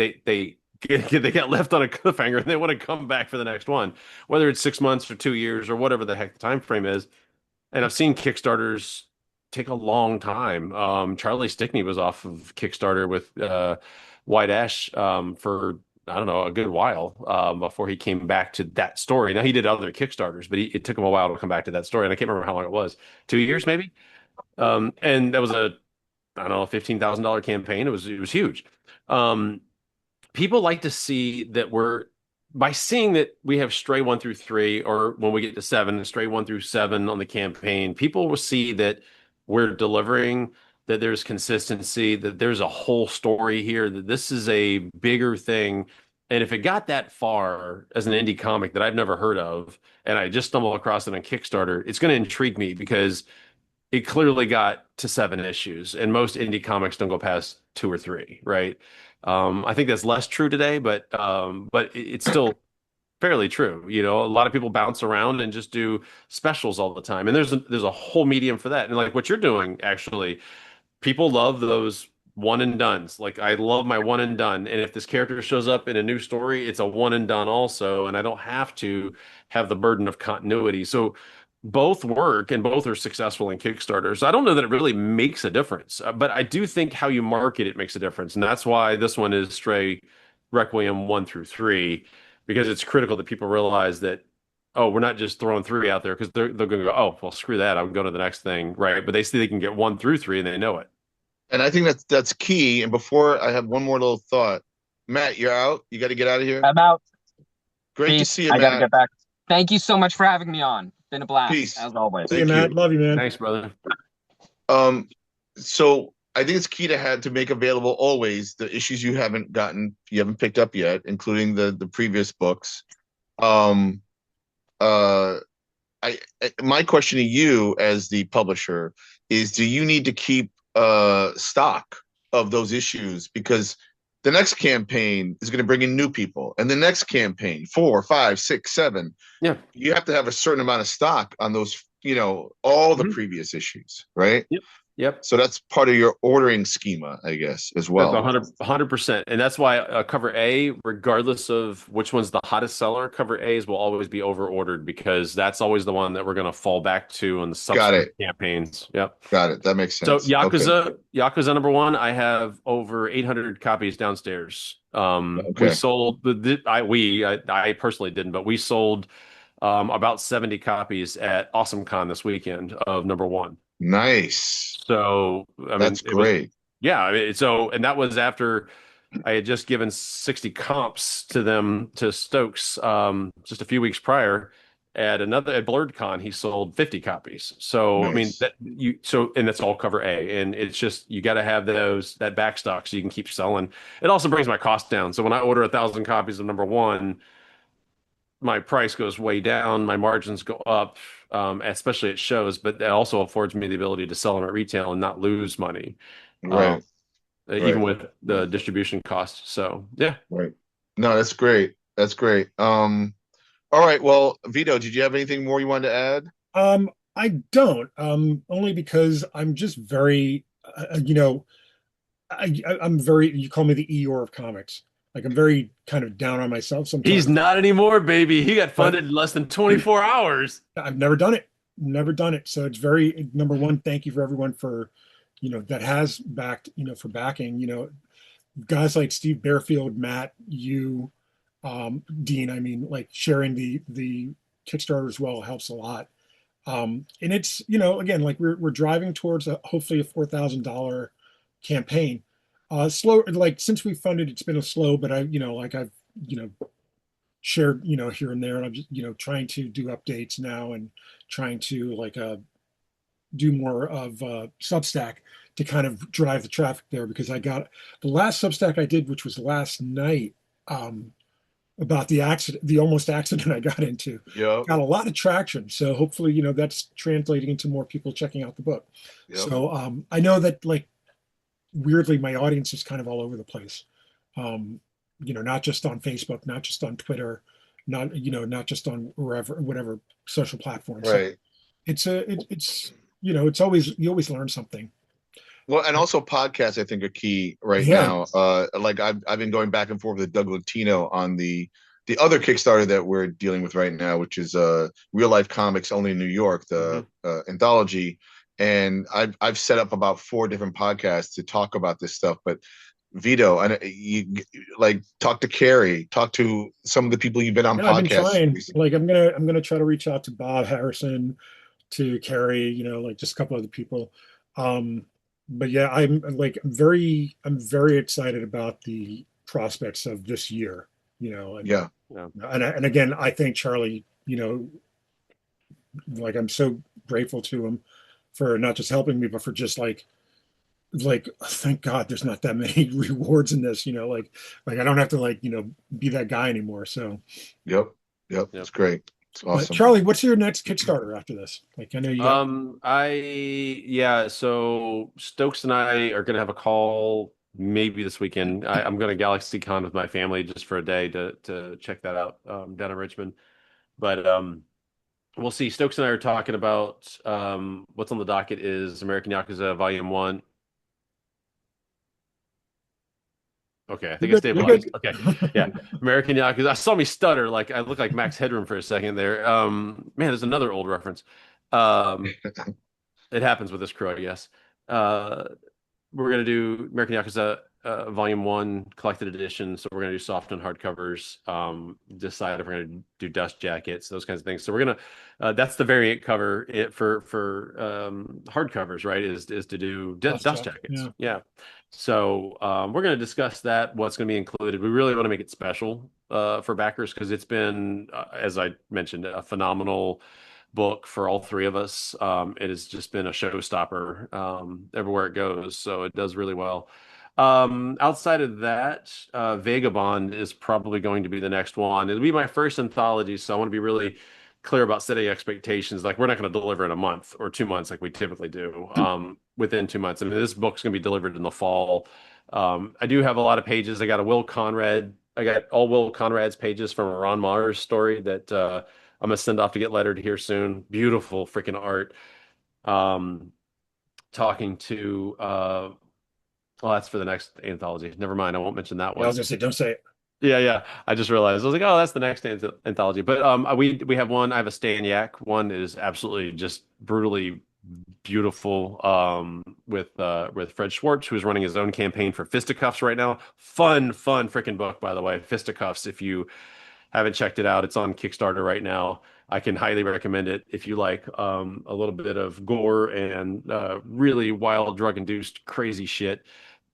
get left on a cliffhanger and they want to come back for the next one, whether it's 6 months or 2 years or whatever the heck the time frame is. And I've seen Kickstarters take a long time. Charlie Stickney was off of Kickstarter with White Ash for I don't know a good while before he came back to that story. Now he did other Kickstarters, but it took him a while to come back to that story, and I can't remember how long it was. 2 years maybe. And that was a I don't know $15,000 campaign. It was huge. Um, People like to see that we're by seeing that we have Stray 1 through 3, or when we get to 7, Stray 1 through 7 on the campaign, people will see that we're delivering, that there's consistency, that there's a whole story here, that this is a bigger thing. And if it got that far as an indie comic that I've never heard of, and I just stumbled across it on Kickstarter, it's going to intrigue me because it clearly got to 7 issues, and most indie comics don't go past 2 or 3, right? I think that's less true today, but it's still fairly true. You know, a lot of people bounce around and just do specials all the time, and there's a whole medium for that. And like what you're doing, actually, people love those one and dones. Like I love my one and done. And if this character shows up in a new story, it's a one and done also, and I don't have to have the burden of continuity. So both work and both are successful in Kickstarter. So I don't know that it really makes a difference, but I do think how you market it makes a difference. And that's why this one is Stray Requiem 1 through 3, because it's critical that people realize that, oh, we're not just throwing 3 out there because they're going to go, oh, well, screw that. I'm going to the next thing. Right. But they see they can get 1 through 3 and they know it. And I think that's key. And before I have one more little thought, Matt, you're out. You got to get out of here. I'm out. Great to Peace. see you, I gotta Matt. get back. Thank you so much for having me on. Been a blast, Peace. as always. See you, Thank Matt. you. Love you, man. Thanks, brother. So I think it's key to make available always the issues you haven't picked up yet, including the previous books. Um, uh, my question to you as the publisher is: do you need to keep stock of those issues, because the next campaign is going to bring in new people, and the next campaign 4, 5, 6, 7. Yeah. You have to have a certain amount of stock on those, all the previous issues, right? Yep. Yep. So that's part of your ordering schema, I guess, as well. That's 100%. And that's why cover A, regardless of which one's the hottest seller, cover A's will always be over ordered, because that's always the one that we're going to fall back to in the subsequent campaigns. Yep. Got it. That makes So sense. Yakuza #1, I have over 800 copies downstairs. We sold I personally didn't, but we sold about 70 copies at AwesomeCon this weekend of #1. Nice. So I mean, that's great. And that was after I had just given 60 comps to them, to Stokes, just a few weeks prior. At BlurredCon, he sold 50 copies. So nice. I mean and that's all cover A, and it's just you got to have that back stock so you can keep selling. It also brings my cost down. So when I order 1,000 copies of #1, my price goes way down, my margins go up, especially at shows, but that also affords me the ability to sell them at retail and not lose money, right. Even with the distribution costs. So yeah. Right. No, that's great. That's great. All right. Well, Vito, did you have anything more you wanted to add? I don't. Only because I'm just very, I'm very. You call me the Eeyore of comics. Like I'm very kind of down on myself sometimes. He's not anymore, baby. He got funded in less than 24 hours. I've never done it. Never done it. So it's very #1. Thank you for everyone for, that has backed, for backing, guys like Steve Bearfield, Matt, you, Dean. I mean, like sharing the Kickstarter as well helps a lot. And it's, again, like we're driving towards hopefully a $4,000 campaign. Slow, like since we funded, it's been a slow, but I've shared, here and there, and I'm just, trying to do updates now and trying to do more of Substack to kind of drive the traffic there, because I got the last Substack I did, which was last night, about the almost accident I got into. Yeah. Got a lot of traction. So hopefully, that's translating into more people checking out the book. Yep. So I know that weirdly, my audience is kind of all over the place. Not just on Facebook, not just on Twitter, not just on whatever social platforms. Right. So it's it's always you always learn something. Well, and also podcasts, I think, are key right Yeah. now. Like I've been going back and forth with Doug Latino on the other Kickstarter that we're dealing with right now, which is Real Life Comics Only in New York, the anthology. And I've set up about 4 different podcasts to talk about this stuff. But Vito, and you like talk to Carrie, talk to some of the people you've been on Yeah, I've been podcasts trying. recently. Like I'm gonna try to reach out to Bob Harrison, to Carrie, like just a couple other people. Um, but yeah, I'm very excited about the prospects of this year, and Yeah. Yeah. and again, I thank Charlie, like I'm so grateful to him for not just helping me, but for just like thank God there's not that many rewards in this, like I don't have to be that guy anymore. So, Yep. Yep. Yep. It's great. It's but awesome. Charlie, what's your next Kickstarter after this? Like I know you got. Yeah, so Stokes and I are gonna have a call maybe this weekend. I'm going to GalaxyCon with my family just for a day to check that out down in Richmond. But we'll see. Stokes and I are talking about what's on the docket is American Yakuza Volume 1. Okay, I You're think I good. You're good. stabilized. Okay. Yeah. American Yakuza. I saw me stutter, like I look like Max Headroom for a second there. Man, there's another old reference. Um, it happens with this crew, I guess. Uh, we're gonna do American Yakuza Volume 1 collected edition. So we're gonna do soft and hardcovers. Decide if we're gonna do dust jackets, those kinds of things. So we're gonna that's the variant cover for hardcovers, right? Is to do dust jackets. Yeah. Yeah. So we're gonna discuss that. What's gonna be included. We really want to make it special for backers because it's been, as I mentioned, a phenomenal book for all 3 of us. It has just been a showstopper everywhere it goes, so it does really well. Outside of that, Vagabond is probably going to be the next one. It'll be my first anthology, so I want to be really clear about setting expectations. Like we're not going to deliver in a month or 2 months like we typically do. Within 2 months. I mean, this book's going to be delivered in the fall. I do have a lot of pages. I got all Will Conrad's pages from a Ron Mars story that I'm gonna send off to get lettered here soon. Beautiful freaking art. Um, talking to well, that's for the next anthology. Never mind, I won't mention that Yeah, I was one. gonna say, don't say it. Yeah, yeah. I just realized I was like, oh, that's the next anthology. But we have one. I have a Stan Yak one that is absolutely just brutally beautiful. With Fred Schwartz, who's running his own campaign for Fisticuffs right now. Fun freaking book, by the way. Fisticuffs. If you haven't checked it out, it's on Kickstarter right now. I can highly recommend it if you like a little bit of gore and really wild drug-induced crazy shit.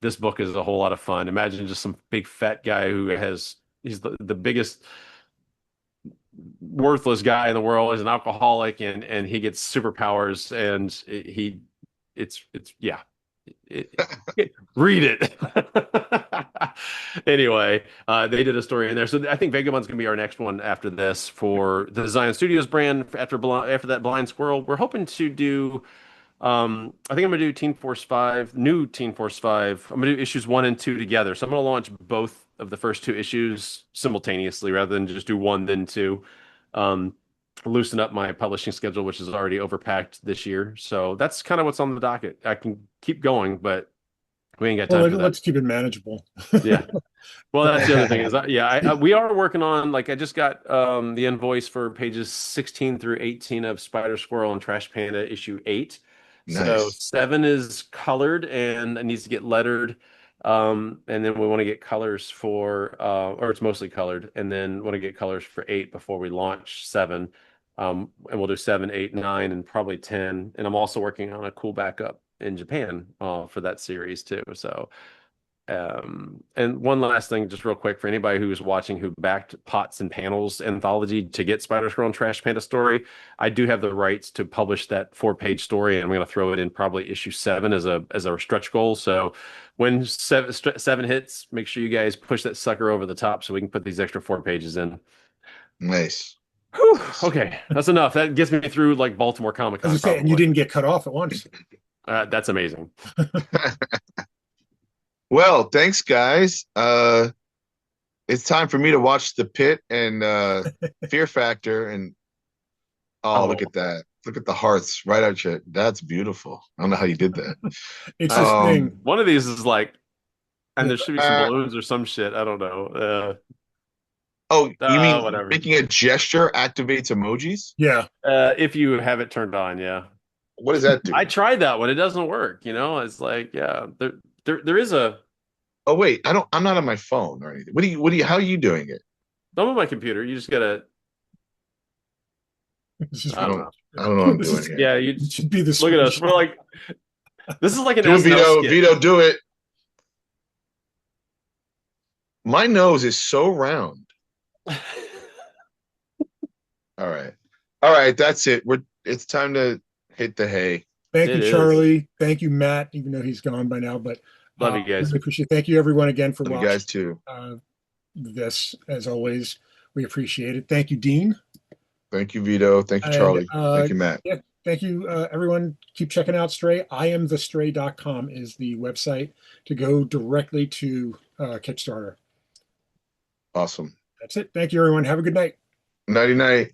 This book is a whole lot of fun. Imagine just some big fat guy he's the biggest worthless guy in the world. He's an alcoholic and he gets superpowers and it's yeah. Read it. Anyway, they did a story in there, so I think Vagabond's gonna be our next one after this for the Zion Studios brand. After that Blind Squirrel, we're hoping to do. I think I'm gonna do new Teen Force 5. I'm gonna do issues 1 and 2 together. So I'm gonna launch both of the first 2 issues simultaneously rather than just do 1 then 2. Um, Loosen up my publishing schedule, which is already overpacked this year. So that's kind of what's on the docket. I can keep going, but we ain't got Well, time for that. let's keep it manageable. Yeah. Well, that's the other thing is, we are working on, like, I just got the invoice for pages 16 through 18 of Spider Squirrel and Trash Panda issue 8. So Nice. 7 is colored and it needs to get lettered. And then we want to get colors or it's mostly colored, and then want to get colors for 8 before we launch 7. And we'll do 7, 8, 9, and probably 10. And I'm also working on a cool backup in Japan for that series too. So and one last thing, just real quick, for anybody who's watching who backed Pots and Panels anthology to get Spider Squirrel and Trash Panda story, I do have the rights to publish that 4-page story, and I'm going to throw it in probably issue 7 as a stretch goal. So when 7 hits, make sure you guys push that sucker over the top so we can put these extra 4 pages in. Nice. Whew, okay, that's enough. That gets me through like Baltimore Comic As Con. I say, and you didn't get cut off at once. That's amazing. Well, thanks, guys. It's time for me to watch The Pit and Fear Factor, and oh, look at that. Look at the hearts right out your. That's beautiful. I don't know how you did that. It's this thing. One of these is like, and Yeah. there should be some balloons or some shit. I don't know. Oh, you mean Whatever. making a gesture activates emojis? Yeah. If you have it turned on, yeah. What does that do? I tried that one. It doesn't work. It's like, yeah, there is a. Oh wait, I don't. I'm not on my phone or anything. How are you doing it? I'm on my computer. You just gotta. This is I don't know. I don't know what I'm This doing is- here. Yeah, It should be the look at us. screenshot. We're like, this is like an Do it, SNL Vito. skit. Vito, do it. My nose is so round. All right. All right, that's it. It's time to hit the hay. Thank you, It is. Charlie. Thank you, Matt, even though he's gone by now. But Love you guys. really appreciate it. Thank you, everyone, again for Love you watching guys too. this. As always, we appreciate it. Thank you, Dean. Thank you, Vito. Thank you, Charlie. Thank you, Matt. Yeah, thank you, everyone. Keep checking out Stray. IamTheStray.com is the website to go directly to Kickstarter. Awesome. That's it. Thank you, everyone. Have a good night. Nighty night.